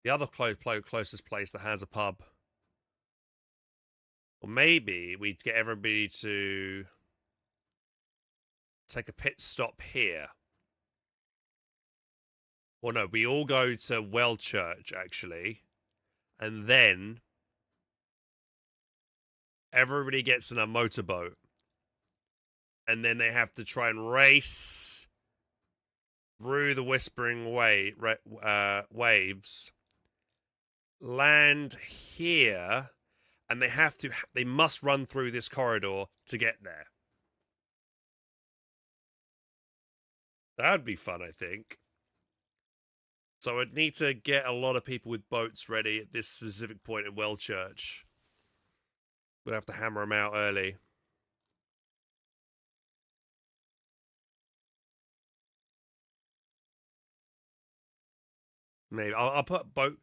S1: The other closest place that has a pub. Or maybe we'd get everybody to take a pit stop here. Or no, we all go to Wellchurch, actually. And then everybody gets in a motorboat. And then they have to try and race through the Whispering Waves. Land here. And they must run through this corridor to get there. That would be fun, I think. So I'd need to get a lot of people with boats ready at this specific point at Wellchurch. We'd have to hammer them out early. Maybe I'll put boat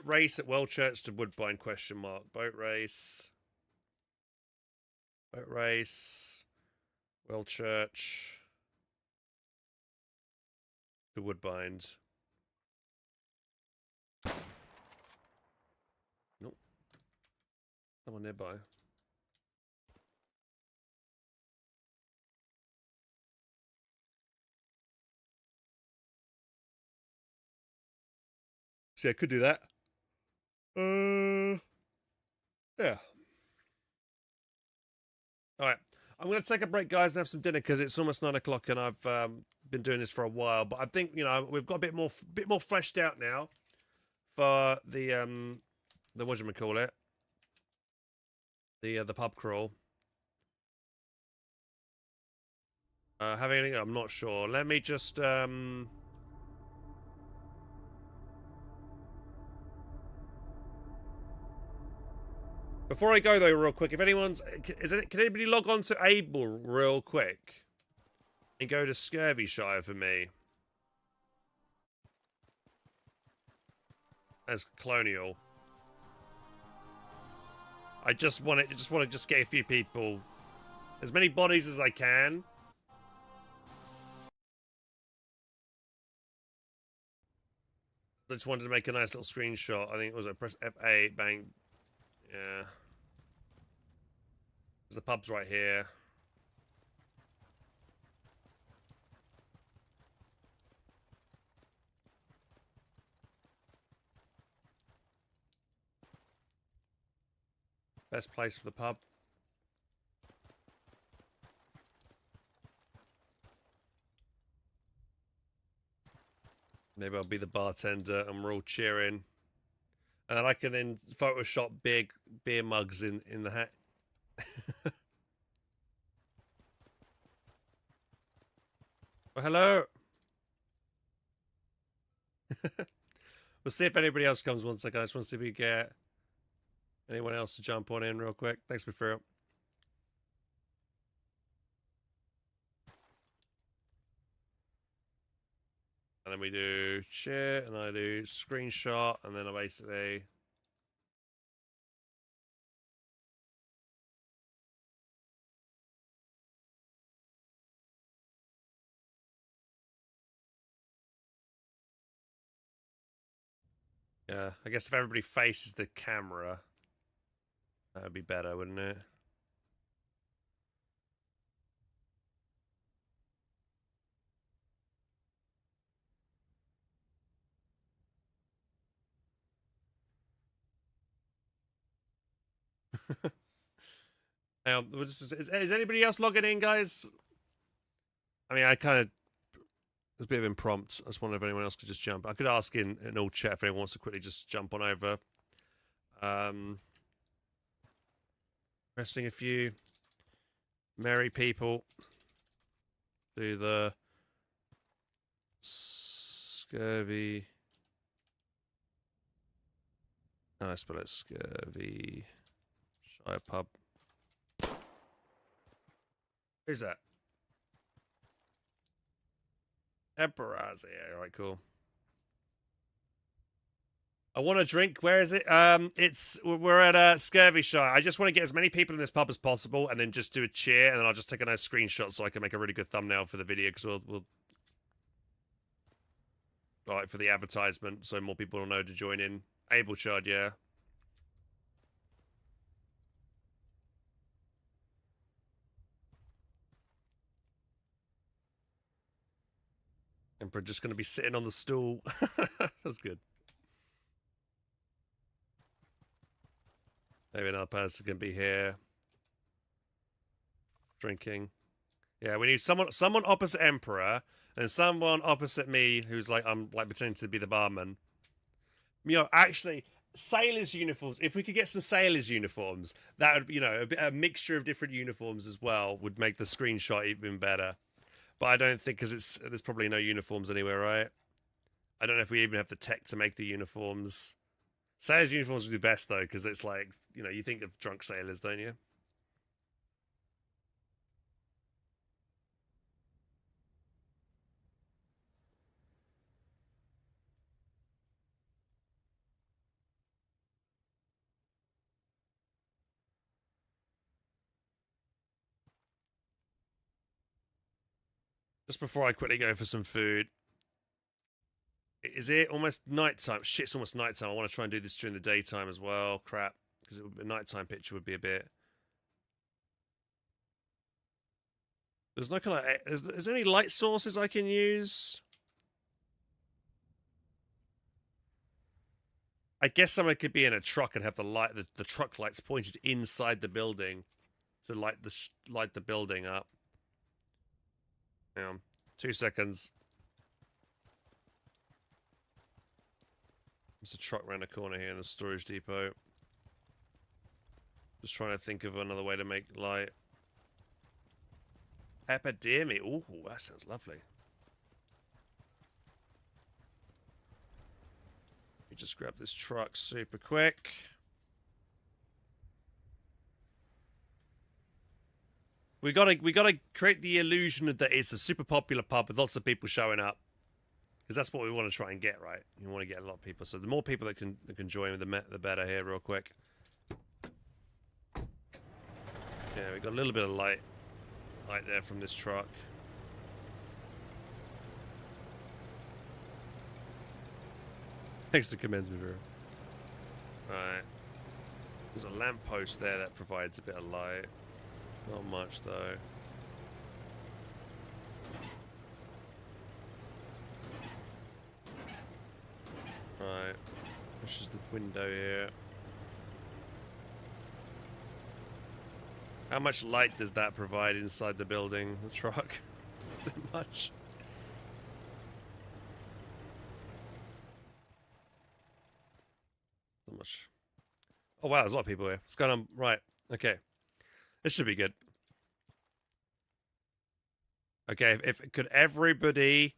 S1: race at Wellchurch to Woodbine ? Boat race. Wellchurch to Woodbine. Nope. Someone nearby. See, I could do that. Yeah. All right. I'm going to take a break, guys, and have some dinner because it's almost 9 o'clock and I've been doing this for a while. But I think, we've got a bit more fleshed out now for the whatchamacallit? The pub crawl. Having anything? I'm not sure. Let me just before I go though, real quick, if anyone's can anybody log on to Able real quick and go to Scurvyshire for me as Colonial? I just want to get a few people, as many bodies as I can. I just wanted to make a nice little screenshot. I think it was I press F8, bang. Yeah. The pub's right here. Best place for the pub. Maybe I'll be the bartender and we're all cheering. And I can then Photoshop big beer mugs in the hat. Oh, hello. We'll see if anybody else comes 1 second. I just want to see if we get anyone else to jump on in real quick. Thanks, Befiro. And then we do share, and I do screenshot, and then I basically... Yeah, I guess if everybody faces the camera, that would be better, wouldn't it? Is anybody else logging in, guys? I mean, I kind of... It's a bit of impromptu. I just wonder if anyone else could just jump. I could ask in all chat if anyone wants to quickly just jump on over. Resting a few merry people. Do the scurvy. No, I spell it scurvy. Shire pub. Who's that? Emperor's here. All right, cool. I want a drink. Where is it? We're at Scurvy Shire. I just want to get as many people in this pub as possible, and then just do a cheer, and then I'll just take a nice screenshot so I can make a really good thumbnail for the video because we'll like for the advertisement, so more people will know to join in. Able Chard, yeah. Emperor just going to be sitting on the stool. That's good. Maybe another person can be here. Drinking. Yeah, we need someone opposite Emperor, and someone opposite me who's like, I'm like pretending to be the barman. You know, actually, sailors' uniforms. If we could get some sailors' uniforms, that would, you know, a mixture of different uniforms as well would make the screenshot even better. But I don't think, because there's probably no uniforms anywhere, right? I don't know if we even have the tech to make the uniforms. Sailors' uniforms would be best, though, because it's like, you know, you think of drunk sailors, don't you? Just before I quickly go for some food. Is it almost nighttime? Shit, it's almost nighttime. I want to try and do this during the daytime as well. Crap. Because a nighttime picture would be a bit... There's no kind of... Is there any light sources I can use? I guess someone could be in a truck and have the truck lights pointed inside the building to light the building up. Hang on. 2 seconds. There's a truck around the corner here in the storage depot. Just trying to think of another way to make light. Epidemic. Ooh, that sounds lovely. Let me just grab this truck super quick. We gotta create the illusion that it's a super popular pub with lots of people showing up, because that's what we want to try and get, right? We want to get a lot of people. So the more people that can join, the better. Here, real quick. Yeah, we got a little bit of light there from this truck. Thanks to commends me, Vera. Right. There's a lamppost there that provides a bit of light. Not much, though. Right. This is the window here. How much light does that provide inside the building, the truck? Is it much? Not much. Oh wow, there's a lot of people here. What's going on? Right. Okay. This should be good. Okay, if could everybody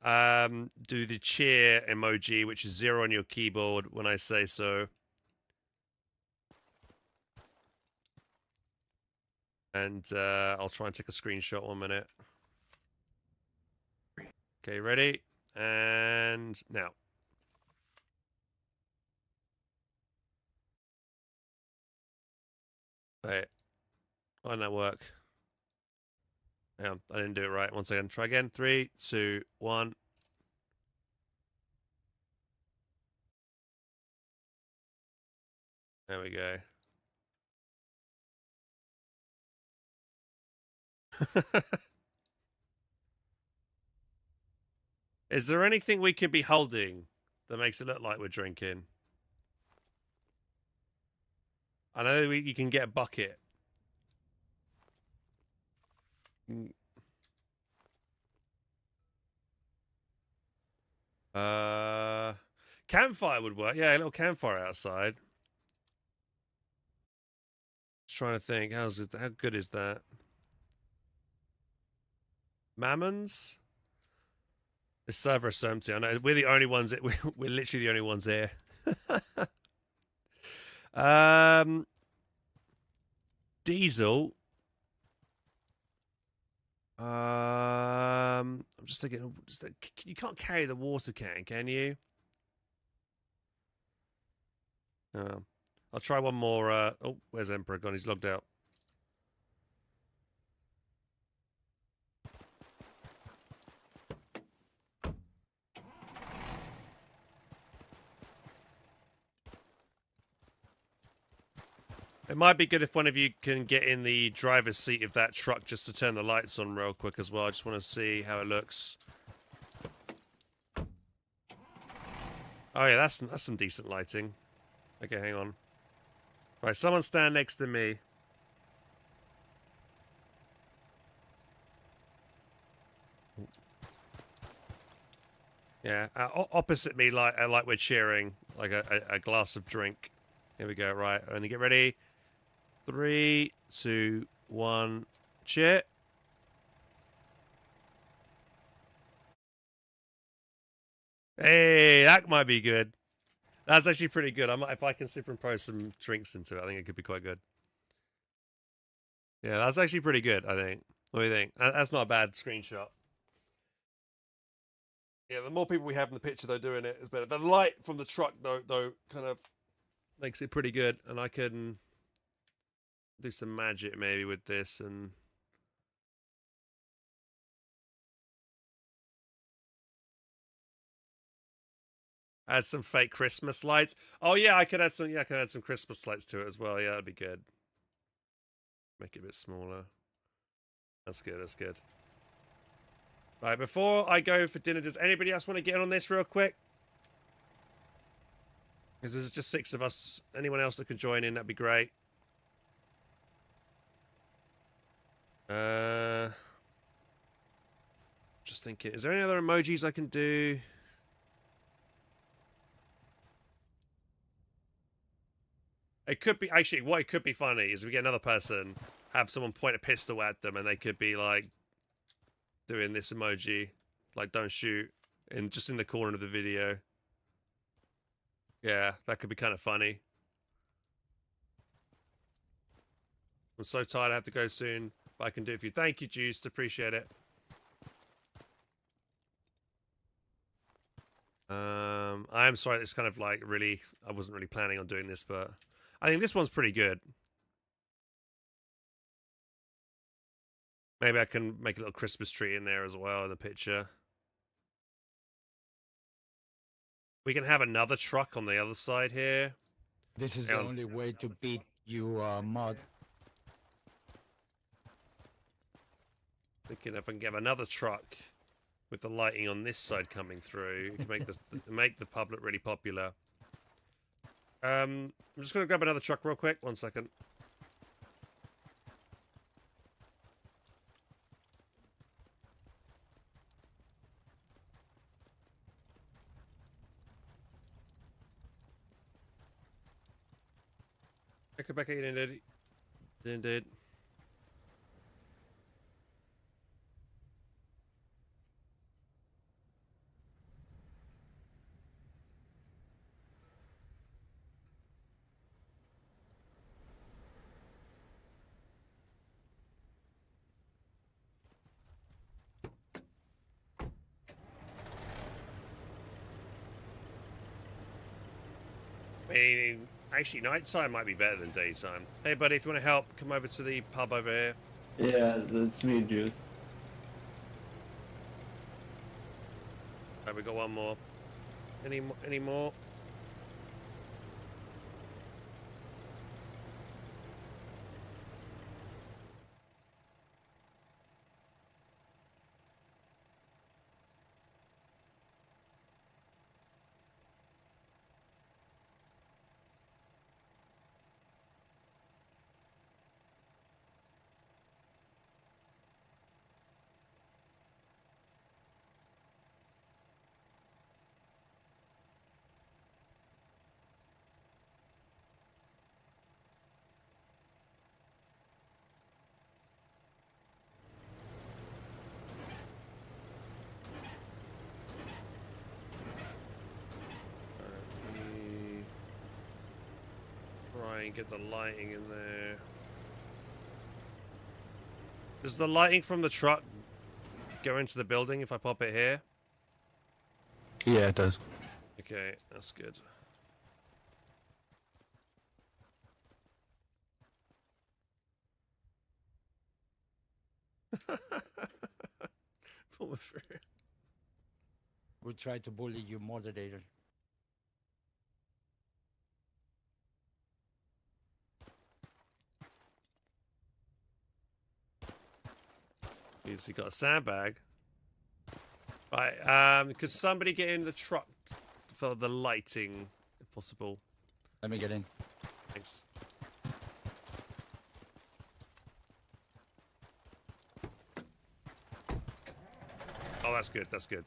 S1: do the cheer emoji, which is 0 on your keyboard when I say so. And I'll try and take a screenshot 1 minute. Okay, ready? And now. Wait. Why didn't that work? Yeah, I didn't do it right. 1 second. Try again. 3, 2, 1. There we go. Is there anything we could be holding that makes it look like we're drinking? I know you can get a bucket. Campfire would work. Yeah, a little campfire outside. Just trying to think. How good is that? Mammons? This server is so empty. I know we're the only ones that we're literally the only ones here. Diesel. I'm just thinking. You can't carry the water can you? I'll try one more. Oh, where's Emperor gone? He's logged out. It might be good if one of you can get in the driver's seat of that truck just to turn the lights on real quick as well. I just want to see how it looks. Oh yeah, that's some decent lighting. Okay, hang on. Right, someone stand next to me. Yeah, opposite me, like we're cheering, like a glass of drink. Here we go. Right, and you get ready. 3, 2, 1, cheer. Hey, that might be good. That's actually pretty good. If I can superimpose some drinks into it, I think it could be quite good. Yeah, that's actually pretty good, I think. What do you think? That's not a bad screenshot. Yeah, the more people we have in the picture, though, doing it is better. The light from the truck, though, kind of makes it pretty good. And I can do some magic maybe with this and... add some fake Christmas lights. Oh yeah, I could add some. Yeah, I could add some Christmas lights to it as well. Yeah, that'd be good. Make it a bit smaller. That's good. That's good. Right, before I go for dinner, does anybody else want to get in on this real quick? Because there's just 6 of us. Anyone else that can join in, that'd be great. Just thinking, is there any other emojis I can do? It could be, actually, what it could be funny is we get another person, have someone point a pistol at them, and they could be, like, doing this emoji, like, don't shoot, just in the corner of the video. Yeah, that could be kind of funny. I'm so tired, I have to go soon, but I can do it for you. Thank you, Juiced, appreciate it. I am sorry, it's kind of like really, I wasn't really planning on doing this, but I think this one's pretty good. Maybe I can make a little Christmas tree in there as well in the picture. We can have another truck on the other side here.
S5: This is
S1: Hang
S5: the
S1: on.
S5: only way to beat you, mod.
S1: Thinking if I can get another truck with the lighting on this side coming through, it can make the pub look really popular. I'm just gonna grab another truck real quick. 1 second. Back in, indeed. I mean, actually, nighttime might be better than daytime. Hey, buddy, if you want to help, come over to the pub over here.
S6: Yeah, that's me, Juice.
S1: Right, we got one more. Any more? Try and get the lighting in there. Does the lighting from the truck go into the building if I pop it here?
S5: Yeah, it does.
S1: Okay, that's good. Pull me through.
S5: We try to bully you, moderator.
S1: He's got a sandbag. Right, could somebody get in the truck for the lighting, if possible?
S5: Let me get in.
S1: Thanks. Oh, that's good, that's good.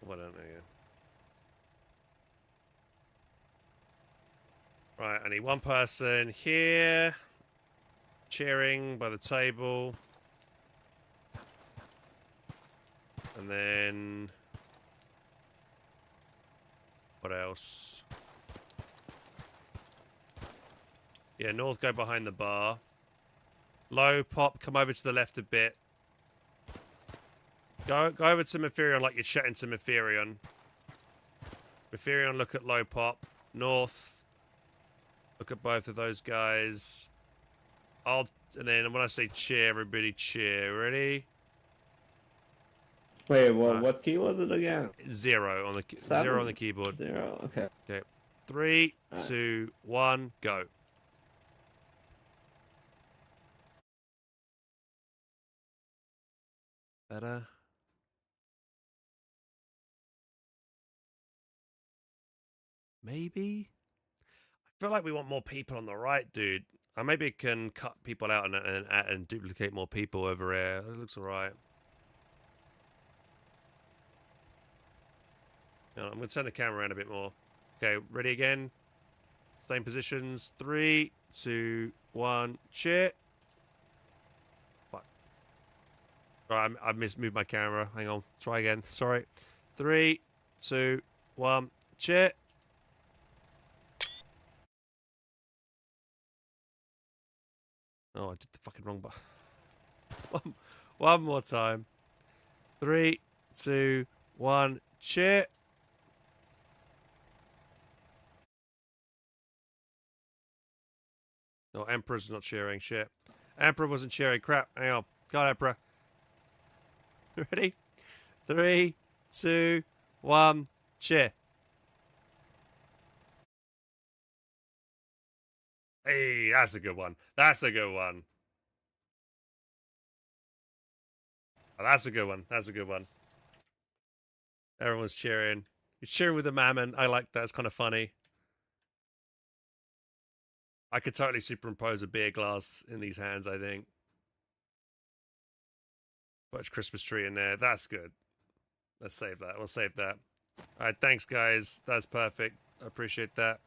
S1: Why don't they? Right, I need one person here, cheering by the table. And then... what else? Yeah, North, go behind the bar. Low, Pop, come over to the left a bit. Go over to Metherion like you're chatting to Metherion. Metherion, look at Low, Pop. North, look at both of those guys. And then when I say cheer, everybody cheer. Ready?
S6: Wait, what key was it again?
S1: 0 on the
S6: 7?
S1: 0 on the keyboard.
S6: 0, okay.
S1: Okay. 3,
S6: Alright.
S1: 2, 1, go. Better. Maybe? I feel like we want more people on the right, dude. I maybe can cut people out and duplicate more people over here. It looks alright. I'm going to turn the camera around a bit more. Okay, ready again? Same positions. 3, 2, 1, cheer. Fuck. Alright, I moved my camera. Hang on. Try again. Sorry. 3, 2, 1, cheer. Oh, I did the fucking wrong button. One more time. 3, 2, 1, cheer. Oh, Emperor's not cheering. Shit. Emperor wasn't cheering. Crap. Hang on. God, Emperor. Ready? 3, 2, 1, cheer. Hey, that's a good one. That's a good one. Oh, that's a good one. That's a good one. Everyone's cheering. He's cheering with the mammon. I like that. It's kind of funny. I could totally superimpose a beer glass in these hands, I think. Watch Christmas tree in there. That's good. Let's save that. We'll save that. All right, thanks, guys. That's perfect. I appreciate that.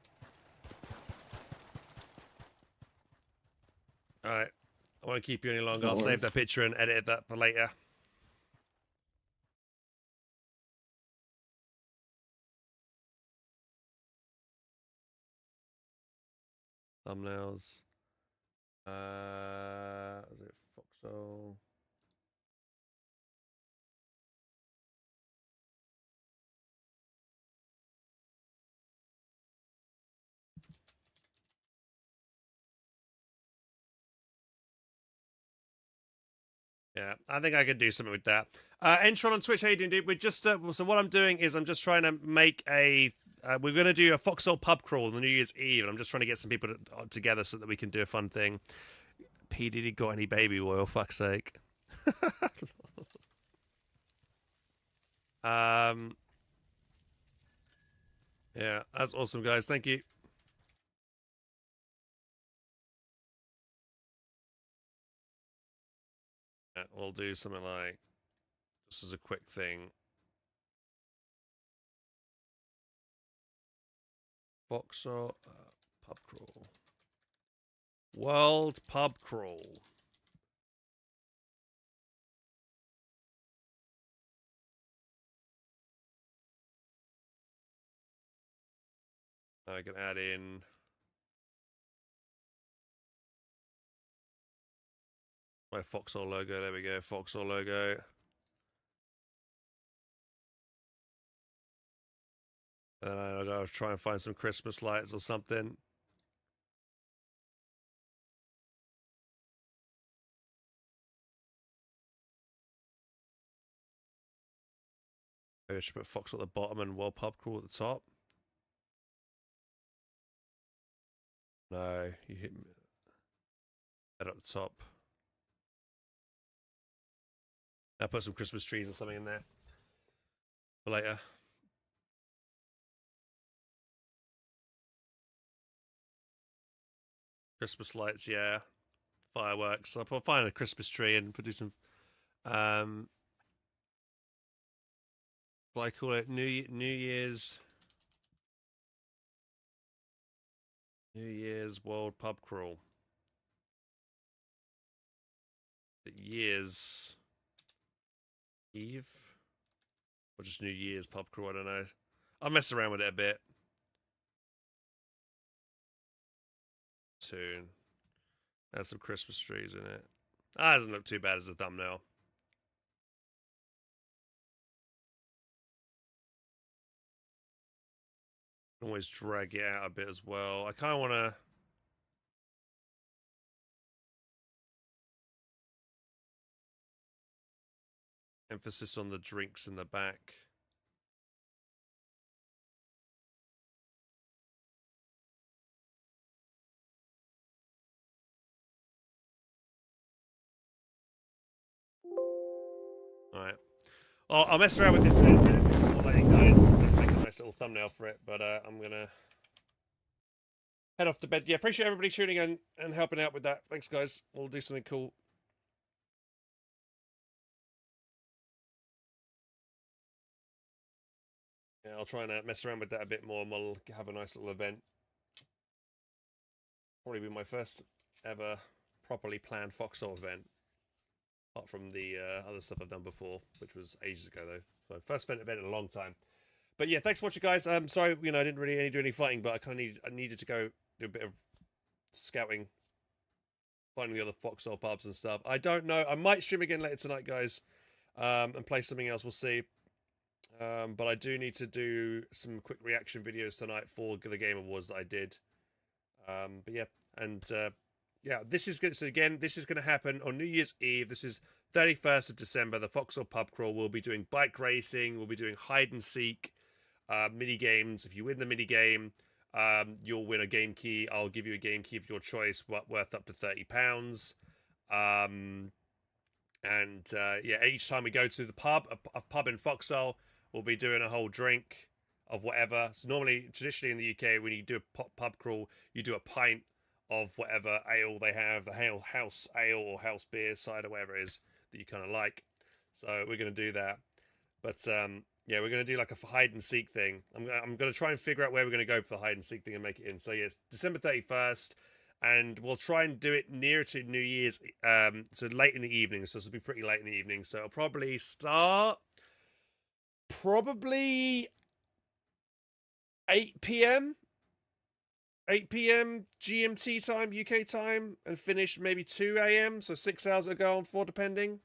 S1: All right. I won't keep you any longer.
S6: No
S1: I'll save
S6: worries.
S1: that picture and edit that for later. Thumbnails. Is it Foxhole? Yeah, I think I could do something with that. Entron on Twitch, how you doing, dude? We're just so what I'm doing is I'm just trying to make a. We're gonna do a Foxhole pub crawl on New Year's Eve, and I'm just trying to get some people together so that we can do a fun thing. P Diddy got any baby oil? Fuck's sake. Yeah, that's awesome, guys. Thank you. Yeah, we'll do something like this is a quick thing. Foxhole pub crawl. World pub crawl. I can add in my Foxhole logo. There we go. Foxhole logo. And I'll go try and find some Christmas lights or something. Maybe I should put Foxhole at the bottom and World Pub Crawl at the top. No, you hit me. Head up the top. I'll put some Christmas trees or something in there for later. Christmas lights, yeah. Fireworks. I'll find a Christmas tree and do some. What I call it New Year's World Pub Crawl. Year's Eve? Or just New Year's Pub Crawl, I don't know. I'll mess around with it a bit. Soon. Add some Christmas trees in it. Ah, it doesn't look too bad as a thumbnail. Always drag it out a bit as well. I kind of want to. Emphasis on the drinks in the back. Alright. I'll mess around with this in a minute, guys. Make a nice little thumbnail for it, but I'm going to head off to bed. Yeah, appreciate everybody tuning in and helping out with that. Thanks, guys. We'll do something cool. Yeah, I'll try and mess around with that a bit more, and we'll have a nice little event. Probably be my first ever properly planned Foxhole event. Apart from the other stuff I've done before, which was ages ago, though. So first event in a long time. But yeah, thanks for watching, guys. I'm sorry, I didn't really do any fighting, but I needed to go do a bit of scouting, finding the other Foxhole pubs and stuff. I don't know. I might stream again later tonight, guys, and play something else. We'll see. But I do need to do some quick reaction videos tonight for the Game Awards that I did. But yeah, and yeah, this is going to happen on New Year's Eve. This is 31st of December, the Foxhole pub crawl. We'll be doing bike racing. We'll be doing hide and seek, mini games. If you win the mini game, you'll win a game key. I'll give you a game key of your choice, worth up to £30. Yeah, each time we go to the pub, a pub in Foxhole, we'll be doing a whole drink of whatever. So normally, traditionally in the UK, when you do a pub crawl, you do a pint of whatever ale they have, the house ale or house beer cider, whatever it is that you kind of like. So we're going to do that. But yeah, we're going to do like a hide and seek thing. I'm going to try and figure out where we're going to go for the hide and seek thing and make it in. So yes, December 31st. And we'll try and do it nearer to New Year's, so late in the evening. So this will be pretty late in the evening. So it'll probably start 8 p.m. 8 p.m. GMT time, UK time, and finish maybe 2 a.m. So 6 hours ago on 4, depending.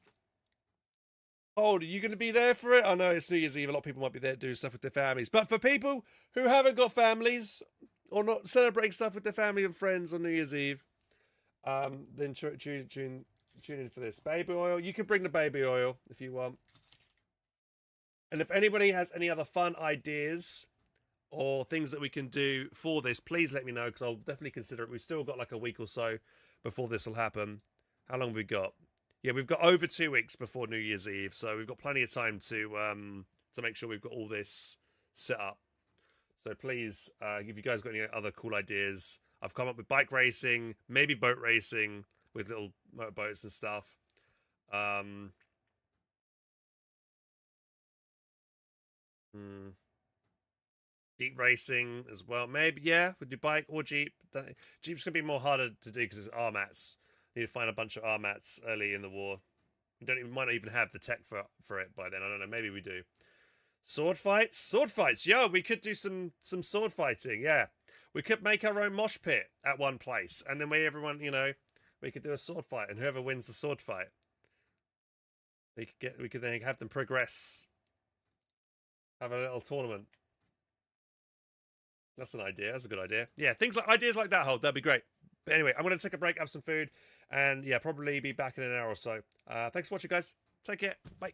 S1: Oh, are you going to be there for it? I know it's New Year's Eve. A lot of people might be there doing stuff with their families. But for people who haven't got families or not celebrating stuff with their family and friends on New Year's Eve, then tune in for this. Baby oil. You can bring the baby oil if you want. And if anybody has any other fun ideas or things that we can do for this, please let me know, because I'll definitely consider it. We've still got like a week or so before this will happen. How long have we got? Yeah, we've got over 2 weeks before New Year's Eve, so we've got plenty of time to make sure we've got all this set up. So please, if you guys got any other cool ideas, I've come up with bike racing, maybe boat racing with little motorboats and stuff. Jeep racing as well, maybe. Yeah, with your bike or Jeep. Jeep's gonna be more harder to do because it's R-mats. Need to find a bunch of R-mats early in the war. We might not even have the tech for it by then. I don't know. Maybe we do. Sword fights. Yo, we could do some sword fighting. Yeah, we could make our own mosh pit at one place, and then everyone, we could do a sword fight, and whoever wins the sword fight, we could then have them progress. Have a little tournament. That's an idea. That's a good idea. Yeah, ideas like that, Hold. That'd be great. But anyway, I'm going to take a break, have some food, and yeah, probably be back in an hour or so. Thanks for watching, guys. Take care. Bye.